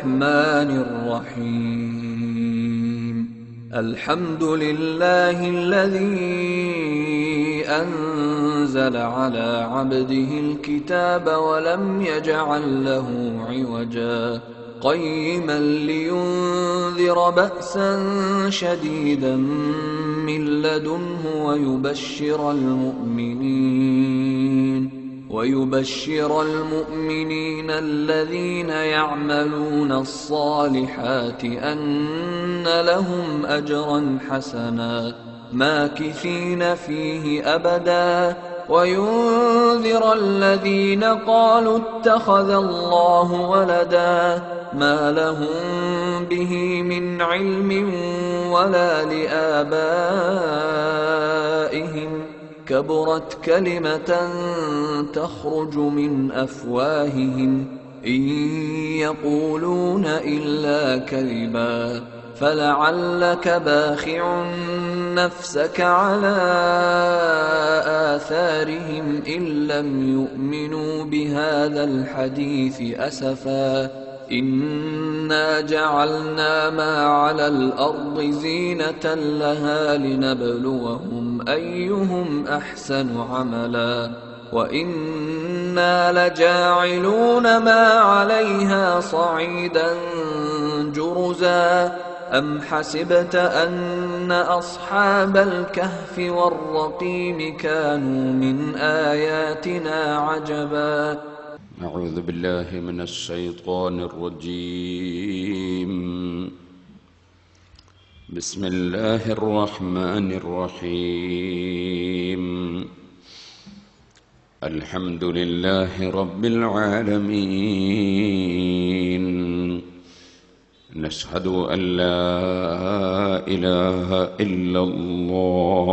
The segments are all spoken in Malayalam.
الرحمن الرحيم الحمد لله الذي أنزل على عبده الكتاب ولم يجعل له عوجا قيما لينذر بأسا شديدا من لدنه ويبشر المؤمنين الذين يعملون الصالحات أن لهم أجرا حسنا ماكثين فيه أبدا وينذر الذين قالوا اتخذ الله ولدا ما لهم به من علم ولا لآبائهم كبرت كلمة تخرج من أفواههم إن يقولون إلا كذبا فلعلك باخع نفسك على آثارهم إن لم يؤمنوا بهذا الحديث أسفا إنا جعلنا ما على الأرض زينة لها لنبلوهم أيهم أحسن عملا وإنا لجاعلون ما عليها صعيدا جرزا أم حسبت أن أصحاب الكهف والرقيم كانوا من آياتنا عجبا أعوذ بالله من الشيطان الرجيم بسم الله الرحمن الرحيم الحمد لله رب العالمين نشهد أن لا إله إلا الله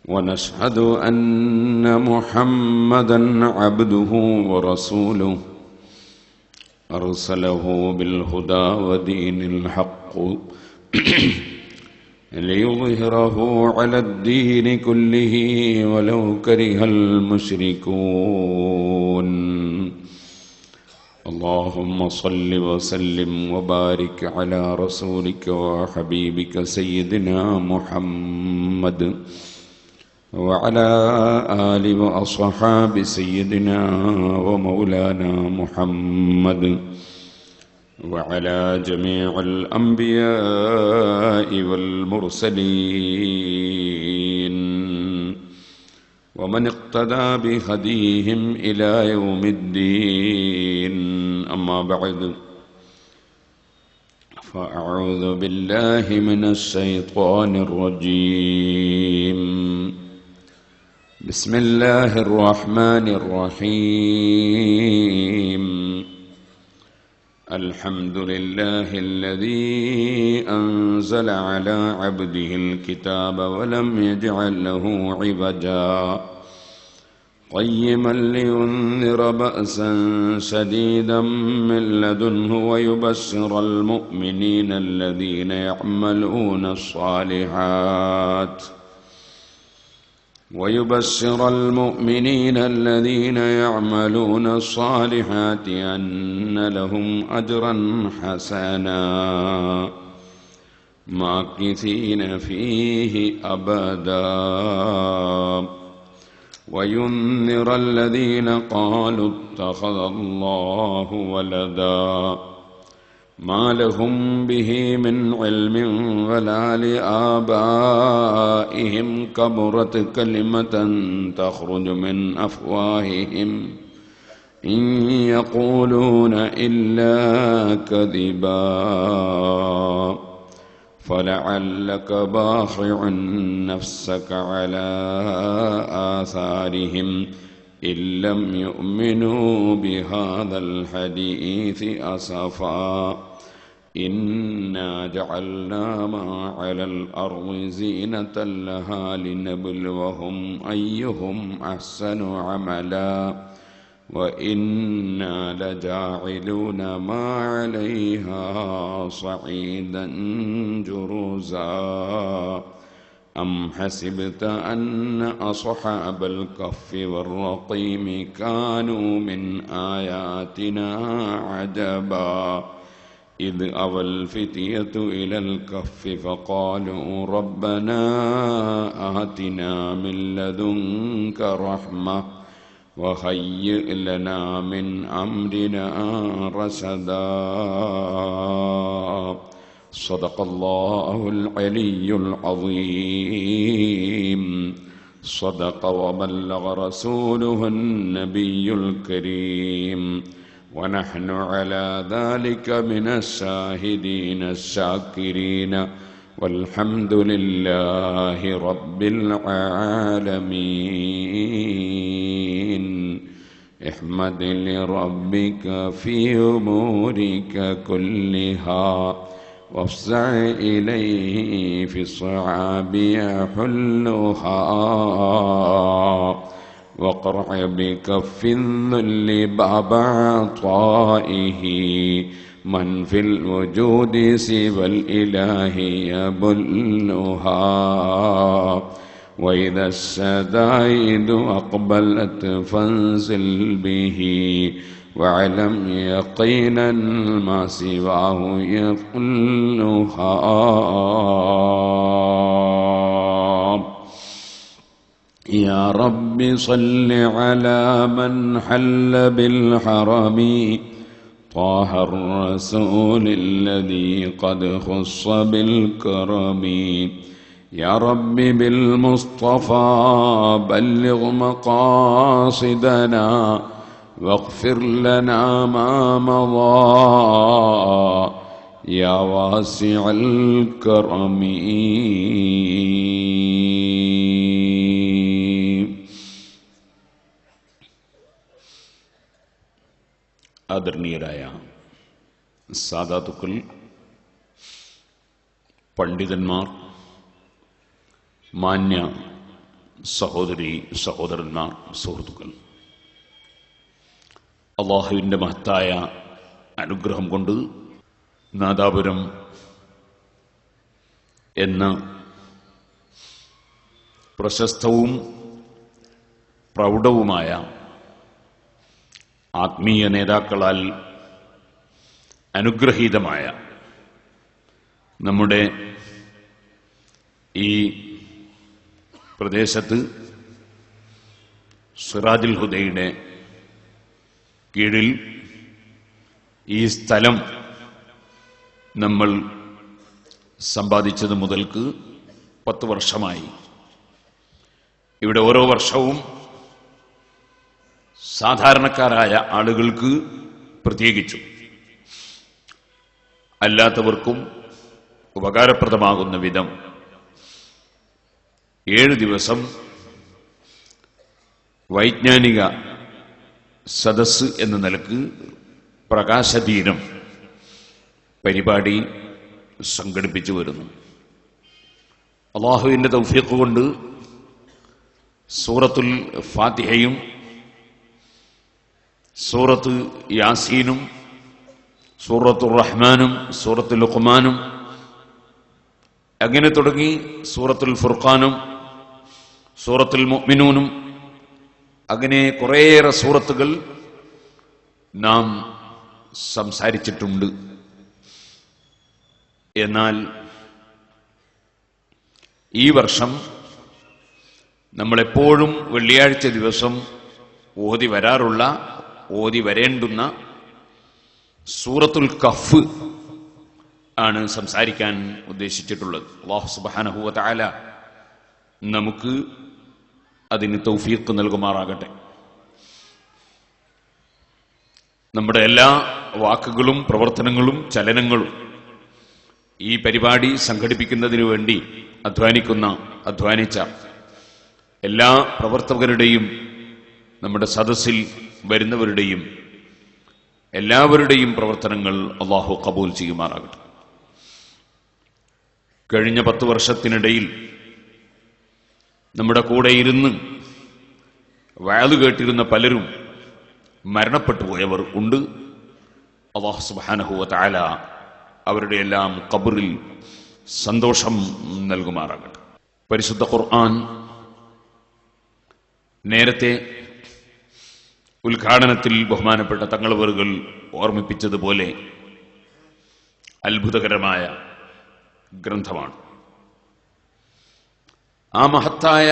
ونشهد أن محمدًا عبده ورسوله أرسله بالهدى ودين الحق ليظهره على الدين كله ولو كره المشركون اللهم صل وسلم وبارك على رسولك وحبيبك سيدنا محمد وعلى آل وأصحاب سيدنا ومولانا محمد وعلى جميع الأنبياء والمرسلين ومن اقتدى بهديهم إلى يوم الدين أما بعد فأعوذ بالله من الشيطان الرجيم بسم الله الرحمن الرحيم الحمد لله الذي أنزل على عبده الكتاب ولم يجعل له عوجا قيما لينذر بأسا شديدا من لدنه ويبشر المؤمنين الذين يعملون الصالحات أن لهم أجرا حسنا ماكثين فيه أبدا وينذر الذين قالوا اتخذ الله ولدا ما لهم به من علم ولا لآبائهم كبرت كلمة تخرج من أفواههم إن يقولون إلا كذبا فلعلك باخع نفسك على آثارهم إن لم يؤمنوا بهذا الحديث أسفا إنا جعلنا ما على الأرض زينة لها لنبلوهم أيهم أحسن عملا وإنا لجاعلون ما عليها صعيدا جرزا أم حسبت أن أصحاب الكهف والرقيم كانوا من آياتنا عجبا إذ أوى الفتية إلى الكهف فقالوا ربنا آتنا من لدنك رحمة وهيئ لنا من أمرنا رشدا صدق الله العلي العظيم صدق وبلغ رسوله النبي الكريم ونحن على ذلك من الشاهدين الشاكرين والحمد لله رب العالمين احمد لربك في أمورك كلها وافزع إليه في الصعاب يحلها واقرع بكف الذل باب عطائه من في الوجود سوى الإله يبلها وإذا الشدائد أقبلت فانزل به واعلم يقينا ما سواه يقلها يا رب صل على من حل بالحرم طه الرسول الذي قد خص بالكرم يا رب بالمصطفى بلغ مقاصدنا واغفر لنا ما مضى يا واسع الكرم ആദരണീയരായ സാദാത്തുക്കൾ, പണ്ഡിതന്മാർ, മാന്യ സഹോദരി സഹോദരന്മാർ, സുഹൃത്തുക്കൾ, അല്ലാഹുവിൻ്റെ മഹത്തായ അനുഗ്രഹം കൊണ്ട് നാദാപുരം എന്ന പ്രശസ്തവും പ്രൗഢവുമായ ആത്മീയ നേതാക്കളാൽ അനുഗ്രഹീതമായ നമ്മുടെ ഈ പ്രദേശത്ത് സിറാജുൽ ഹുദയുടെ കീഴിൽ ഈ സ്ഥലം നമ്മൾ സമ്പാദിച്ചത് മുതൽക്ക് 10 വർഷമായി. ഇവിടെ ഓരോ വർഷവും സാധാരണക്കാരായ ആളുകൾക്ക് പ്രത്യേകിച്ചും അല്ലാത്തവർക്കും ഉപകാരപ്രദമാകുന്ന വിധം 7 ദിവസം വൈജ്ഞാനിക സദസ്സ് എന്ന നിലക്ക് പ്രകാശദീനം പരിപാടി സംഘടിപ്പിച്ചു വരുന്നു. അല്ലാഹുവിന്റെ തൗഫീഖ് കൊണ്ട് സൂറത്തുൽ ഫാത്തിഹയും സൂറത്ത് യാസീനും സൂറത്തുർ റഹ്മാനും സൂറത്തുൽ ലുഖ്മാനും അങ്ങനെ തുടങ്ങി സൂറത്തുൽ ഫുർഖാനും സൂറത്തുൽ മുഅ്മിനൂനും അങ്ങനെ കുറേയേറെ സൂറത്തുകൾ നാം സംസാരിച്ചിട്ടുണ്ട്. എന്നാൽ ഈ വർഷം നമ്മളെപ്പോഴും വെള്ളിയാഴ്ച ദിവസം ഓതി വരേണ്ടുന്ന സൂറത്തുൽ കഹ്ഫ് ആണ് സംസാരിക്കാൻ ഉദ്ദേശിച്ചിട്ടുള്ളത്. അല്ലാഹു സുബ്ഹാനഹു വ തആല നമുക്ക് അതിന് തൗഫീഖ് നൽകുമാറാകട്ടെ. നമ്മുടെ എല്ലാ വാക്കുകളും പ്രവർത്തനങ്ങളും ചലനങ്ങളും ഈ പരിപാടി സംഘടിപ്പിക്കുന്നതിനു വേണ്ടി അധ്വാനിച്ച എല്ലാ പ്രവർത്തകരുടെയും നമ്മുടെ സദസ്സിൽ വരുന്നവരുടെയും എല്ലാവരുടെയും പ്രവർത്തനങ്ങൾ അല്ലാഹു ഖബൂൽ ചെയ്യുമാറാകട്ടെ. കഴിഞ്ഞ 10 വർഷത്തിനിടയിൽ നമ്മുടെ കൂടെ ഇരുന്ന് വഅദ് കേട്ടിരുന്ന പലരും മരണപ്പെട്ടു പോയവർ ഉണ്ട്. അല്ലാഹു സുബ്ഹാനഹു വ തആല അവരുടെ എല്ലാം ഖബറിൽ സന്തോഷം നൽകുമാറാകട്ടെ. പരിശുദ്ധ ഖുർആൻ നേരത്തെ ഉദ്ഘാടനത്തിൽ ബഹുമാനപ്പെട്ട തങ്ങളവറുകൾ ഓർമ്മിപ്പിച്ചതുപോലെ അത്ഭുതകരമായ ഗ്രന്ഥമാണ്. ആ മഹത്തായ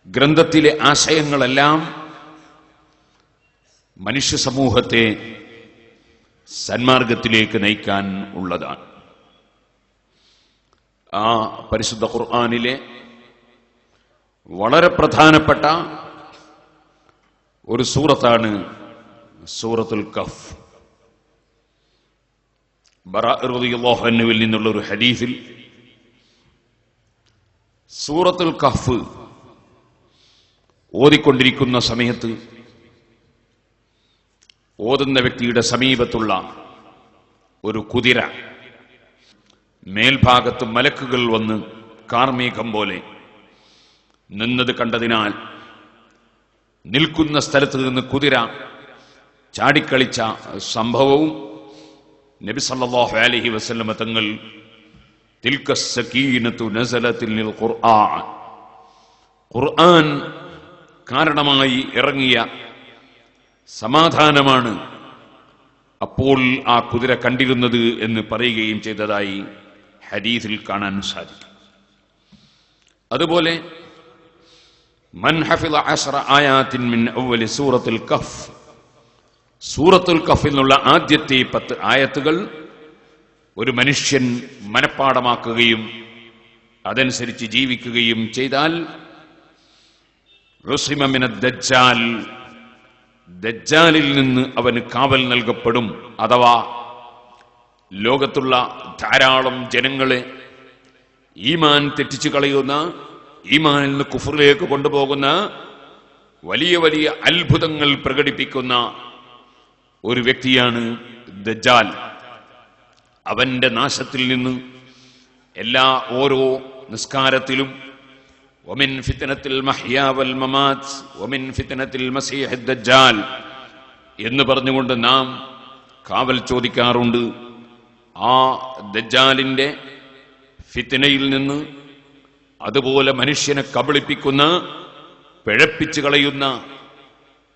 ഗ്രന്ഥത്തിലെ ആശയങ്ങളെല്ലാം മനുഷ്യ സമൂഹത്തെ സന്മാർഗത്തിലേക്ക് നയിക്കാൻ ഉള്ളതാണ്. ആ പരിശുദ്ധ ഖുർആനിലെ വളരെ പ്രധാനപ്പെട്ട ഒരു സൂറത്താണ് സൂറത്തുൽ കഹ്ഫ്. ബറാ റളിയല്ലാഹു അൻഹുവിൽ നിന്നുള്ള ഒരു ഹദീസിൽ സൂറത്തുൽ കഹ്ഫ് ഓതിക്കൊണ്ടിരിക്കുന്ന സമയത്ത് ഓതുന്ന വ്യക്തിയുടെ സമീപത്തുള്ള ഒരു കുതിര മേൽഭാഗത്ത് മലക്കുകൾ വന്ന് കാർമേഘം പോലെ നിന്നത് കണ്ടതിനാൽ നിൽക്കുന്ന സ്ഥലത്ത് നിന്ന് കുതിര ചാടിക്കളിച്ച സംഭവവും നബി സല്ലല്ലാഹു അലൈഹി വസല്ലം തങ്ങൾ തിൽക സകീനതു നസലത്തിൽ ഖുർആൻ, ഖുർആൻ കാരണമായി ഇറങ്ങിയ സമാധാനമാണ് അപ്പോൾ ആ കുതിര കണ്ടിരുന്നത് എന്ന് പറയുകയും ചെയ്തതായി ഹദീസിൽ കാണാൻ സാധിക്കും. അതുപോലെ മൻ ഹഫിള 10 ആയാത്തിൻ മിൻ അവ്വലി സൂറത്തുൽ കഹ്ഫ്, സൂറത്തുൽ കഹ്ഫിൽ നിന്നുള്ള ആദ്യത്തെ 10 ആയത്തുകൾ ഒരു മനുഷ്യൻ മനഃപ്പാടമാക്കുകയും അതനുസരിച്ച് ജീവിക്കുകയും ചെയ്താൽ ഉസിമ മിനദ് ദജ്ജാൽ, ദജ്ജാലിൽ നിന്ന് അവന് കാവൽ നൽകപ്പെടും. അഥവാ ലോകത്തുള്ള ധാരാളം ജനങ്ങളെ ഈമാൻ തെറ്റിച്ചു കളയുന്ന, ഈമാനിൽ നിന്ന് കുഫറിലേക്ക് കൊണ്ടുപോകുന്ന വലിയ വലിയ അത്ഭുതങ്ങൾ പ്രകടിപ്പിക്കുന്ന ഒരു വ്യക്തിയാണ് ദജ്ജാൽ. അവന്റെ നാശത്തിൽ നിന്ന് ഓരോ നിസ്കാരത്തിലും വമിൻ ഫിത്നത്തിൽ മഹ്യാ വൽ മമാത്ത് വമിൻ ഫിത്നത്തിൽ മസീഹ് ദജ്ജാൽ എന്ന് പറഞ്ഞുകൊണ്ട് നാം കാവൽ ചോദിക്കാറുണ്ട്. ആ ദജ്ജാലിന്റെ ഫിത്നയിൽ നിന്ന്, അതുപോലെ മനുഷ്യനെ കബളിപ്പിക്കുന്ന, പിഴപ്പിച്ചു കളയുന്ന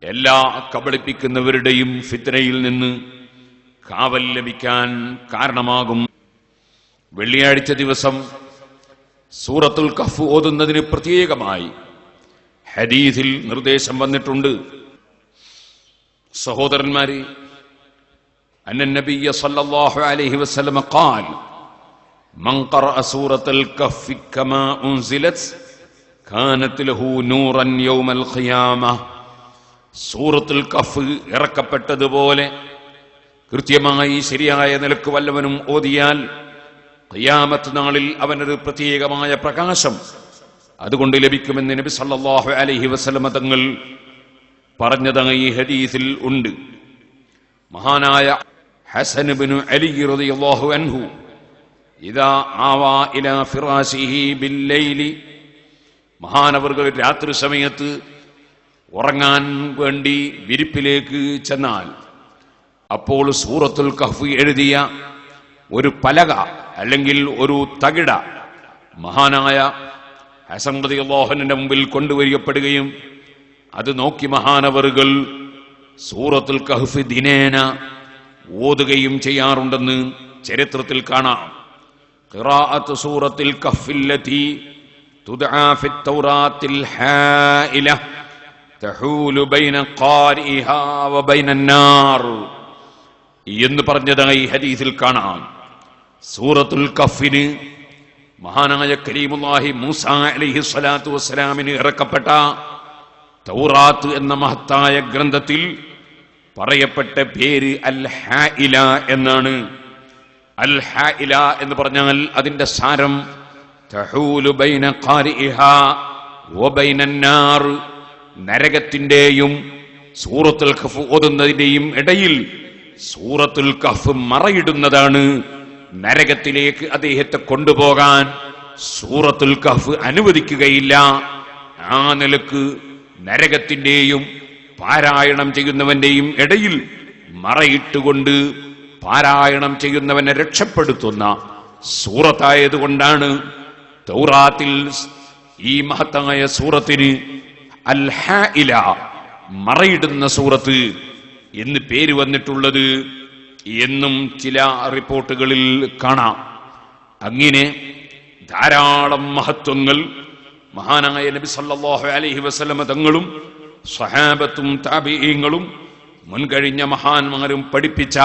എല്ലാ കബളിപ്പിക്കുന്നവരുടെയും ഫിത്നയിൽ നിന്ന് കാവൽ ലഭിക്കാൻ കാരണമാകും. വെള്ളിയാഴ്ച ദിവസം സൂറത്തുൽ കഹ്ഫ് ഓതുന്നതിന് പ്രത്യേകമായി ഹദീസിൽ നിർദ്ദേശം വന്നിട്ടുണ്ട്. സഹോദരന്മാരെ, അന്ന നബിയ സല്ലല്ലാഹു അലൈഹി വസല്ലം ഖാൽ മൻ ഖറഅ സൂറത്തുൽ കഹ്ഫ് കമാ ഉൻസിലത് കാനത് ലഹു നൂറൻ യൗമൽ ഖിയാമah. സൂറത്തുൽ കഹ്ഫ് ഇറക്കപ്പെട്ടതുപോലെ കൃത്യമായി ശരിയായ നിലക്ക് വല്ലവനും ഓതിയാൽ ഖിയാമത്ത് നാളിൽ അവനൊരു പ്രത്യേകമായ പ്രകാശം അതുകൊണ്ട് ലഭിക്കുമെന്ന് നബി സല്ലല്ലാഹു അലൈഹി വസല്ലം തങ്ങൾ പറഞ്ഞതായി ഹദീസിൽ ഉണ്ട്. മഹാനായ ഹസൻ ഇബ്നു അലി റളിയല്ലാഹു അൻഹു ഇദാ ആവാ ഇലാ ഫിറാശിഹി ബില്ലൈലി, മഹാനവർകൾ രാത്രി സമയത്ത് ഉറങ്ങാൻ വേണ്ടി വിരിപ്പിലേക്ക് ചെന്നാൽ അപ്പോൾ സൂറത്തുൽ കഹ്ഫ് എഴുതിയ ഒരു പലക അല്ലെങ്കിൽ ഒരു തകിട മഹാനായ ഹസൻ റളിയല്ലാഹു അൻഹുവിന്റെ മുമ്പിൽ കൊണ്ടുവരികപ്പെടുകയും അത് നോക്കി മഹാനവറുകൾ സൂറത്തുൽ കഹ്ഫ് ദിനേന ഓതുകയും ചെയ്യാറുണ്ടെന്ന് ചരിത്രത്തിൽ കാണാം. ഖിറാഅത്ത് സൂറത്തുൽ കഹ്ഫില്ലതി തുദ്ആ ഫിത് തൗറാത്തിൽ ഹായില തഹൂലു ബൈന ഖാരിഇഹാ വബൈനൻ നാർ എന്ന് പറഞ്ഞതായി ഹദീസിൽ കാണാം. സൂറത്തുൽ കഹ്ഫിന് മഹാനായ കരീമുല്ലാഹി മൂസ അലൈഹി സ്വലാത്തു വസ്സലാമിന് ഇറക്കപ്പെട്ട തൗറാത്ത് എന്ന മഹത്തായ ഗ്രന്ഥത്തിൽ പറയപ്പെട്ട പേര് അൽ ഹായില എന്നാണ്. അൽ ഹായില എന്ന് പറഞ്ഞാൽ അതിന്റെ സാരം തഹൂലു ബൈന ഖാരിഇഹാ വബൈനൻ നാർ, നരകത്തിന്റെയും സൂറത്തുൽ കഹ്ഫ് ഓതുന്നതിന്റെയും ഇടയിൽ സൂറത്തുൽ കഹ്ഫ് മറയിടുന്നതാണ്. നരകത്തിലേക്ക് അദ്ദേഹത്തെ കൊണ്ടുപോകാൻ സൂറത്തുൽ കഹ്ഫ് അനുവദിക്കുകയില്ല. ആ നിലക്ക് നരകത്തിന്റെയും പാരായണം ചെയ്യുന്നവന്റെയും ഇടയിൽ മറയിട്ടുകൊണ്ട് പാരായണം ചെയ്യുന്നവനെ രക്ഷപ്പെടുത്തുന്ന സൂറത്തായതുകൊണ്ടാണ് തൗറാത്തിൽ ഈ മഹത്തായ സൂറത്തിന് അൽ ഹാഇല, മറയിടുന്ന സൂറത്ത് എന്ന് പേര് വന്നിട്ടുള്ളത് എന്നും ചില റിപ്പോർട്ടുകളിൽ കാണാം. അങ്ങനെ ധാരാളം മഹത്വങ്ങൾ മഹാനായ നബി സല്ലല്ലാഹു അലൈഹി വസല്ലമ തങ്ങളും സ്വഹാബത്തും താബിഈങ്ങളും മുൻകഴിഞ്ഞ മഹാന്മാരും പഠിപ്പിച്ച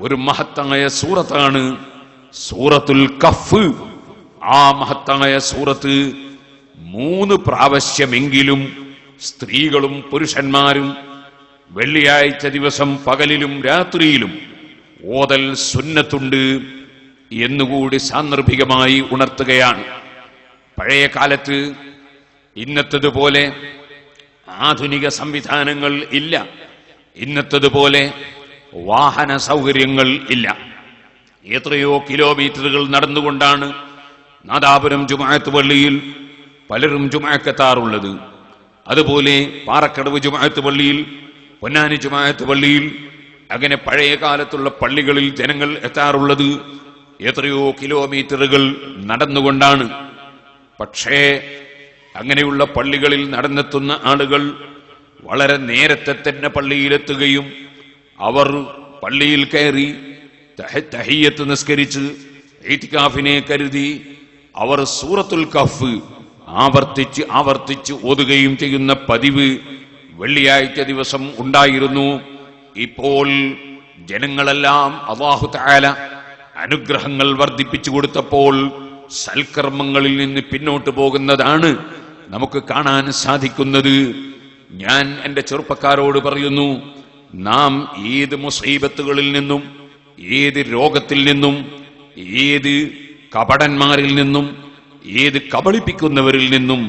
ഒരു മഹത്തായ സൂറത്താണ് സൂറത്തുൽ കഹ്ഫ്. ആ മഹത്തായ സൂറത്ത് 3 പ്രാവശ്യമെങ്കിലും സ്ത്രീകളും പുരുഷന്മാരും വെള്ളിയാഴ്ച ദിവസം പകലിലും രാത്രിയിലും ഓതൽ സുന്നത്തുണ്ട് എന്നുകൂടി സാന്ദർഭികമായി ഉണർത്തുകയാണ്. പഴയ കാലത്ത് ഇന്നത്തതുപോലെ ആധുനിക സംവിധാനങ്ങൾ ഇല്ല, ഇന്നത്തതുപോലെ വാഹന സൗകര്യങ്ങൾ ഇല്ല. എത്രയോ കിലോമീറ്ററുകൾ നടന്നുകൊണ്ടാണ് നാദാപുരം ജുമുഅത്ത് പള്ളിയിൽ പലരും ജുമുഅക്കെത്താറുള്ളത്. അതുപോലെ പാറക്കടവ് ജുമുഅത്ത് പള്ളിയിൽ, പൊന്നാനി ജുമുഅത്ത് പള്ളിയിൽ, അങ്ങനെ പഴയ കാലത്തുള്ള പള്ളികളിൽ ജനങ്ങൾ എത്താറുള്ളത് എത്രയോ കിലോമീറ്ററുകൾ നടന്നുകൊണ്ടാണ്. പക്ഷേ അങ്ങനെയുള്ള പള്ളികളിൽ നടന്നെത്തുന്ന ആളുകൾ വളരെ നേരത്തെ തന്നെ പള്ളിയിലെത്തുകയും അവർ പള്ളിയിൽ കയറി തഹിയ്യത്ത് നിസ്കരിച്ച് ഇത്തികാഫിനെ കരുതി അവർ സൂറത്തുൽ കഹ്ഫ് ആവർത്തിച്ച് ആവർത്തിച്ച് ഓതുകയും ചെയ്യുന്ന പതിവ് വെള്ളിയാഴ്ച ദിവസം ഉണ്ടായിരുന്നു. ഇപ്പോൾ ജനങ്ങളെല്ലാം അല്ലാഹു തആല അനുഗ്രഹങ്ങൾ വർദ്ധിപ്പിച്ചു കൊടുത്തപ്പോൾ സൽക്കർമ്മങ്ങളിൽ നിന്ന് പിന്നോട്ട് പോകുന്നതാണ് നമുക്ക് കാണാൻ സാധിക്കുന്നത്. ഞാൻ എന്റെ ചെറുപ്പക്കാരോട് പറയുന്നു, നാം ഏത് മുസീബത്തുകളിൽ നിന്നും, ഏത് രോഗത്തിൽ നിന്നും, ഏത് കപടന്മാരിൽ നിന്നും, ഏത് കബളിപ്പിക്കുന്നവരിൽ നിന്നും,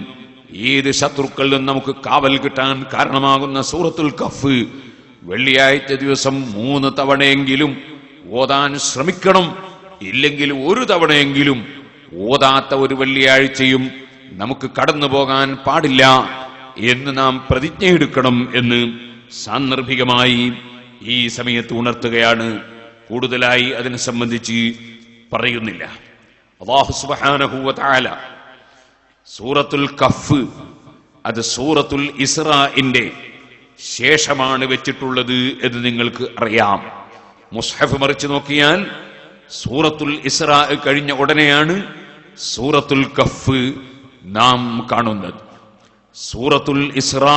ഏത് ശത്രുക്കളിൽ നിന്നും നമുക്ക് കാവൽ കിട്ടാൻ കാരണമാകുന്ന സൂറത്തുൽ കഹ്ഫ് വെള്ളിയാഴ്ച ദിവസം 3 തവണയെങ്കിലും ഓതാൻ ശ്രമിക്കണം. ഇല്ലെങ്കിൽ ഒരു തവണയെങ്കിലും ഓതാത്ത ഒരു വെള്ളിയാഴ്ചയും നമുക്ക് കടന്നു പോകാൻ പാടില്ല എന്ന് നാം പ്രതിജ്ഞയെടുക്കണം എന്ന് സാന്ദർഭികമായി ഈ സമയത്ത് ഉണർത്തുകയാണ്. കൂടുതലായി അതിനെ സംബന്ധിച്ച് പറയുന്നില്ല. അല്ലാഹു സുബ്ഹാനഹു വ തആല സൂറത്തുൽ കഹ്ഫ് അത് സൂറത്തുൽ ഇസ്രാഇന്റെ ശേഷമാണ് വെച്ചിട്ടുള്ളത് എന്ന് നിങ്ങൾക്ക് അറിയാം. മുസ്ഹഫ് മറിച്ച് നോക്കിയാൽ സൂറത്തുൽ ഇസ്രാ കഴിഞ്ഞ ഉടനെയാണ് സൂറത്തുൽ കഹ്ഫ് നാം കാണുന്നത്. സൂറത്തുൽ ഇസ്രാ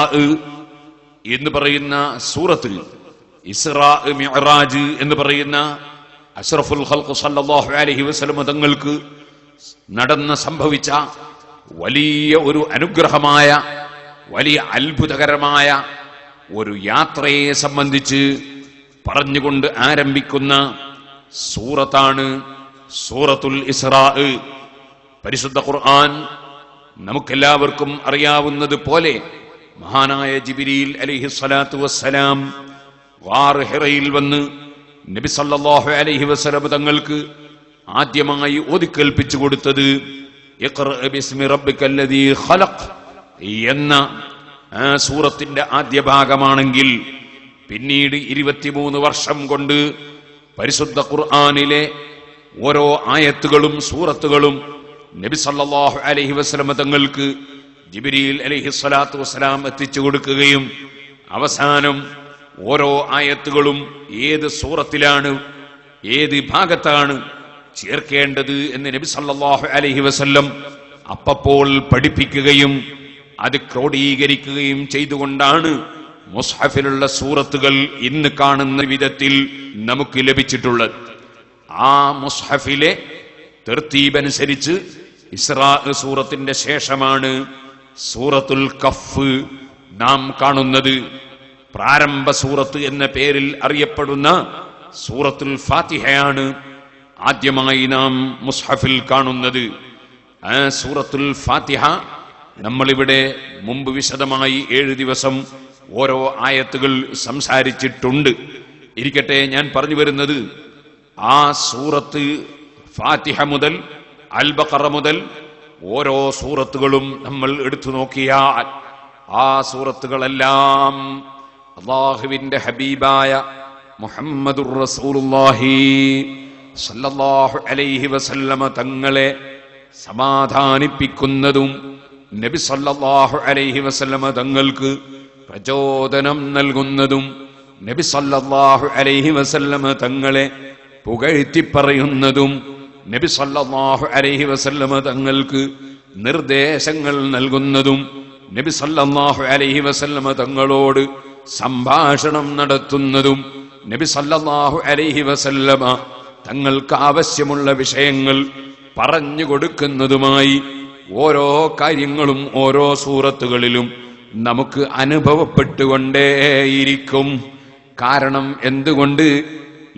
എന്ന് പറയുന്ന സൂറത്ത്, ഇസ്രാ മിഅ്റാജ് എന്ന് പറയുന്ന അഷ്റഫുൽ ഖൽഖ് സല്ലല്ലാഹു അലൈഹി വസല്ലം തങ്ങൾക്ക് സംഭവിച്ച വലിയ ഒരു അനുഗ്രഹമായ, വലിയ അത്ഭുതകരമായ ഒരു യാത്രയെ സംബന്ധിച്ച് പറഞ്ഞുകൊണ്ട് ആരംഭിക്കുന്ന സൂറത്താണ് സൂറത്തുൽ ഇസ്രാ. പരിശുദ്ധ ഖുർആൻ നമുക്കെല്ലാവർക്കും അറിയാവുന്നത് പോലെ മഹാനായ ജിബ്രീൽ അലൈഹിസ്സലാത്തു വസ്സലാം ഗാർ ഹിറയിൽ വന്ന് നബി സല്ലല്ലാഹു അലൈഹി വസല്ലം തങ്ങൾക്ക് ആദ്യമായി ഓതിക്കേൽപ്പിച്ചു കൊടുത്തത് ഇഖ്റഅ ബിസ്മി റബ്ബിക്കല്ലദീ ഖലഖ് എന്ന സൂറത്തിന്റെ ആദ്യ ഭാഗമാണെങ്കിൽ പിന്നീട് 23 വർഷം കൊണ്ട് പരിശുദ്ധ ഖുർആനിലെ ഓരോ ആയത്തുകളും സൂറത്തുകളും നബി സല്ലല്ലാഹു അലൈഹി വസല്ലം തങ്ങൾക്ക് ജിബ്രീൽ അലൈഹിസ്സലാത്തു വസ്സലാം എത്തിച്ചു കൊടുക്കുകയും അവസാനം ഓരോ ആയത്തുകളും ഏത് സൂറത്തിലാണ്, ഏത് ഭാഗത്താണ് ചേർക്കേണ്ടത് എന്ന് നബി സല്ലല്ലാഹു അലൈഹി വസല്ലം അപ്പോൾ പഠിപ്പിക്കുകയും അത് ക്രോഡീകരിക്കുകയും ചെയ്തുകൊണ്ടാണ് മുസ്ഹഫിലുള്ള സൂറത്തുകൾ ഇന്ന് കാണുന്ന വിധത്തിൽ നമുക്ക് ലഭിച്ചിട്ടുള്ളത്. ആ മുസ്ഹഫിലെ തർത്തീബനുസരിച്ച് ഇസ്രാ സൂറത്തിന്റെ ശേഷമാണ് സൂറത്തുൽ കഹ്ഫ് നാം കാണുന്നത്. പ്രാരംഭ സൂറത്ത് എന്ന പേരിൽ അറിയപ്പെടുന്ന സൂറത്തുൽ ഫാത്തിഹയാണ് ആദ്യമായി നാം മുസ്ഹഫിൽ കാണുന്നത്. ആ സൂറത്തുൽ ഫാത്തിഹ നമ്മളിവിടെ മുമ്പ് വിശദമായി 7 ദിവസം ഓരോ ആയത്തുകൾ സംസാരിച്ചിട്ടുണ്ട്. ഇരിക്കട്ടെ, ഞാൻ പറഞ്ഞു വരുന്നത് ആ സൂറത്ത് ഫാത്തിഹ മുതൽ അൽ ബഖറ മുതൽ ഓരോ സൂറത്തുകളും നമ്മൾ എടുത്തു നോക്കിയാൽ ആ സൂറത്തുകളെല്ലാം അല്ലാഹുവിന്റെ ഹബീബായ മുഹമ്മദുർ റസൂലുള്ളാഹി സല്ലല്ലാഹു അലൈഹി വസല്ലമ തങ്ങളെ സമാധാനിപ്പിക്കുന്നതും നബി സല്ലല്ലാഹു അലൈഹി വസല്ലമ തങ്ങൾക്ക് പ്രചോദനം നൽകുന്നതും നബി സല്ലല്ലാഹു അലൈഹി വസല്ലമ തങ്ങളെ പുകഴ്ത്തിപ്പറയുന്നതും നബി സല്ലല്ലാഹു അലൈഹി വസല്ലമ തങ്ങൾക്ക് നിർദ്ദേശങ്ങൾ നൽകുന്നതും നബി സല്ലല്ലാഹു അലൈഹി വസല്ലമ തങ്ങളോട് സംഭാഷണം നടത്തുന്നതും നബി സല്ലല്ലാഹു അലൈഹി വസല്ലമ തങ്ങൾക്ക് ആവശ്യമുള്ള വിഷയങ്ങൾ പറഞ്ഞു കൊടുക്കുന്നതുമായി ഓരോ കാര്യങ്ങളും ഓരോ സൂറത്തുകളിലും നമുക്ക് അനുഭവപ്പെട്ടുകൊണ്ടേയിരിക്കും. കാരണം എന്തുകൊണ്ട്?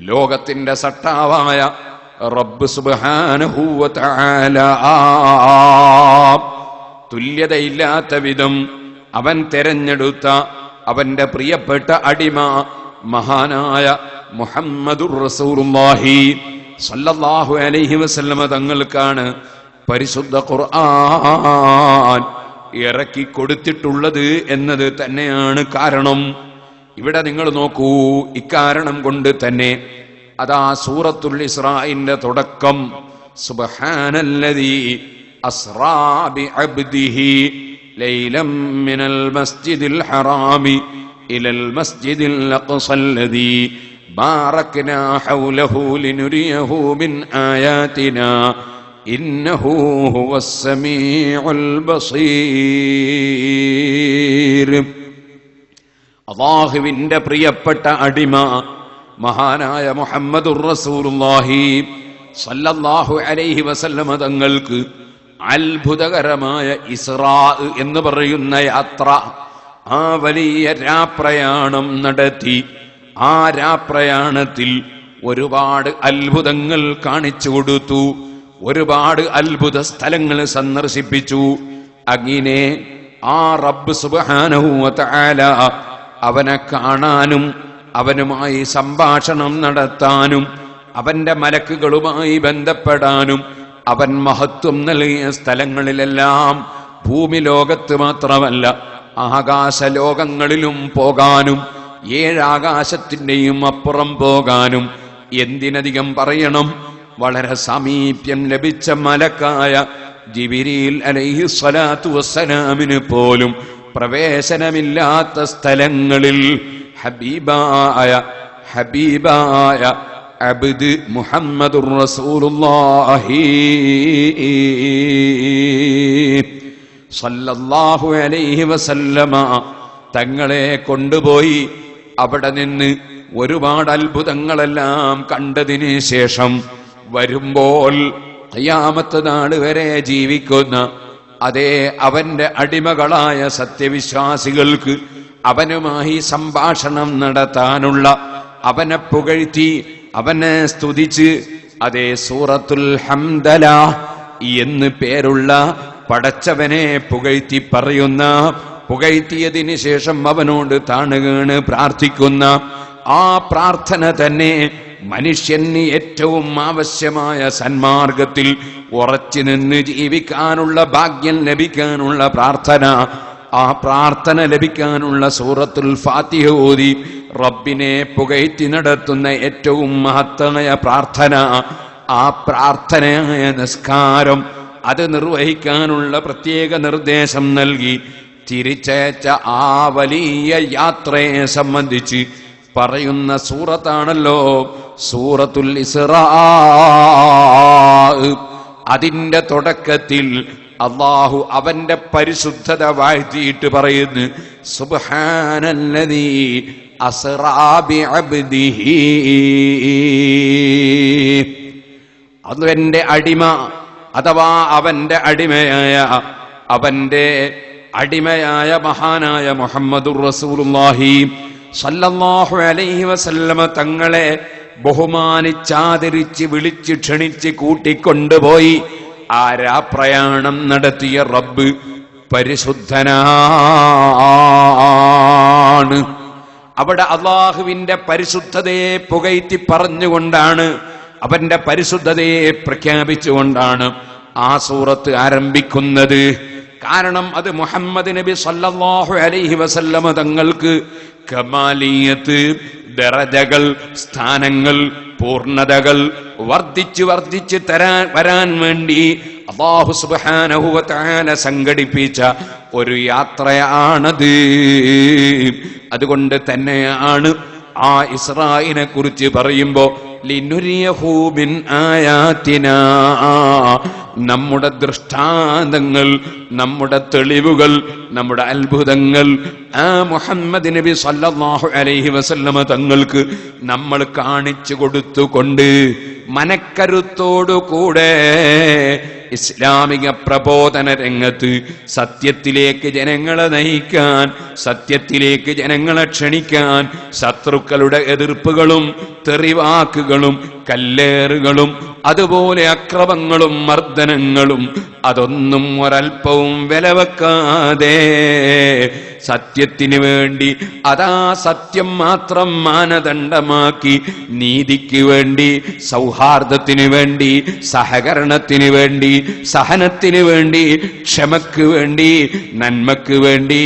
ലോകത്തിന്റെ സട്ടാവായ റബ്ബ് സുബ്ഹാനഹു വ തആല തുല്യതയില്ലാത്ത വിധം അവൻ തെരഞ്ഞെടുത്ത അവന്റെ പ്രിയപ്പെട്ട അടിമ മഹാനായ മുഹമ്മദുർ റസൂലുള്ളാഹി സല്ലല്ലാഹു അലൈഹി വസല്ലമ തങ്ങൾക്കാണ് പരിശുദ്ധ ഖുർആൻ ഇറക്കി കൊടുത്തിട്ടുള്ളത് എന്നത് തന്നെയാണ് കാരണം. ഇവിടെ നിങ്ങൾ നോക്കൂ, ഇക്കാരണം കൊണ്ട് തന്നെ അതാ സൂറത്തുൽ ഇസ്രാഇന്റെ തുടക്കം സുബ്ഹാനല്ലദീ അസ്റാ ബിഅബ്ദിഹി ലൈലം മിനൽ മസ്ജിദിൽ ഹറാമി ഇലൽ മസ്ജിദിൽ അഖ്സല്ലദീ ബാറക്നാ ഹൗലഹു ലിനുരിയഹു മിൻ ആയാതിനാ ഇന്നഹു ഹുവസ് സമീഉൽ ബസീർ. അല്ലാഹുവിന്റെ പ്രിയപ്പെട്ട അടിമ മഹാനായ മുഹമ്മദുർ റസൂലുള്ളാഹി സല്ലല്ലാഹു അലൈഹി വസല്ലമ തങ്ങൾക്ക് അത്ഭുതകരമായ ഇസ്റാ എന്ന് പറയുന്ന യാത്ര, ആ വലിയ രാപ്രയാണം നടത്തി. ആ രാപ്രയാണത്തിൽ ഒരുപാട് അത്ഭുതങ്ങൾ കാണിച്ചു കൊടുത്തു, ഒരുപാട് അത്ഭുത സ്ഥലങ്ങൾ സന്ദർശിപ്പിച്ചു. അങ്ങനെ ആ റബ്ബ് സുബ്ഹാനഹു വ തആല അവനെ കാണാനും അവനുമായി സംഭാഷണം നടത്താനും അവന്റെ മലക്കുകളുമായി ബന്ധപ്പെടാനും അവൻ മഹത്വം നൽകിയ സ്ഥലങ്ങളിലെല്ലാം ഭൂമി ലോകത്ത് മാത്രമല്ല ആകാശലോകങ്ങളിലും പോകാനും 7 ആകാശത്തിന്റെയും അപ്പുറം പോകാനും എന്തിനധികം പറയണം, വളരെ സാമീപ്യം ലഭിച്ച മലക്കായ ജിബ്രീൽ അലൈഹി സ്വലാത്തു വസ്സലാമിന് പോലും പ്രവേശനമില്ലാത്ത സ്ഥലങ്ങളിൽ ഹബീബായ അബ്ദ് മുഹമ്മദുർ റസൂലുള്ളാഹി സല്ലല്ലാഹു അലൈഹി വസല്ലമ തങ്ങളെ കൊണ്ടുപോയി അവിടെ നിന്ന് ഒരുപാട് അത്ഭുതങ്ങളെല്ലാം കണ്ടതിന് ശേഷം വരുമ്പോൾ ഖിയാമത്ത് നാൾ വരെ ജീവിക്കുന്ന അതേ അവന്റെ അടിമകളായ സത്യവിശ്വാസികൾക്ക് അവനുമായി സംഭാഷണം നടത്താനുള്ള, അവനെ പുകഴ്ത്തി അവനെ സ്തുതിച്ച് അതേ സൂറത്തുൽ ഹംദല എന്ന് പേരുള്ള പടച്ചവനെ പുകഴ്ത്തി പറയുന്ന, പുകഴ്ത്തിയതിന് ശേഷം അവനോട് താണുകീണ് പ്രാർത്ഥിക്കുന്ന ആ പ്രാർത്ഥന തന്നെ മനുഷ്യന് ഏറ്റവും ആവശ്യമായ സന്മാർഗത്തിൽ ഉറച്ചു നിന്ന് ജീവിക്കാനുള്ള ഭാഗ്യം ലഭിക്കാനുള്ള പ്രാർത്ഥന. ആ പ്രാർത്ഥന ലഭിക്കാനുള്ള സൂറത്തുൽ ഫാത്തിഹ ഓതി റബ്ബിനെ പുകഴ്ത്തി നടത്തുന്ന ഏറ്റവും മഹത്തായ പ്രാർത്ഥന, ആ പ്രാർത്ഥനയായ നിസ്കാരം, അത് നിർവഹിക്കാനുള്ള പ്രത്യേക നിർദ്ദേശം നൽകി തിരിച്ചയച്ച ആ വലിയ യാത്രയെ സംബന്ധിച്ച് പറയുന്ന സൂറത്താണല്ലോ സൂറത്തുൽ ഇസ്റാ. അതിന്റെ തുടക്കത്തിൽ അല്ലാഹു അവന്റെ പരിശുദ്ധത വാഴ്ത്തിയിട്ട് പറയുന്നു, സുബ്ഹാനല്ലദീ അസ്റാ ബിഅബ്ദിഹി. അവന്റെ അടിമ അഥവാ അവന്റെ അടിമയായ മഹാനായ മുഹമ്മദുർ റസൂലുള്ളാഹി സല്ലല്ലാഹു അലൈഹി വസല്ലമ തങ്ങളെ ബഹുമാനിച്ചാദരിച്ച് വിളിച്ച് ക്ഷണിച്ച് കൂട്ടിക്കൊണ്ടുപോയി ആരാപ്രയാണം നടത്തിയ റബ്ബ് പരിശുദ്ധനാണ്. അവിടെ അല്ലാഹുവിന്റെ പരിശുദ്ധതയെ പുകഴ്ത്തി പറഞ്ഞുകൊണ്ടാണ്, അവന്റെ പരിശുദ്ധതയെ പ്രഖ്യാപിച്ചുകൊണ്ടാണ് ആ സൂറത്ത് ആരംഭിക്കുന്നത്. കാരണം അത് മുഹമ്മദ് നബി സല്ലല്ലാഹു അലൈഹി വസല്ലമ തങ്ങൾക്ക് കമാലിയത്ത്, ദറജകൾ, സ്ഥാനങ്ങൾ, പൂർണ്ണതകൾ വർദ്ധിച്ചു വരാൻ വേണ്ടി അല്ലാഹു സുബ്ഹാനഹു വ തആല സംഘടിപ്പിച്ച ഒരു യാത്രയാണത്. അതുകൊണ്ട് തന്നെയാണ് ആ ഇസ്രായിനെ കുറിച്ച് പറയുമ്പോ ലിനുരിയഹു മിൻ ആയാതിനാ, നമ്മുടെ ദൃഷ്ടാന്തങ്ങൾ, നമ്മുടെ തെളിവുകൾ, നമ്മുടെ അത്ഭുതങ്ങൾ ആ മുഹമ്മദ് നബി സല്ലല്ലാഹു അലൈഹി വസല്ലമ തങ്ങൾക്ക് നമ്മൾ കാണിച്ചു കൊടുത്തുകൊണ്ട് മനക്കരുത്തോടുകൂടെ ഇസ്ലാമിക പ്രബോധന രംഗത്ത് സത്യത്തിലേക്ക് ജനങ്ങളെ നയിക്കാൻ, സത്യത്തിലേക്ക് ജനങ്ങളെ ക്ഷണിക്കാൻ ശത്രുക്കളുടെ എതിർപ്പുകളും തെറിവാക്കുകളും കല്ലേറുകളും അതുപോലെ അക്രമങ്ങളും മർദ്ദനങ്ങളും അതൊന്നും ഒരൽപ്പവും വിലവെക്കാതെ സത്യത്തിന് വേണ്ടി, അതാ സത്യം മാത്രം മാനദണ്ഡമാക്കി, നീതിക്ക് വേണ്ടി, സൗഹാർദ്ദത്തിന് വേണ്ടി, സഹകരണത്തിന് വേണ്ടി, സഹനത്തിന് വേണ്ടി, ക്ഷമക്ക് വേണ്ടി, നന്മക്ക് വേണ്ടി,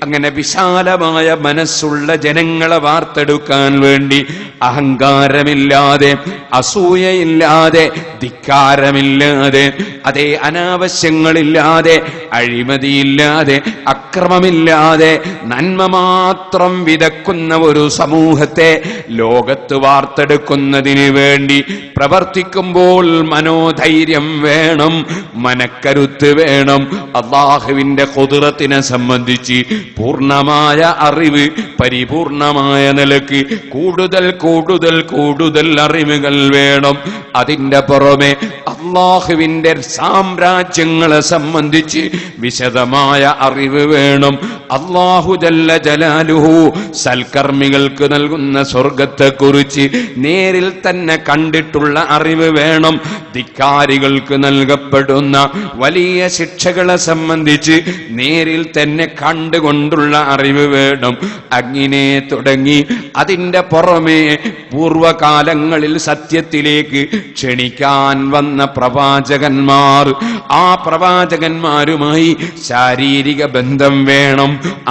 അങ്ങനെ വിശാലമായ മനസ്സുള്ള ജനങ്ങളെ വാർത്തെടുക്കാൻ വേണ്ടി അഹങ്കാരമില്ലാതെ, അസൂയയില്ലാതെ, ധിക്കാരമില്ലാതെ, അതേ അനാവശ്യങ്ങളില്ലാതെ, അഴിമതിയില്ലാതെ, അക്രമമില്ലാതെ നന്മ മാത്രം വിതക്കുന്ന ഒരു സമൂഹത്തെ ലോകത്ത് വാർത്തെടുക്കുന്നതിന് വേണ്ടി പ്രവർത്തിക്കുമ്പോൾ മനോധൈര്യം വേണം, മനക്കരുത്ത് വേണം. അല്ലാഹുവിന്റെ ഖുദ്റത്തിനെ സംബന്ധിച്ച് പൂർണ്ണമായ അറിവ്, പരിപൂർണമായ നിലയ്ക്ക് കൂടുതൽ കൂടുതൽ കൂടുതൽ അറിവുകൾ വേണം. അതിന്റെ പുറമെ അല്ലാഹുവിന്റെ സാമ്രാജ്യങ്ങളെ സംബന്ധിച്ച് വിശദമായ അറിവ് വേണം. അല്ലാഹു ജല്ല ജലാലുഹു സൽക്കർമ്മികൾക്ക് നൽകുന്ന സ്വർഗത്തെക്കുറിച്ച് നേരിൽ തന്നെ കണ്ടിട്ടുള്ള അറിവ് വേണം. ധിക്കാരികൾക്ക് നൽകപ്പെടുന്ന വലിയ ശിക്ഷകളെ സംബന്ധിച്ച് നേരിൽ തന്നെ കണ്ടുകൊണ്ടുള്ള അറിവ് വേണം. അങ്ങനെ തുടങ്ങി അതിന്റെ പുറമെ പൂർവകാലങ്ങളിൽ സത്യത്തിലേക്ക് ക്ഷണിക്കാൻ വന്ന പ്രവാചകന്മാർ, ആ പ്രവാചകന്മാരുമായി ശാരീരിക ബന്ധം വേണം,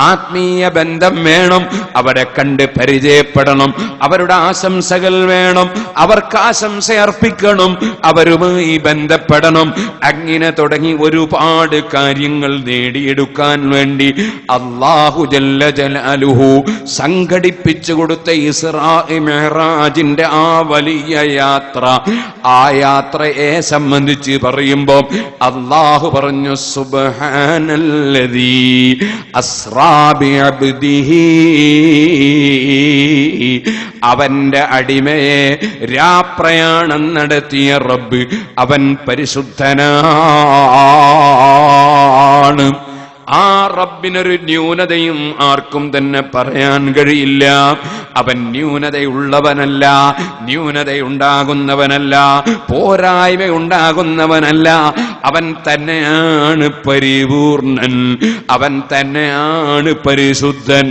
ആത്മീയ ബന്ധം വേണം. അവരെ കണ്ട് പരിചയപ്പെടണം, അവരുടെ ആശംസകൾ വേണം, അവർക്ക് ആശംസ അർപ്പിക്കണം, അവരുമായി ബന്ധപ്പെടണം. അങ്ങനെ തുടങ്ങി ഒരുപാട് കാര്യങ്ങൾ നേടിയെടുക്കാൻ വേണ്ടി അല്ലാഹു ജല്ല ജലാലുഹു സംഘടിപ്പിച്ചു കൊടുത്ത ഇസ്രാ മിഅ്റാജിന്റെ ആ വലിയ യാത്ര, ആ യാത്രയെ സംബന്ധിച്ച് പറയുമ്പോൾ അല്ലാഹു പറഞ്ഞു സുബ്ഹാനല്ലദീ അസ്റാ ബിഅബ്ദിഹി, അവന്റെ അടിമയെ രാപ്രയാണം നടത്തിയ റബ്ബ് അവൻ പരിശുദ്ധനാണ്. ആ റബ്ബിനൊരു ന്യൂനതയും ആർക്കും തന്നെ പറയാൻ കഴിയില്ല. അവൻ ന്യൂനതയുള്ളവനല്ല, ന്യൂനതയുണ്ടാകുന്നവനല്ല, പോരായ്മ ഉണ്ടാകുന്നവനല്ല. അവൻ തന്നെയാണ് പരിപൂർണൻ, അവൻ തന്നെയാണ് പരിശുദ്ധൻ,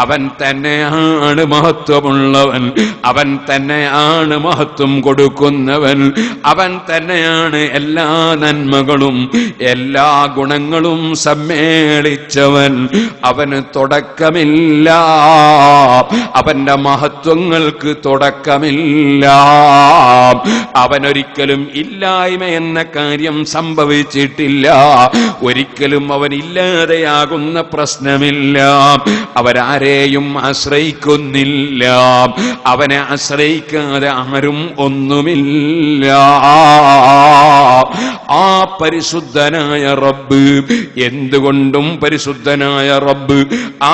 അവൻ തന്നെയാണ് മഹത്വമുള്ളവൻ, അവൻ തന്നെയാണ് മഹത്വം കൊടുക്കുന്നവൻ, അവൻ തന്നെയാണ് എല്ലാ നന്മകളും എല്ലാ ഗുണങ്ങളും സമ്മേളിച്ചവൻ. അവന് തുടക്കമില്ല, അവന്റെ മഹത്വങ്ങൾക്ക് തുടക്കമില്ല. അവനൊരിക്കലും ഇല്ലായ്മ എന്ന കാര്യം സംഭവിച്ചിട്ടില്ല, ഒരിക്കലും അവൻ ഇല്ലാതെയാകുന്ന പ്രശ്നമില്ല. അവരാരെയും ആശ്രയിക്കുന്നില്ല, അവനെ ആശ്രയിക്കാതെ ആരും ഒന്നുമില്ല. ആ പരിശുദ്ധനായ റബ്ബ്, എന്തുകൊണ്ടും പരിശുദ്ധനായ റബ്ബ്,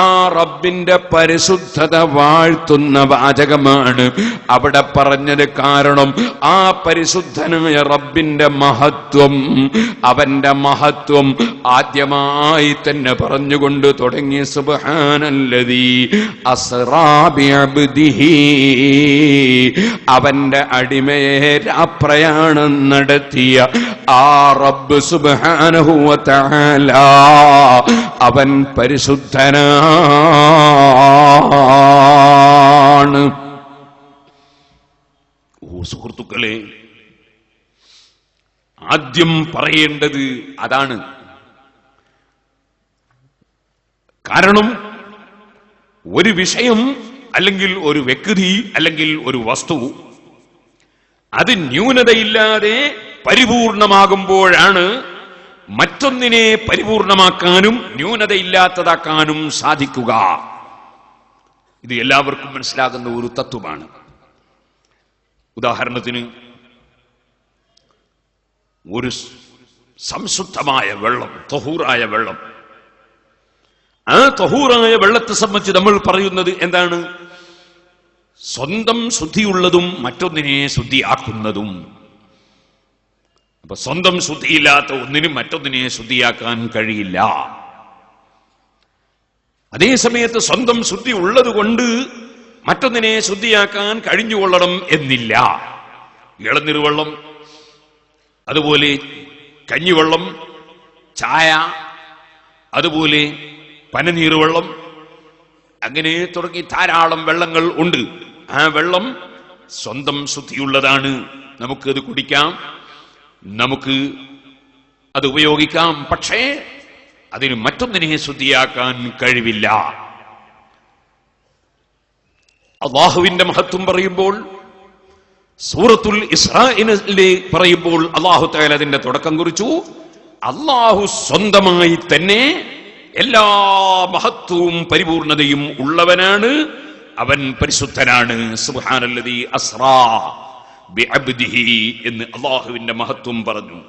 ആ റബ്ബിന്റെ പരിശുദ്ധത വാഴ്ത്തുന്ന വാചകമാണ് അവിടെ പറഞ്ഞത്. കാരണം ആ പരിശുദ്ധനായ റബ്ബിന്റെ മഹത്വം, അവന്റെ മഹത്വം ആദ്യമായി തന്നെ പറഞ്ഞുകൊണ്ട് തുടങ്ങി. സുബ്ഹാനല്ലദീ അസ്റാ ബിഅബ്ദിഹി, അവന്റെ അടിമയെ രാപ്രയാണം നടത്തിയ ആ റബ്ബ് സുബ്ഹാനഹു വ തആല അവൻ പരിശുദ്ധനാണ്. ഓ സുഹൃത്തുക്കളെ, ആദ്യം പറയേണ്ടത് അതാണ്. കാരണം ഒരു വിഷയം അല്ലെങ്കിൽ ഒരു വ്യക്തി അല്ലെങ്കിൽ ഒരു വസ്തു അത് ന്യൂനതയില്ലാതെ പരിപൂർണമാകുമ്പോഴാണ് മറ്റൊന്നിനെ പരിപൂർണമാക്കാനും ന്യൂനതയില്ലാത്തതാക്കാനും സാധിക്കുക. ഇത് എല്ലാവർക്കും മനസ്സിലാകുന്ന ഒരു തത്വമാണ്. ഉദാഹരണത്തിന്, ഒരു സംശുദ്ധമായ വെള്ളം, തഹൂറായ വെള്ളം, ആ തഹൂറായ വെള്ളത്തെ സംബന്ധിച്ച് നമ്മൾ പറയുന്നത് എന്താണ്? സ്വന്തം ശുദ്ധിയുള്ളതും മറ്റൊന്നിനെ ശുദ്ധിയാക്കുന്നതും. അപ്പൊ സ്വന്തം ശുദ്ധിയില്ലാത്ത ഒന്നിനും മറ്റൊന്നിനെ ശുദ്ധിയാക്കാൻ കഴിയില്ല. അതേസമയത്ത് സ്വന്തം ശുദ്ധി ഉള്ളത് കൊണ്ട് മറ്റൊന്നിനെ ശുദ്ധിയാക്കാൻ കഴിഞ്ഞുകൊള്ളണം എന്നില്ല. ഇളനീർവെള്ളം, അതുപോലെ കഞ്ഞിവെള്ളം, ചായ, അതുപോലെ പനനീർവെള്ളം, അങ്ങനെ തുടങ്ങി ധാരാളം വെള്ളങ്ങൾ ഉണ്ട്. ആ വെള്ളം സ്വന്തം ശുദ്ധിയുള്ളതാണ്. നമുക്കത് കുടിക്കാം, നമുക്ക് അത് ഉപയോഗിക്കാം. പക്ഷേ അതിന് മറ്റൊന്നിനെ ശുദ്ധിയാക്കാൻ കഴിവില്ല. അല്ലാഹുവിന്റെ മഹത്വം പറയുമ്പോൾ, സൂറത്തുൽ ഇസ്രാഇലെ പറയുമ്പോൾ അല്ലാഹു തആല അതിന്റെ തുടക്കം കുറിച്ചു. അല്ലാഹു സ്വന്തമായി തന്നെ എല്ലാ മഹത്വവും പരിപൂർണതയും ഉള്ളവനാണ്. അവൻ പരിശുദ്ധനാണ്. സുബ്ഹാനല്ലദീ അസ്റാ ബിഅബ്ദിഹി എന്ന് അല്ലാഹുവിന്റെ മഹത്വം പറഞ്ഞു.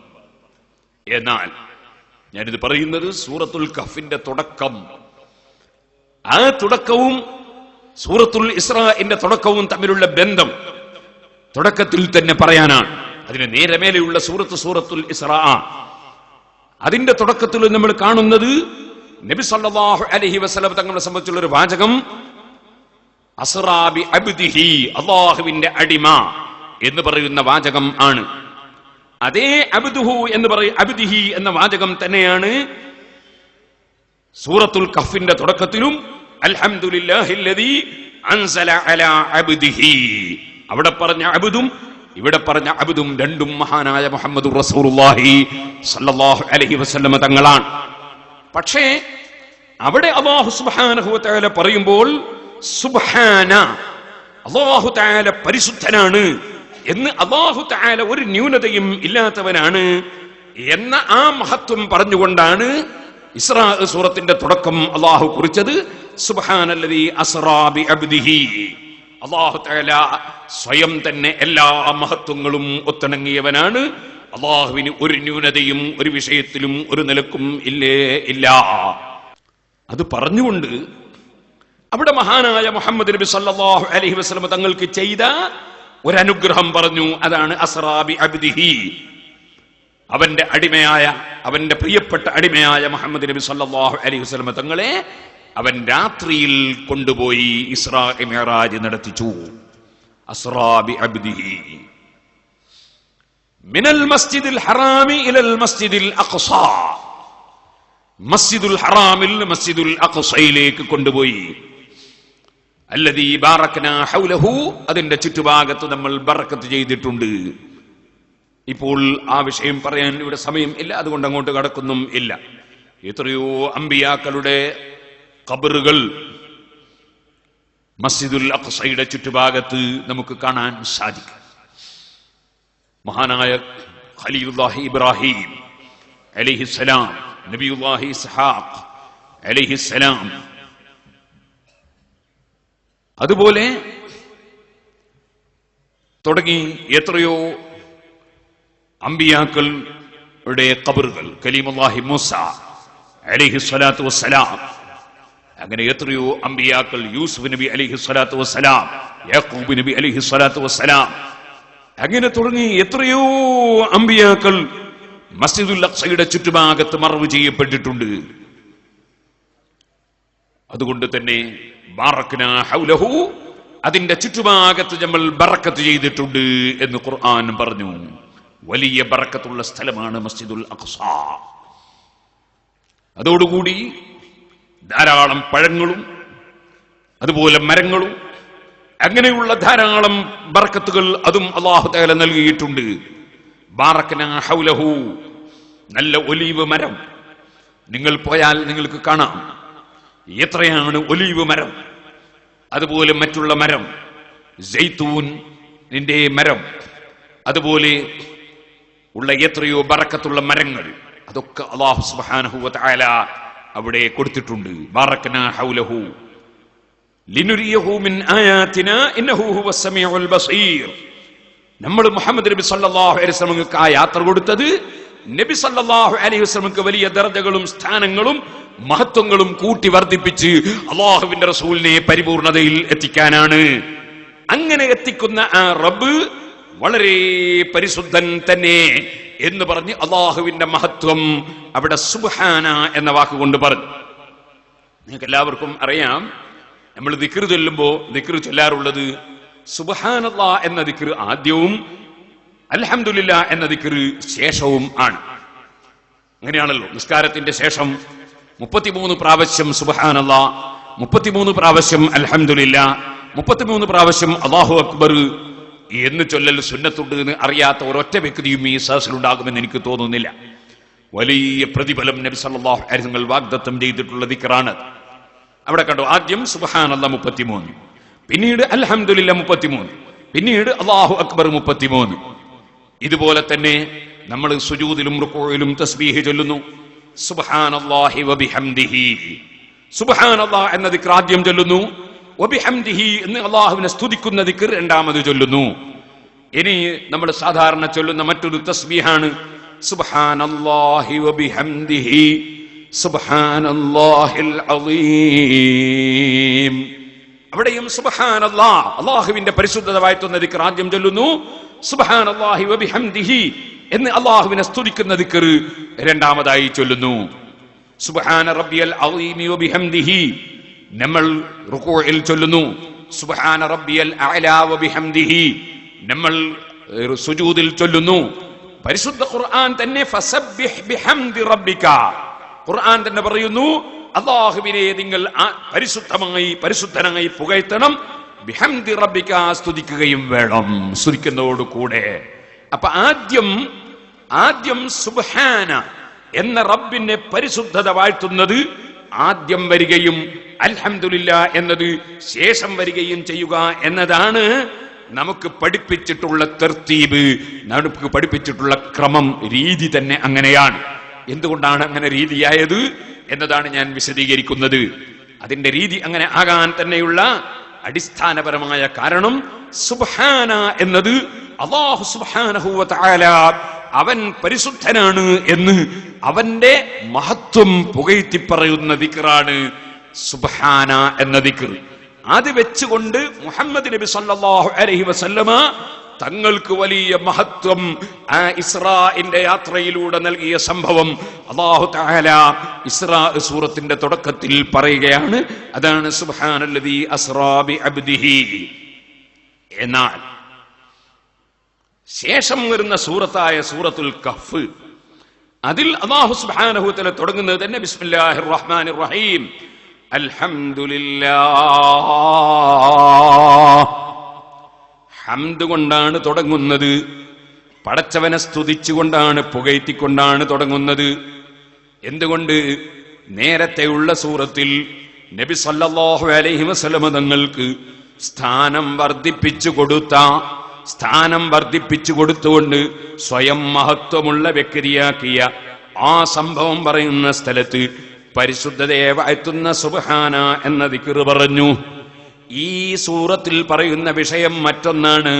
എന്നാൽ ഞാനിത് പറയുന്നത് സൂറത്തുൽ കഹ്ഫിന്റെ തുടക്കം, ആ തുടക്കവും സൂറത്തുൽ ഇസ്രാഇന്റെ തുടക്കവും തമ്മിലുള്ള ബന്ധം തുടക്കത്തിൽ തന്നെ പറയാനാണ്. അതിന് നേരെ മേലെയുള്ള സൂറത്തുൽ ഇസ്രാ, അതിന്റെ തുടക്കത്തിൽ നമ്മൾ കാണുന്നത് നബി സല്ലല്ലാഹു അലൈഹി വസല്ലം തങ്ങളെ സംബന്ധിച്ചുള്ള ഒരു വാചകം, അസ്റാ ബി അബ്ദിഹി, അല്ലാഹുവിന്റെ അടിമ എന്ന് പറയുന്ന വാചകം ആണ്. അതേ അബ്ദുഹു എന്ന് അബ്ദിഹി എന്ന വാചകം തന്നെയാണ് സൂറത്തുൽ കഹ്ഫിന്റെ തുടക്കത്തിലും അൽഹംദുലില്ലാഹില്ലദീ അൻസല അലാ അബ്ദിഹി. അവിടെ പറഞ്ഞ അബ്ദും ഇവിടെ പറഞ്ഞ അബ്ദും രണ്ടും മഹാനായ മുഹമ്മദുർ റസൂലുള്ളാഹി സ്വല്ലല്ലാഹു അലൈഹി വസല്ലം തങ്ങളാണ്. പക്ഷേ അവിടെ അല്ലാഹു സുബ്ഹാനഹു വ തആല പറയുമ്പോൾ സുബ്ഹാന, അല്ലാഹു തആല പരിശുദ്ധനാണ് എന്ന്, അല്ലാഹു തആല ഒരു ന്യൂനതയും ഇല്ലാത്തവനാണ് എന്ന ആ മഹത്വം പറഞ്ഞുകൊണ്ടാണ് ഇസ്രാ സൂറത്തിന്റെ തുടക്കം അല്ലാഹു കുറിച്ചത്. സുബ്ഹാനല്ലദീ അസ്റാ ബി അബ്ദിഹി. അല്ലാഹു തആല സ്വയം തന്നെ എല്ലാ മഹത്വങ്ങളും ഒത്തിണങ്ങിയവനാണ്. അല്ലാഹുവിന് ഒരു ന്യൂനതയും ഒരു വിഷയത്തിലും ഒരു നിലക്കും ഇല്ല. അത് പറഞ്ഞുകൊണ്ട് അവിടെ മഹാനായ മുഹമ്മദ് നബി സല്ലല്ലാഹു അലൈഹി വസല്ലം തങ്ങൾക്ക് ചെയ്ത ഒരനുഗ്രഹം പറഞ്ഞു. അതാണ് അസ്റാ ബി അബ്ദിഹി. അവന്റെ അടിമയായ, അവന്റെ പ്രിയപ്പെട്ട അടിമയായ മുഹമ്മദ് നബി സല്ലല്ലാഹു അലൈഹി വസല്ലം തങ്ങളെ അവൻ രാത്രിയിൽ കൊണ്ടുപോയി ഇസ്രാ മിഅ്റാജ് നടത്തിച്ചു. അസ്റാ ബി അബ്ദിഹി മിനൽ മസ്ജിദിൽ ഹറാമി ഇലൽ മസ്ജിദിൽ അഖ്സാ. മസ്ജിദുൽ ഹറാമിൽ മസ്ജിദുൽ അഖ്സയിലേക്ക് കൊണ്ടുപോയി. അല്ലദീ ബാറക്നാ ഹൗലഹു, അതിന്റെ ചുറ്റുഭാഗത്ത് നമ്മൾ ബറക്കത്ത് ചെയ്തിട്ടുണ്ട്. ഇപ്പോൾ ആ വിഷയം പറയാൻ ഇവിടെ സമയം ഇല്ല, അതുകൊണ്ട് അങ്ങോട്ട് കടക്കൊന്നും ഇല്ല. എത്രയോ അമ്പിയാക്കളുടെ ഖബറുകൾ മസ്ജിദുൽ അഖ്സയുടെ ചുറ്റുഭാഗത്ത് നമുക്ക് കാണാൻ സാധിക്കും. മഹാനായ ഖലീലുല്ലാഹി ഇബ്രാഹിം അലൈഹിസ്സലാം, നബിയുല്ലാഹി ഇസ്ഹാഖ് അലൈഹിസ്സലാം, അതുപോലെ തുടങ്ങി എത്രയോ അമ്പിയാക്കളുടെ ഖബറുകൾ, കലീമുല്ലാഹി മൂസ അലൈഹിസ്സലാത്തു വസ്സലാം, അങ്ങനെ എത്രയോ അമ്പിയാക്കൾ, യൂസുഫ് നബി അലൈഹിസ്സലാത്തു വസ്സലാം, യാക്കൂബ് നബി അലൈഹിസ്സലാത്തു വസ്സലാം, അങ്ങനെ തുടങ്ങി എത്രയോ അമ്പിയാക്കൾ മസ്ജിദുൽ അഖ്സയുടെ ചുറ്റുഭാഗത്ത് മറവ് ചെയ്യപ്പെട്ടിട്ടുണ്ട്. അതുകൊണ്ട് തന്നെ ബാറക്നാ ഹൗലഹു, അതിന്റെ ചുറ്റുഭാഗത്ത് നമ്മൾ ബറക്കത്ത് ചെയ്തിട്ടുണ്ട് എന്ന് ഖുർആൻ പറഞ്ഞു. വലിയ ബറക്കത്തുള്ള സ്ഥലമാണ് മസ്ജിദുൽ അഖ്സ. അതോടുകൂടി ധാരാളം പഴങ്ങളും അതുപോലെ മരങ്ങളും അങ്ങനെയുള്ള ധാരാളം ബറക്കത്തുകൾ അതും അല്ലാഹു തആല നൽകിയിട്ടുണ്ട്. ബാറക്നാ ഹൗലഹു, നല്ല ഒലീവ് മരം, നിങ്ങൾ പോയാൽ നിങ്ങൾക്ക് കാണാം എത്രയാണ് ഒലീവ് മരം, അതുപോലെ മറ്റുള്ള മരം, സൈത്തൂനിന്റെ മരം, അതുപോലെ ഉള്ള എത്രയോ ബറക്കത്തുള്ള മരങ്ങൾ അതൊക്കെ അല്ലാഹു സുബ്ഹാനഹു വ തആല അവിടെ കൊടുത്തിട്ടുണ്ട്. ബാറക്നാ ഹൗലഹു ലിനുരിയഹു മിൻ ആയാതിനാ ഇന്നഹു ഹുവസ് സമീഉൽ ബസീർ. നമ്മൾ മുഹമ്മദ് നബി സല്ലല്ലാഹു അലൈഹി വസല്ലമക്ക് ആ യാത്ര കൊടുത്തത് നബി സല്ലല്ലാഹു അലൈഹി വസല്ലമക്ക് വലിയ ദർജകളും സ്ഥാനങ്ങളും മഹത്വങ്ങളും കൂട്ടി വർദ്ധിപ്പിച്ച് അല്ലാഹുവിന്റെ റസൂലിനെ പരിപൂർണതയിൽ എത്തിക്കാനാണ്. അങ്ങനെ എത്തിക്കുന്ന ആ റബ്ബ് വളരെ പരിശുദ്ധൻ തന്നെ എന്ന് പറഞ്ഞ് അല്ലാഹുവിന്റെ മഹത്വം അവിടെ സുബ്ഹാന എന്ന വാക്കുകൊണ്ട് പറഞ്ഞു. നിങ്ങൾക്ക് എല്ലാവർക്കും അറിയാം, നമ്മൾ ദിക്ർ ചൊല്ലുമ്പോ ദിക്ർ ചൊല്ലാറുള്ളത് സുബ്ഹാനല്ലാഹ് എന്ന ദിക്ർ ആദ്യവും അൽഹംദുലില്ലാഹ് എന്ന ദിക്ർ ശേഷവും ആണ്. അങ്ങനെയാണല്ലോ. നിസ്കാരത്തിന്റെ ശേഷം 33 പ്രാവശ്യം സുബ്ഹാനല്ലാഹ്, 33 പ്രാവശ്യം അൽഹംദുലില്ലാഹ്, 33 പ്രാവശ്യം അല്ലാഹു അക്ബർ എന്ന് ചൊല്ലൽ സുന്നത്തുണ്ട് എന്ന് അറിയാത്ത ഒരൊറ്റ വ്യക്തിയും ഈ സദസ്സിലുണ്ടാകുമെന്ന് എനിക്ക് തോന്നുന്നില്ല. വലിയ പ്രതിഫലം നബി സല്ലല്ലാഹു അലൈഹി വസല്ലം വാഗ്ദത്തം ചെയ്തിട്ടുള്ള ദിക്റാണ്. അവിടെ കണ്ടോ, ആദ്യം സുബ്ഹാനല്ലാഹ് 33, പിന്നീട് അൽഹംദുലില്ലാഹ് 33, പിന്നീട് അല്ലാഹു അക്ബർ 33. ഇതുപോലെ തന്നെ നമ്മൾ സുജൂദിലും റുകൂഇലും തസ്ബീഹ് ചൊല്ലുന്നു. സുബ്ഹാനല്ലാഹി വബിഹംദിഹി, സുബ്ഹാനല്ലാഹ് എന്ന ദിക്ർ ആദ്യം ചൊല്ലുന്നു. വബിഹംദിഹി എന്ന് അല്ലാഹുവിനെ സ്തുതിക്കുന്ന ദിക്ർ രണ്ടാമത് ചൊല്ലുന്നു. ഇനി നമ്മൾ സാധാരണ ചൊല്ലുന്ന മറ്റൊരു തസ്ബീഹാണ് സുബ്ഹാനല്ലാഹി വബിഹംദിഹി സുബ്ഹാനല്ലാഹിൽ അളീം. അവിടെയും സുബ്ഹാനല്ലാഹ് അല്ലാഹുവിന്റെ പരിശുദ്ധത വാഴ്ത്തുന്ന ദിക്ർ ആദ്യം ചൊല്ലുന്നു. സുബ്ഹാനല്ലാഹി വബിഹംദിഹി എന്ന് അല്ലാഹുവിനെ സ്തുതിക്കുന്ന ദിക്ർ രണ്ടാമതായി ചൊല്ലുന്നു. സുബ്ഹാന റബ്ബിയൽ അളീമി വബിഹംദിഹി നമ്മൾ റുകൂഇൽ ചൊല്ലുന്നു. സുബ്ഹാന റബ്ബിയൽ അഅലാ വബിഹംദിഹി നമ്മൾ സുജൂദിൽ ചൊല്ലുന്നു. പരിശുദ്ധ ഖുർആൻ തന്നെ ഫസബ്ബിഹ് ബിഹംദി റബ്ബിക, ഖുർആൻ തന്നെ പറയുന്നു അല്ലാഹുവിനെ നിങ്ങൾ പരിശുദ്ധനായി പുകഴ്ത്തണം. ബിഹംദി റബ്ബിക സ്തുതിക്കുകയും വേണം, സ്തുതിക്കുന്നതോട് കൂടെ. അപ്പൊ ആദ്യം സുബ്ഹാന എന്ന റബ്ബിനെ പരിശുദ്ധത വാഴ്ത്തുന്നത് ആദ്യം വരികയും അൽഹംദുലില്ലാഹ് എന്നത് ശേഷം വരികയും ചെയ്യുക എന്നതാണ് നമുക്ക് പഠിപ്പിച്ചിട്ടുള്ള തർത്തീബ്, നമുക്ക് പഠിപ്പിച്ചിട്ടുള്ള ക്രമം, രീതി തന്നെ അങ്ങനെയാണ്. എന്തുകൊണ്ടാണ് അങ്ങനെ രീതിയായത് എന്നതാണ് ഞാൻ വിശദീകരിക്കുന്നത്. അതിന്റെ രീതി അങ്ങനെ ആകാൻ തന്നെയുള്ള അടിസ്ഥാനപരമായ കാരണം സുബ്ഹാന എന്നത് അല്ലാഹു സുബ്ഹാനഹു വ തആല അവൻ പരിശുദ്ധനാണ് എന്ന് അവന്റെ മഹത്വം പുകഴ്ത്തി പറയുന്ന ദിക്റാണ് സുബ്ഹാന എന്ന ദിക്ർ. അത് വെച്ചുകൊണ്ട് മുഹമ്മദ് നബി സല്ലല്ലാഹു അലൈഹി വസല്ലമ തങ്ങൾക്ക് വലിയ മഹത്വം ആ ഇസ്രാഇന്റെ യാത്രയിലൂടെ നൽകിയ സംഭവം അല്ലാഹു തആല ഇസ്രാ സൂറത്തിന്റെ തുടക്കത്തിൽ പറയുകയാണ്. അതാണ് സുബ്ഹാനല്ലദീ അസ്റാ ബി അബ്ദിഹി. എന്നാൽ ശേഷം വരുന്ന സൂറത്തായ സൂറത്തുൽ കഹ്ഫ്, അതിൽ അല്ലാഹു സുബ്ഹാനഹു വ തആല തുടങ്ങുന്നത് തന്നെ ബിസ്മില്ലാഹിർ റഹ്മാനിർ റഹീം, അൽഹംദുലില്ലാഹ്. ഹംദ് കൊണ്ടാണ് തുടങ്ങുന്നത്. പടച്ചവനെ സ്തുതിച്ചുകൊണ്ടാണ്, പുകഴ്ത്തിക്കൊണ്ടാണ് തുടങ്ങുന്നത്. എന്തുകൊണ്ട്? നേരത്തെയുള്ള സൂറത്തിൽ നബി സല്ലല്ലാഹു അലൈഹി വസല്ലം തങ്ങൾക്ക് സ്ഥാനം വർദ്ധിപ്പിച്ചു കൊടുത്തുകൊണ്ട് സ്വയം മഹത്വമുള്ള വ്യക്തിയാക്കിയ ആ സംഭവം പറയുന്ന സ്ഥലത്ത് പരിശുദ്ധതയെ വാഴ്ത്തുന്ന സുബ്ഹാന എന്ന ദിക്ർ പറഞ്ഞു. ഈ സൂറത്തിൽ പറയുന്ന വിഷയം മറ്റൊന്നാണ്,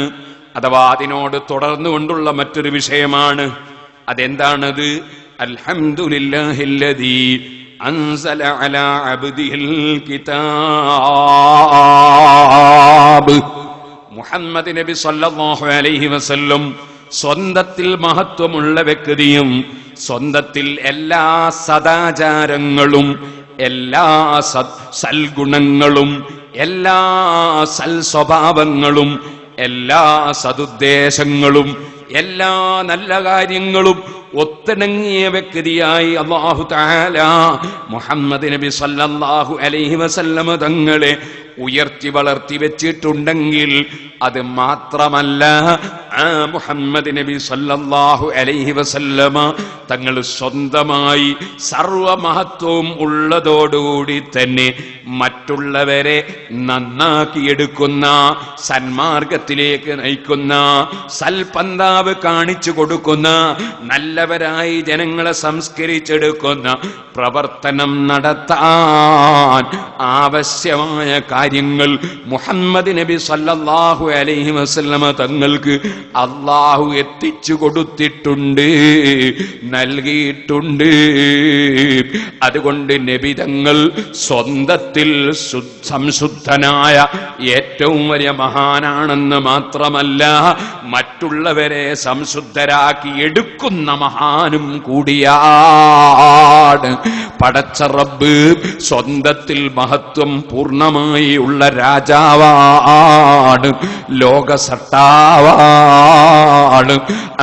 അഥവാ അതിനോട് തുടർന്നുകൊണ്ടുള്ള മറ്റൊരു വിഷയമാണ്. അതെന്താണത്? അൽഹംദുലില്ലാഹില്ലദീ അൻസല അലാ അബ്ദിഹിൽ കിതാബ്. മുഹമ്മദ് നബി സല്ലല്ലാഹു അലൈഹി വസല്ലം സ്വന്തത്തിൽ മഹത്വമുള്ള വ്യക്തിയും സ്വന്തത്തിൽ എല്ലാ സദാചാരങ്ങളും എല്ലാ സൽഗുണങ്ങളും എല്ലാ സൽസ്വഭാവങ്ങളും എല്ലാ സദുദ്ദേശങ്ങളും എല്ലാ നല്ല കാര്യങ്ങളും ഒത്തിണങ്ങിയ വ്യക്തിയായി അല്ലാഹു തആല മുഹമ്മദ് നബി സല്ലല്ലാഹു അലൈഹി വസല്ലം തങ്ങളെ ഉയർത്തി വളർത്തി വെച്ചിട്ടുണ്ടെങ്കിൽ അത് മാത്രമല്ല, ആ മുഹമ്മദ് നബി സല്ലല്ലാഹു അലൈഹി വസല്ലമ തങ്ങൾ സ്വന്തമായി സർവമഹത്വവും ഉള്ളതോടുകൂടി തന്നെ മറ്റുള്ളവരെ നന്നാക്കിയെടുക്കുന്ന, സന്മാർഗത്തിലേക്ക് നയിക്കുന്ന, സൽപന്താവ് കാണിച്ചു കൊടുക്കുന്ന, നല്ല നല്ലവരായി ജനങ്ങളെ സംസ്കരിച്ചെടുക്കുന്ന പ്രവർത്തനം നടത്താൻ ആവശ്യമായ കാര്യങ്ങൾ മുഹമ്മദ് നബി സല്ലല്ലാഹു അലൈഹി വസല്ലമ തങ്ങൾക്ക് അല്ലാഹു എത്തിച്ചു കൊടുത്തിട്ടുണ്ട്, നൽകിയിട്ടുണ്ട്. അതുകൊണ്ട് നബി തങ്ങൾ സ്വന്തത്തിൽ സംശുദ്ധനായ ഏറ്റവും വലിയ മഹാനാണെന്ന് മാത്രമല്ല, മറ്റുള്ളവരെ സംശുദ്ധരാക്കി എടുക്കുന്ന മഹാനും കൂടിയാണ്. പടച്ച റബ്ബ് സ്വന്തത്തിൽ മഹത്വം പൂർണ്ണമായി ഉള്ള രാജാവാണ്, ലോക സട്ടാവാണ്.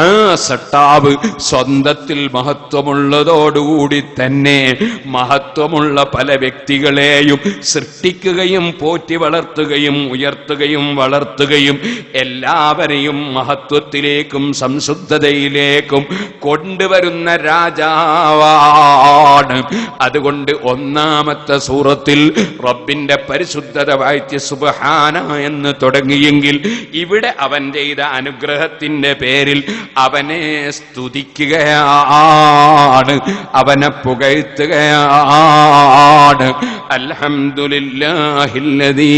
ആ സട്ടാവ് സ്വന്തത്തിൽ മഹത്വമുള്ളതോടുകൂടി തന്നെ മഹത്വമുള്ള പല വ്യക്തികളെയും സൃഷ്ടിക്കുകയും പോറ്റി വളർത്തുകയും ഉയർത്തുകയും വളർത്തുകയും എല്ലാവരെയും മഹത്വത്തിലേക്കും സംശുദ്ധതയിലേക്കും കൊണ്ടുവരുന്ന രാജാവാണ്. അതുകൊണ്ട് ഒന്നാമത്തെ സൂറത്തിൽ റബ്ബിന്റെ പരിശുദ്ധത വായിച്ച് സുബ്ഹാന എന്ന് തുടങ്ങിയെങ്കിൽ ഇവിടെ അവൻ ചെയ്ത അനുഗ്രഹത്തിന്റെ പേരിൽ അവനെ സ്തുതിക്കുകയാണ്, അവനെ പുകഴ്ത്തുകയാണ്. അൽഹംദുലില്ലാഹില്ലദീ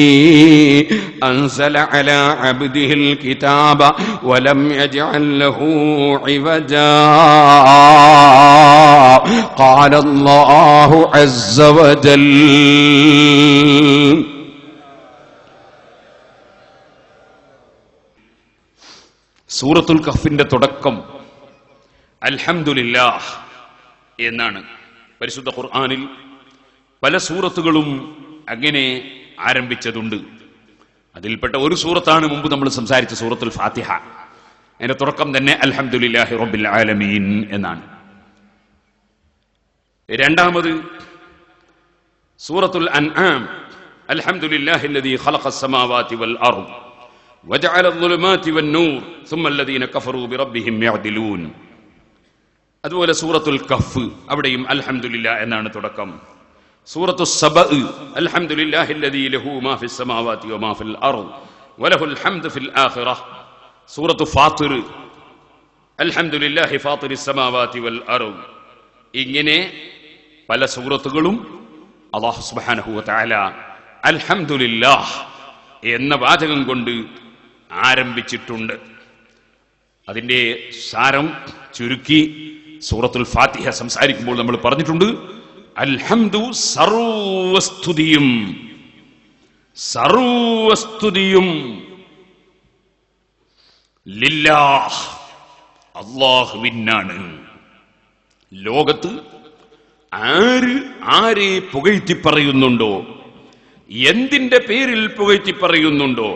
അൻസല അലാ അബ്ദിഹിൽ കിതാബ വലം യജ്അൽ ലഹു ഇവജാ ഖാല അല്ലാഹു അസ്സ വജൽ. സൂറത്തുൽ കഹ്ഫിന്റെ തുടക്കം അൽഹംദുലില്ലാഹ് എന്നാണ്. പരിശുദ്ധ ഖുർആനിൽ പല സൂറത്തുകളും അങ്ങനെ ആരംഭിച്ചതുണ്ട്. അതിൽപ്പെട്ട ഒരു സൂറത്താണ് മുമ്പ് നമ്മൾ സംസാരിച്ച സൂറത്തുൽ ഫാത്തിഹ. അതിന്റെ തുടക്കം തന്നെ അൽഹംദുലില്ലാഹി റബ്ബിൽ ആലമീൻ എന്നാണ്. രണ്ടാമത് സൂറത്തുൽ അൻആം അൽഹംദുലില്ലാഹില്ലദീ ഖലഖസ് സമാവാതി വൽ അർദ് വജഅല അദ്ദുലുമാതി വന്നൂർ സുമ്മ അല്ലദീന കഫറൂ ബിറബ്ബിഹിം യഅദിലൂൻ. അതുപോലെ സൂറത്തുൽ കഹ്ഫ്, അവിടെയും അൽഹംദുലില്ലാഹ് എന്നാണ് തുടക്കം. സൂറത്തു സബഅ് അൽഹംദുലില്ലാഹില്ലദീ ലഹു മാ ഫിസ് സമാവാതി വമാ ഫിൽ അർദ് വലഹുൽ ഹംദു ഫിൽ ആഖിറഹ്. സൂറത്തു ഫാത്തിർ അൽഹംദുലില്ലാഹി ഫാത്തിറിസ് സമാവാതി വൽ അർദ്. ഇങ്ങനെ പല സൂറത്തുകളും അല്ലാഹു സുബ്ഹാനഹു വ തആല അൽഹംദുലില്ലാഹ് എന്ന വാചകം കൊണ്ട് ആരംഭിച്ചിട്ടുണ്ട്. അതിന്റെ സാരം ചുരുക്കി സൂറത്തുൽ ഫാത്തിഹ സംസാരിക്കുമ്പോൾ നമ്മൾ പറഞ്ഞിട്ടുണ്ട്, അൽഹംദു സർവസ്തുതിയും ലില്ലാഹ് അല്ലാഹുവിനാണ്. ലോകത്ത് ആരെ പുകഴ്ത്തി പറയുന്നുണ്ടോ, എന്തിന്റെ പേരിൽ പുകഴ്ത്തി പറയുന്നുണ്ടോ,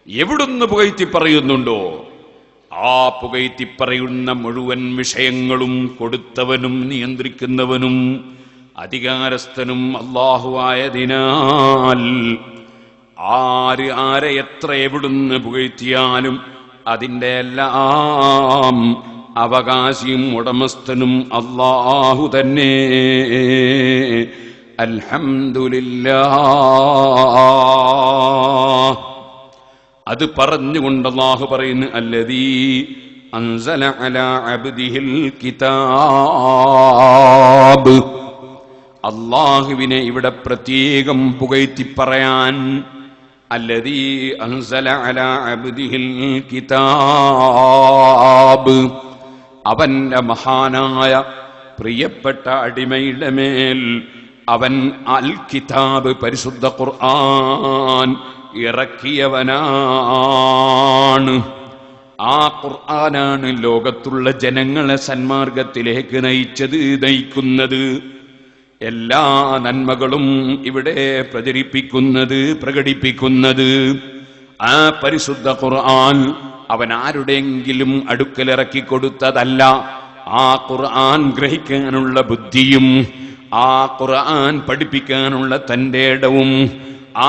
എവിടുന്ന് പുകഴ്ത്തി പറയുന്നുണ്ടോ, ആ പുകഴ്ത്തി പറയുന്ന മുഴുവൻ വിഷയങ്ങളും കൊടുത്തവനും നിയന്ത്രിക്കുന്നവനും അധികാരസ്ഥനും അല്ലാഹു ആയതിനാൽ ആരെ എത്ര എവിടുന്ന് പുകഴ്ത്തിയാലും അതിന്റെ എല്ലാം അവകാശിയും ഉടമസ്ഥനും അല്ലാഹു തന്നെ. അൽഹംദുലില്ലാഹ്. അത് പറഞ്ഞുകൊണ്ട് അല്ലാഹു പറയുന്നു, അല്ലദീ അൻസല അലാ അബ്ദിഹിൽ കിതാബ്. അല്ലാഹുവിനെ ഇവിടെ പ്രത്യേകം പുകഴ്ത്തി പറയാൻ, അല്ലദീ അൻസല അലാ അബ്ദിഹിൽ കിതാബ്, അവന്റെ മഹാനായ പ്രിയപ്പെട്ട അടിമയുടെ മേൽ അവൻ അൽ കിതാബ് പരിശുദ്ധ ഖുർആൻ ഇറക്കിയവനാണ്. ആ ഖുർആനാണ് ലോകത്തുള്ള ജനങ്ങളെ സന്മാർഗത്തിലേക്ക് നയിക്കുന്നത്. എല്ലാ നന്മകളും ഇവിടെ പ്രകടിപ്പിക്കുന്നത്. ആ പരിശുദ്ധ ഖുർആൻ അവൻ ആരുടെയെങ്കിലും അടുക്കലിറക്കി കൊടുത്തതല്ല. ആ ഖുർആൻ ഗ്രഹിക്കാനുള്ള ബുദ്ധിയും ആ ഖുർആൻ പഠിപ്പിക്കാനുള്ള തന്റെ ഇടവും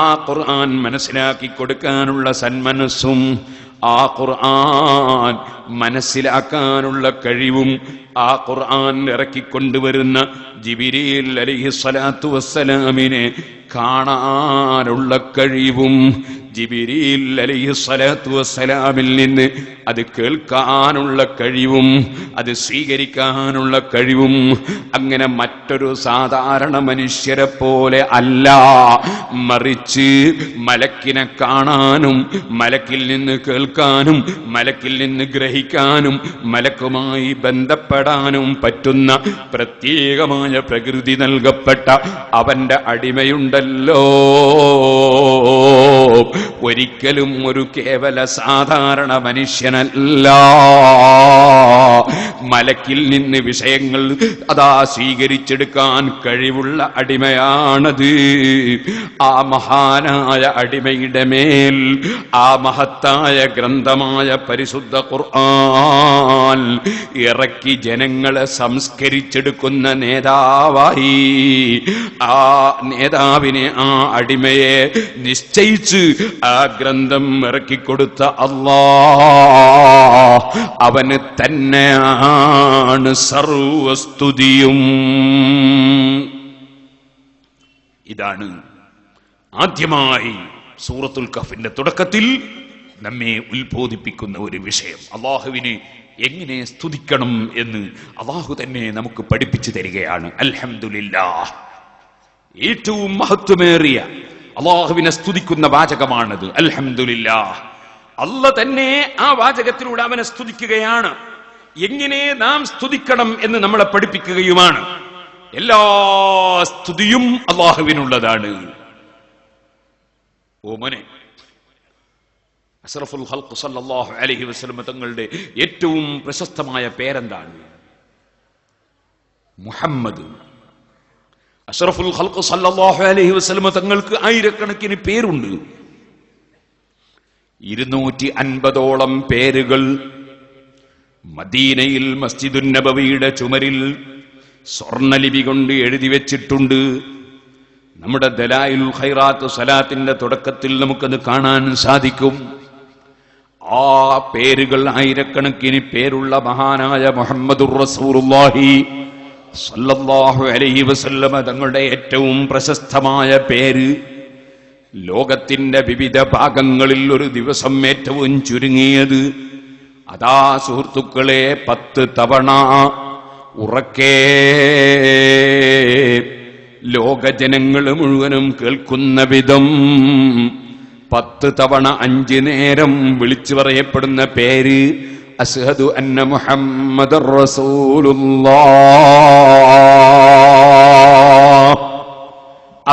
ആ ഖുർആൻ മനസ്സിലാക്കി കൊടുക്കാനുള്ള സന്മനസ്സും ആ ഖുർആൻ മനസ്സിലാക്കാനുള്ള കഴിവും ആ ഖുർആൻ ഇറക്കിക്കൊണ്ടുവരുന്ന ജിബ്രീൽ അലൈഹിസ്സലാത്തു വസ്സലാമിനെ കാണാനുള്ള കഴിവും ജിബ്രീൽ അലൈഹിസ്സലാത്തു വസ്സലാമിൽ നിന്ന് അത് കേൾക്കാനുള്ള കഴിവും അത് സ്വീകരിക്കാനുള്ള കഴിവും അങ്ങനെ മറ്റൊരു സാധാരണ മനുഷ്യരെ പോലെ അല്ല, മറിച്ച് മലക്കിനെ കാണാനും മലക്കിൽ നിന്ന് കേൾക്കാനും മലക്കിൽ നിന്ന് ഗ്രഹിക്കാനും മലക്കുമായി ബന്ധപ്പെടാനും പറ്റുന്ന പ്രത്യേകമായ പ്രകൃതി നൽകപ്പെട്ട അവന്റെ അടിമയുണ്ടല്ലോ, ഒരിക്കലും ഒരു കേവല സാധാരണ മനുഷ്യനല്ല. മലക്കിൽ നിന്ന് വിഷയങ്ങൾ അതാ സ്വീകരിച്ചെടുക്കാൻ കഴിവുള്ള അടിമയാണത്. ആ മഹാനായ അടിമയുടെ മേൽ ആ മഹത്തായ ഗ്രന്ഥമായ പരിശുദ്ധ ഖുർആൻ ഇറക്കി ജനങ്ങളെ സംസ്കരിച്ചെടുക്കുന്ന നേതാവായി ആ നേതാവിനെ, ആ അടിമയെ നിശ്ചയിച്ച് ആ ഗ്രന്ഥം ഇറക്കിക്കൊടുത്ത അല്ലാഹ് അവന് തന്നെയാണ് സർവസ്തുതിയും. ഇതാണ് ആദ്യമായി സൂറത്തുൽ കഹ്ഫിന്റെ തുടക്കത്തിൽ നമ്മെ ഉത്ബോധിപ്പിക്കുന്ന ഒരു വിഷയം. അള്ളാഹുവിനെ എങ്ങനെ സ്തുതിക്കണം എന്ന് അള്ളാഹു തന്നെ നമുക്ക് പഠിപ്പിച്ചു തരികയാണ്. അൽഹംദുലില്ലാഹ്, ഏറ്റവും മഹത്വമേറിയ അള്ളാഹുവിനെ സ്തുതിക്കുന്ന വാചകമാണത്. അൽഹംദുലില്ലാഹ്, അല്ല തന്നെ ആ വാചകത്തിലൂടെ അവനെ സ്തുതിക്കുകയാണ്. എങ്ങനെ നാം സ്തുതിക്കണം എന്ന് നമ്മളെ പഠിപ്പിക്കുകയുമാണ്. എല്ലാ സ്തുതിയും അള്ളാഹുവിനുള്ളതാണ്. ഓ മോനെ, അഷ്റഫുൽ ഖൽഖ് സല്ലല്ലാഹു അലൈഹി വസല്ലം തങ്ങളുടെ ഏറ്റവും പ്രശസ്തമായ പേരെന്താണ്? മുഹമ്മദ്. അഷ്റഫുൽ ഖൽഖ് സല്ലല്ലാഹു അലൈഹി വസല്ലം തങ്ങൾക്ക് ആയിരക്കണക്കിന് പേരുണ്ട്. 250ഓളം പേരുകൾ മദീനയിൽ മസ്ജിദുൻ നബവിയുടെ ചുമരിൽ സ്വർണ്ണലിപി കൊണ്ട് എഴുതി വെച്ചിട്ടുണ്ട്. നമ്മുടെ ദലായിലുൽ ഖൈറാത്ത് സലാത്തിന്റെ തുടക്കത്തിൽ നമുക്കത് കാണാൻ സാധിക്കും. ആ പേരുകൾ, ആയിരക്കണക്കിന് പേരുള്ള മഹാനായ മുഹമ്മദുർ റസൂലുള്ളാഹി സല്ലല്ലാഹു അലൈഹി വസല്ലമ തങ്ങളുടെ ഏറ്റവും പ്രശസ്തമായ പേര് ലോകത്തിന്റെ വിവിധ ഭാഗങ്ങളിൽ ഒരു ദിവസം ഏറ്റവും ചുരുങ്ങിയത് അതാ സുഹൃത്തുക്കളെ 10 തവണ ഉറക്കെ ലോകജനങ്ങൾ മുഴുവനും കേൾക്കുന്ന വിധം 10 തവണ 5 നേരം വിളിച്ചു പറയപ്പെടുന്ന പേര് അശ്ഹദു അന്ന മുഹമ്മദർ റസൂലുള്ളാഹ്.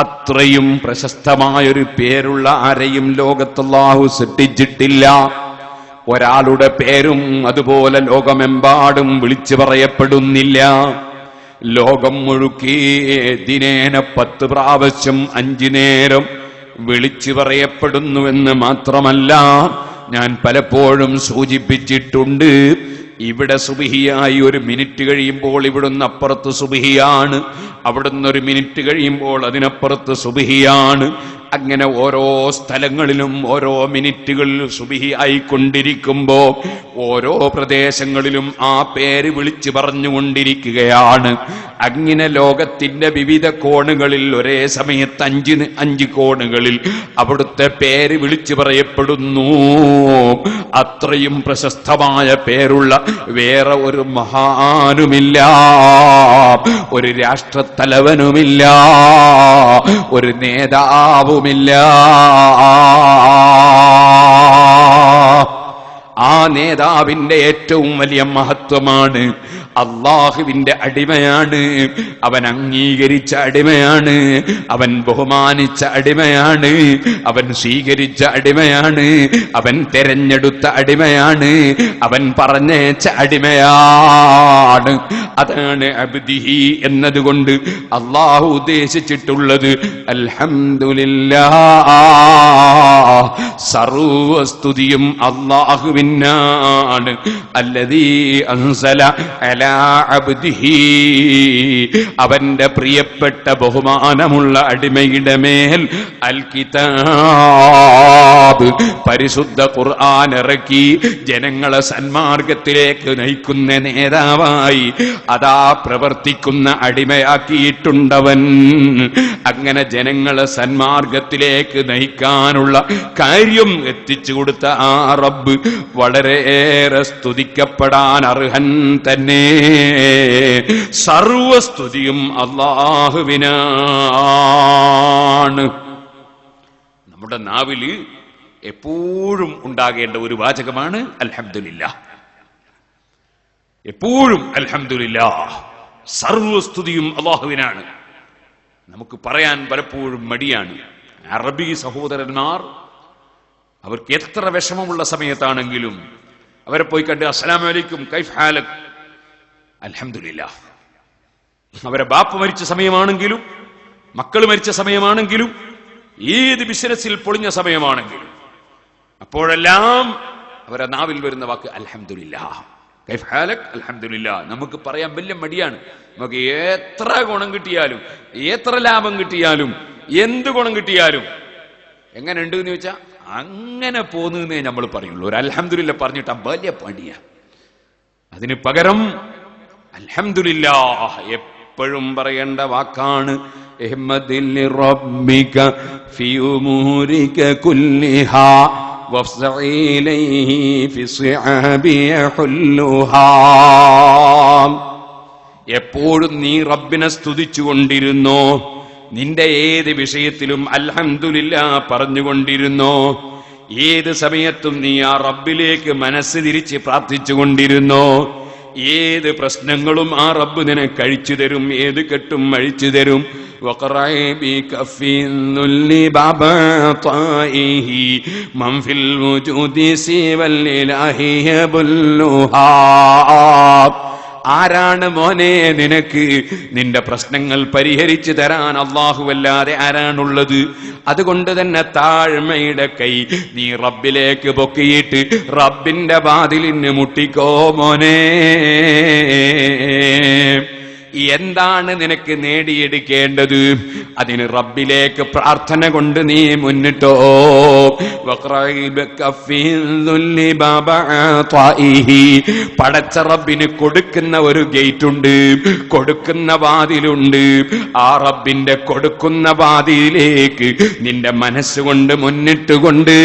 അത്രയും പ്രശസ്തമായൊരു പേരുള്ള ആരെയും ലോകത്ത് അല്ലാഹു സൃഷ്ടിച്ചിട്ടില്ല. ഒരാളുടെ പേരും അതുപോലെ ലോകമെമ്പാടും വിളിച്ചു പറയപ്പെടുന്നില്ല. ലോകം മുഴുക്കി ദിനേന 10 പ്രാവശ്യം 5 നേരം വിളിച്ചു പറയപ്പെടുന്നുവെന്ന് മാത്രമല്ല, ഞാൻ പലപ്പോഴും സൂചിപ്പിച്ചിട്ടുണ്ട്, ഇവിടെ സുബ്ഹിയായി 1 മിനിറ്റ് കഴിയുമ്പോൾ ഇവിടുന്ന് അപ്പുറത്ത് സുബ്ഹിയാണ്, അവിടുന്ന് 1 മിനിറ്റ് കഴിയുമ്പോൾ അതിനപ്പുറത്ത് സുബ്ഹിയാണ്. അങ്ങനെ ഓരോ സ്ഥലങ്ങളിലും ഓരോ മിനിറ്റുകൾ സുബ്ഹി ആയിക്കൊണ്ടിരിക്കുമ്പോ ഓരോ പ്രദേശങ്ങളിലും ആ പേര് വിളിച്ചു പറഞ്ഞുകൊണ്ടിരിക്കുകയാണ്. അങ്ങനെ ലോകത്തിന്റെ വിവിധ കോണുകളിൽ ഒരേ സമയത്ത് 5 കോണുകളിൽ അവിടുത്തെ പേര് വിളിച്ചു പറയപ്പെടുന്നു. അത്രയും പ്രശസ്തമായ പേരുള്ള വേറെ ഒരു മഹാനുമില്ല, ഒരു രാഷ്ട്രത്തലവനുമില്ല, ഒരു നേതാവുമില്ല. ആ നേതാവിന്റെ ഏറ്റവും വലിയ മഹത്വമാണ് അള്ളാഹുവിന്റെ അടിമയാണ്, അവൻ അംഗീകരിച്ച അടിമയാണ്, അവൻ ബഹുമാനിച്ച അടിമയാണ്, അവൻ സ്വീകരിച്ച അടിമയാണ്, അവൻ തെരഞ്ഞെടുത്ത അടിമയാണ്, അവൻ പറഞ്ഞേച്ച അടിമയാണ്. അതാണ് അബ്ദിഹി എന്നതുകൊണ്ട് അള്ളാഹു ഉദ്ദേശിച്ചിട്ടുള്ളത്. അൽഹംദുലില്ലാഹ്, സർവസ്തുതിയും അള്ളാഹുവിനാണ്. അല്ലദീ അൻസല അലാ അബ്ദിഹി, അവന്റെ പ്രിയപ്പെട്ട ബഹുമാനമുള്ള അടിമയുടെ മേൽ അൽ കിതാബ്, പരിശുദ്ധ ഖുർആൻ ഇറക്കി ജനങ്ങളെ സന്മാർഗത്തിലേക്ക് നയിക്കുന്ന നേതാവായി അതാ പ്രവർത്തിക്കുന്ന അടിമയാക്കിയിട്ടുണ്ടവൻ. അങ്ങനെ ജനങ്ങളെ സന്മാർഗത്തിലേക്ക് നയിക്കാനുള്ള കാര്യ കാര്യം എത്തിച്ചു കൊടുത്ത ആ റബ്ബ് വളരെയേറെ സ്തുതിക്കപ്പെടാൻ അർഹൻ തന്നെ. സർവസ്തുതിയും അല്ലാഹുവിനാണ്. നമ്മുടെ നാവില് എപ്പോഴും ഉണ്ടാകേണ്ട ഒരു വാചകമാണ് അൽഹംദുലില്ലാഹ്. എപ്പോഴും അൽഹംദുലില്ലാഹ്. സർവസ്തുതിയും അല്ലാഹുവിനാണ്. നമുക്ക് പറയാൻ പലപ്പോഴും മടിയാണ്. അറബി സഹോദരന്മാർ അവർക്ക് എത്ര വിഷമമുള്ള സമയത്താണെങ്കിലും അവരെ പോയി കണ്ട് അസ്സലാമു അലൈക്കും കൈഫ് ഹാലക്, അൽഹംദുലില്ലാഹ്. അവരെ ബാപ്പ മരിച്ച സമയമാണെങ്കിലും മക്കൾ മരിച്ച സമയമാണെങ്കിലും ഏത് ബിസിനസ്സിൽ പൊളിഞ്ഞ സമയമാണെങ്കിലും അപ്പോഴെല്ലാം അവരെ നാവിൽ വരുന്ന വാക്ക് അൽഹംദുലില്ലാഹ്, കൈഫ് ഹാലക്, അൽഹംദുലില്ലാഹ്. നമുക്ക് പറയാൻ വലിയ മടിയാണ്. നമുക്ക് എത്ര ഗുണം കിട്ടിയാലും എത്ര ലാഭം കിട്ടിയാലും എന്ത് ഗുണം കിട്ടിയാലും എങ്ങനെ ഉണ്ട് എന്ന് ചോദിച്ചാൽ അങ്ങനെ പോന്നേ നമ്മൾ പറയുള്ളൂ. ഒരു അൽഹംദുലില്ലാഹ് പറഞ്ഞിട്ട് വലിയ പണിയാ. അതിന് പകരം അൽഹംദുലില്ലാഹ് എപ്പോഴും പറയേണ്ട വാക്കാണ്. ഇഹ്മദിൽ റബ്ബിക ഫീ ഉമൂരിക കുല്ലിഹാ വഫ്സഇ ഇലൈഹി ഫി സിഅബി യഹുല്ലുഹാ. എപ്പോഴും നീ റബ്ബിനെ സ്തുതിച്ചുകൊണ്ടിരുന്നോ, നിന്റെ ഏത് വിഷയത്തിലും അൽഹംദുലില്ലാഹ് പറഞ്ഞുകൊണ്ടിരുന്നോ, ഏത് സമയത്തും നീ ആ റബ്ബിലേക്ക് മനസ്സ് തിരിച്ച് പ്രാർത്ഥിച്ചുകൊണ്ടിരുന്നോ, ഏത് പ്രശ്നങ്ങളും ആ റബ്ബ് നിനക്ക് അഴിച്ചു തരും, ഏത് കെട്ടും അഴിച്ചു തരും. ആരാണ് മോനെ നിനക്ക് നിന്റെ പ്രശ്നങ്ങൾ പരിഹരിച്ചു തരാൻ? അല്ലാഹുവല്ലാതെ ആരാണുള്ളത്? അതുകൊണ്ട് തന്നെ താഴ്മയുടെ കൈ നീ റബ്ബിലേക്ക് പൊക്കിയിട്ട് റബ്ബിന്റെ വാതിലിന് മുട്ടിക്കോ മോനെ. എന്താണ് നിനക്ക് നേടിയെടുക്കേണ്ടത്? അതിന് റബ്ബിലേക്ക് പ്രാർത്ഥന കൊണ്ട് നീ മുന്നിട്ടോ. പടച്ച റബ്ബിന് കൊടുക്കുന്ന ഒരു ഗേറ്റ് ഉണ്ട്, കൊടുക്കുന്ന വാതിലുണ്ട്. ആ റബ്ബിന്റെ കൊടുക്കുന്ന വാതിലേക്ക് നിന്റെ മനസ്സുകൊണ്ട് മുന്നിട്ടുകൊണ്ട്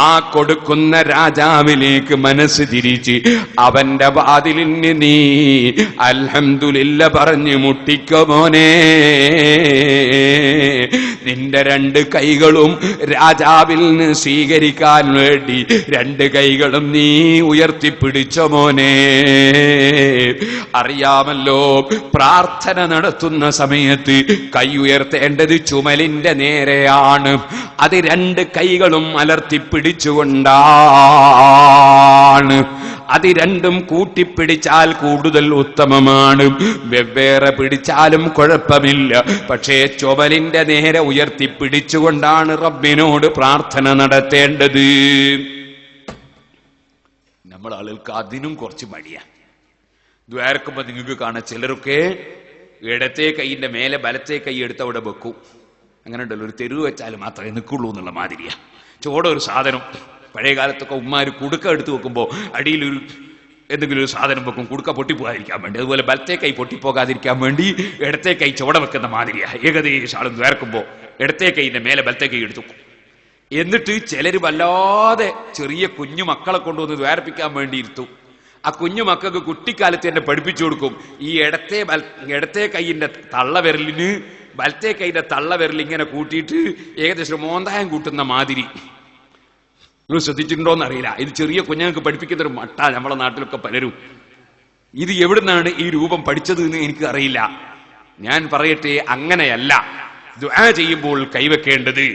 ആ കൊടുക്കുന്ന രാജാവിലേക്ക് മനസ്സ് തിരിച്ച് അവന്റെ വാതിലിന് നീ അൽഹംദുലില്ലാഹ് പറഞ്ഞു മുട്ടിക്കോ മോനെ. നിന്റെ രണ്ട് കൈകളും രാജാവിൽ നിന്ന് സ്വീകരിക്കാൻ വേണ്ടി രണ്ട് കൈകളും നീ ഉയർത്തിപ്പിടിച്ചോ മോനെ. അറിയാമല്ലോ, പ്രാർത്ഥന നടത്തുന്ന സമയത്ത് കൈ ഉയർത്തേണ്ടത് ചുമലിന്റെ നേരെയാണ്. അത് രണ്ട് കൈകളും അലർത്തിപ്പിടിച്ചുകൊണ്ടാണ്. അത് രണ്ടും കൂട്ടിപ്പിടിച്ചാൽ കൂടുതൽ ഉത്തമമാണ്. വെവ്വേറെ പിടിച്ചാലും കുഴപ്പമില്ല. പക്ഷേ ചുമലിന്റെ നേരെ ഉയർത്തിപ്പിടിച്ചുകൊണ്ടാണ് റബ്ബിനോട് പ്രാർത്ഥന നടത്തേണ്ടത്. നമ്മൾ ആളുകൾക്ക് അതിനും കുറച്ച് മടിയാണ്. ദ്വാരക്കുമ്പോ നിങ്ങൾക്ക് കാണാം, ചിലരൊക്കെ ഇടത്തെ കൈയിന്റെ മേലെ വലത്തെ കൈ എടുത്ത് അവിടെ വെക്കും. അങ്ങനെ ഉണ്ടല്ലോ, ഒരു തെരുവ് വെച്ചാൽ മാത്രമേ നിൽക്കുള്ളൂ എന്നുള്ള മാതിരിയാ. ചോടെ ഒരു സാധനം പഴയ കാലത്തൊക്കെ ഉമ്മാര് കുടുക്ക എടുത്തു വെക്കുമ്പോൾ അടിയിലൊരു എന്തെങ്കിലും ഒരു സാധനം വെക്കും, കുടുക്ക പൊട്ടിപ്പോകാതിരിക്കാൻ വേണ്ടി. അതുപോലെ വലത്തെ കൈ പൊട്ടിപ്പോകാതിരിക്കാൻ വേണ്ടി ഇടത്തെ കൈ ചുവട വെക്കുന്ന മാതിരിയാ. ഏകദേശം ആളും ദ്വാരക്കുമ്പോൾ ഇടത്തെ കൈയിന്റെ മേലെ വലത്തെ കൈ എടുത്തു. എന്നിട്ട് ചിലര് വല്ലാതെ ചെറിയ കുഞ്ഞു മക്കളെ കൊണ്ടുവന്ന് ദ്വാരപ്പിക്കാൻ വേണ്ടി ഇരുത്തും. ആ കുഞ്ഞു മക്കൾക്ക് കുട്ടിക്കാലത്ത് തന്നെ പഠിപ്പിച്ചു കൊടുക്കും. ഈ ഇടത്തെ കൈയിന്റെ തള്ളവിരലിന് വലത്തെ കൈയുടെ തള്ളവിരൽ ഇങ്ങനെ കൂട്ടിയിട്ട് ഏകദേശം മോന്തായം കൂട്ടുന്ന മാതിരി. നിങ്ങൾ ശ്രദ്ധിച്ചിട്ടുണ്ടോന്ന് അറിയില്ല. ഇത് ചെറിയ കുഞ്ഞുങ്ങൾക്ക് പഠിപ്പിക്കുന്ന ഒരു മട്ട നമ്മളെ നാട്ടിലൊക്കെ പലരും. ഇത് എവിടുന്നാണ് ഈ രൂപം പഠിച്ചത് എന്ന് എനിക്ക് അറിയില്ല. ഞാൻ പറയട്ടെ, അങ്ങനെയല്ല ദുആ ചെയ്യുമ്പോൾ കൈവെക്കേണ്ടത്.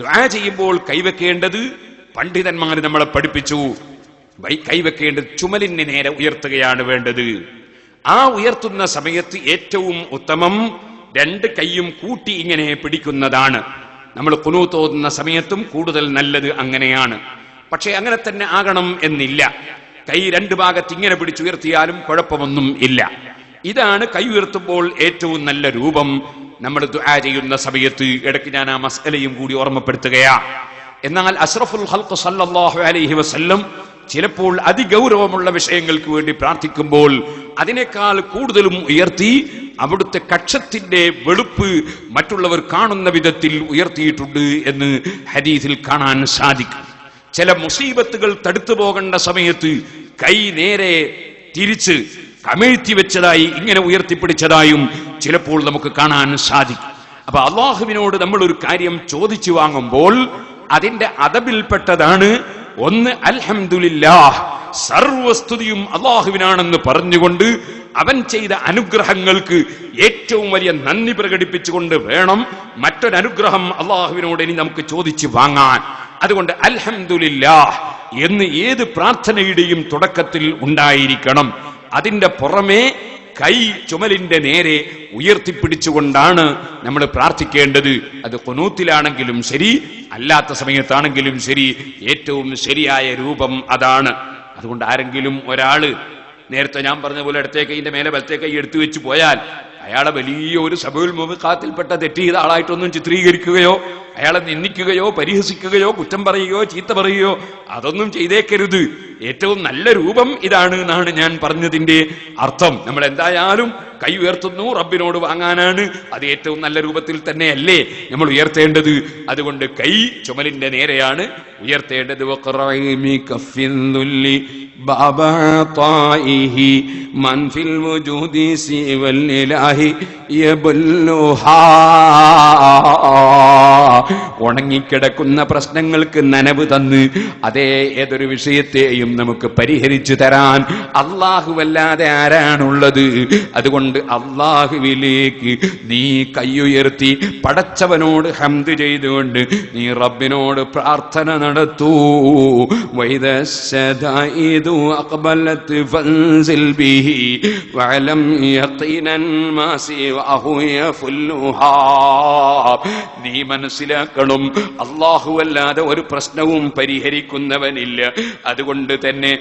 ദുആ ചെയ്യുമ്പോൾ കൈവെക്കേണ്ടത് പണ്ഡിതന്മാർ നമ്മളെ പഠിപ്പിച്ചു. കൈവെക്കേണ്ടത് ചുമലിന് നേരെ ഉയർത്തുകയാണ് വേണ്ടത്. ആ ഉയർത്തുന്ന സമയത്ത് ഏറ്റവും ഉത്തമം രണ്ട് കൈയും കൂട്ടി ഇങ്ങനെ പിടിക്കുന്നതാണ്. നമ്മൾ ഖുനൂത്ത് ഓതുന്ന സമയത്തും കൂടുതൽ നല്ലത് അങ്ങനെയാണ്. പക്ഷെ അങ്ങനെ തന്നെ ആകണം എന്നില്ല. കൈ രണ്ട് ഭാഗത്ത് ഇങ്ങനെ പിടിച്ചുയർത്തിയാലും കുഴപ്പമൊന്നും ഇല്ല. ഇതാണ് കൈ ഉയർത്തുമ്പോൾ ഏറ്റവും നല്ല രൂപം. നമ്മൾ ദുആ ചെയ്യുന്ന സമയത്ത് ഇടയ്ക്ക് ഞാൻ ആ മസ്അലയും കൂടി ഓർമ്മപ്പെടുത്തുകയാണ്. എന്നാൽ അഷ്റഫുൽ ഖൽഖ് സല്ലല്ലാഹു അലൈഹി വസല്ലം ചിലപ്പോൾ അതിഗൗരവമുള്ള വിഷയങ്ങൾക്ക് വേണ്ടി പ്രാർത്ഥിക്കുമ്പോൾ അതിനേക്കാൾ കൂടുതലും ഉയർത്തി അവിടുത്തെ കക്ഷത്തിന്റെ വെളുപ്പ് മറ്റുള്ളവർ കാണുന്ന വിധത്തിൽ ഉയർത്തിയിട്ടുണ്ട് എന്ന് ഹദീസിൽ കാണാൻ സാധിക്കും. ചില മുസീബത്തുകൾ തടുത്തു പോകേണ്ട സമയത്ത് കൈ നേരെ തിരിച്ച് കമിഴ്ത്തി വെച്ചതായി ഇങ്ങനെ ഉയർത്തിപ്പിടിച്ചതായും ചിലപ്പോൾ നമുക്ക് കാണാൻ സാധിക്കും. അപ്പൊ അള്ളാഹുവിനോട് നമ്മൾ ഒരു കാര്യം ചോദിച്ചു വാങ്ങുമ്പോൾ അതിന്റെ അദബിൽപ്പെട്ടതാണ് ഒന്ന് അൽഹംദുലില്ലാഹ്, സർവസ്തുതിയും അള്ളാഹുവിനാണെന്ന് പറഞ്ഞുകൊണ്ട് അവൻ ചെയ്ത അനുഗ്രഹങ്ങൾക്ക് ഏറ്റവും വലിയ നന്ദി പ്രകടിപ്പിച്ചുകൊണ്ട് വേണം മറ്റൊരനുഗ്രഹം അള്ളാഹുവിനോട് ഇനി നമുക്ക് ചോദിച്ചു വാങ്ങാൻ. അതുകൊണ്ട് അൽഹംദുലില്ലാഹ് എന്ന് ഏത് പ്രാർത്ഥനയുടെയും തുടക്കത്തിൽ ഉണ്ടായിരിക്കണം. അതിന്റെ പുറമെ കൈ ചുമലിന്റെ നേരെ ഉയർത്തിപ്പിടിച്ചുകൊണ്ടാണ് നമ്മൾ പ്രാർത്ഥിക്കേണ്ടത്. അത് ഖുനൂത്തിലാണെങ്കിലും ശരി, അല്ലാത്ത സമയത്താണെങ്കിലും ശരി, ഏറ്റവും ശരിയായ രൂപം അതാണ്. അതുകൊണ്ട് ആരെങ്കിലും ഒരാള് നേരത്തെ ഞാൻ പറഞ്ഞ പോലെ ഇടത്തേ കൈന്റെ മേലെ വലത്തേ കൈ എടുത്തു വെച്ച് പോയാൽ അയാളെ വലിയ ഒരു സബഉൽ മുബിഖാത്തിൽപ്പെട്ട തെറ്റ് ചെയ്ത ആളായിട്ടൊന്നും ചിത്രീകരിക്കുകയോ അയാളെ നിന്ദിക്കുകയോ പരിഹസിക്കുകയോ കുറ്റം പറയുകയോ ചീത്ത പറയുകയോ അതൊന്നും ചെയ്തേക്കരുത്. ഏറ്റവും നല്ല രൂപം ഇതാണ് എന്നാണ് ഞാൻ പറഞ്ഞതിന്റെ അർത്ഥം. നമ്മൾ എന്തായാലും കൈ ഉയർത്തുന്നു, റബ്ബിനോട് വാങ്ങാനാണ്. അത് ഏറ്റവും നല്ല രൂപത്തിൽ തന്നെയല്ലേ നമ്മൾ ഉയർത്തേണ്ടത്. അതുകൊണ്ട് കൈ ചുമലിന്റെ നേരെയാണ് ഉയർത്തേണ്ടത്. ഉണങ്ങിക്കിടക്കുന്ന പ്രശ്നങ്ങൾക്ക് നനവ് തന്ന് അതേ ഏതൊരു വിഷയത്തെയും നമുക്ക് പരിഹരിച്ചു തരാൻ അല്ലാഹുവല്ലാതെ ആരാണുള്ളത്? അതുകൊണ്ട് അല്ലാഹുവിലേക്ക് നീ കൈയുയർത്തി പടച്ചവനോട് ഹംദ് ചെയ്തുകൊണ്ട് നീ റബ്ബിനോട് പ്രാർത്ഥന നടത്തൂ. വൈദശദായിദു അഖബലത് ഫൻസിൽ ബിഹി വഅലം യഖീനൻ മാ സിവഹു യഫുല്ലുഹാ. നീ മനസ്സിലാക്കണം, അല്ലാഹുവല്ലാതെ ഒരു പ്രശ്നവും പരിഹരിക്കുന്നവനില്ല. അതുകൊണ്ട് തന്നെ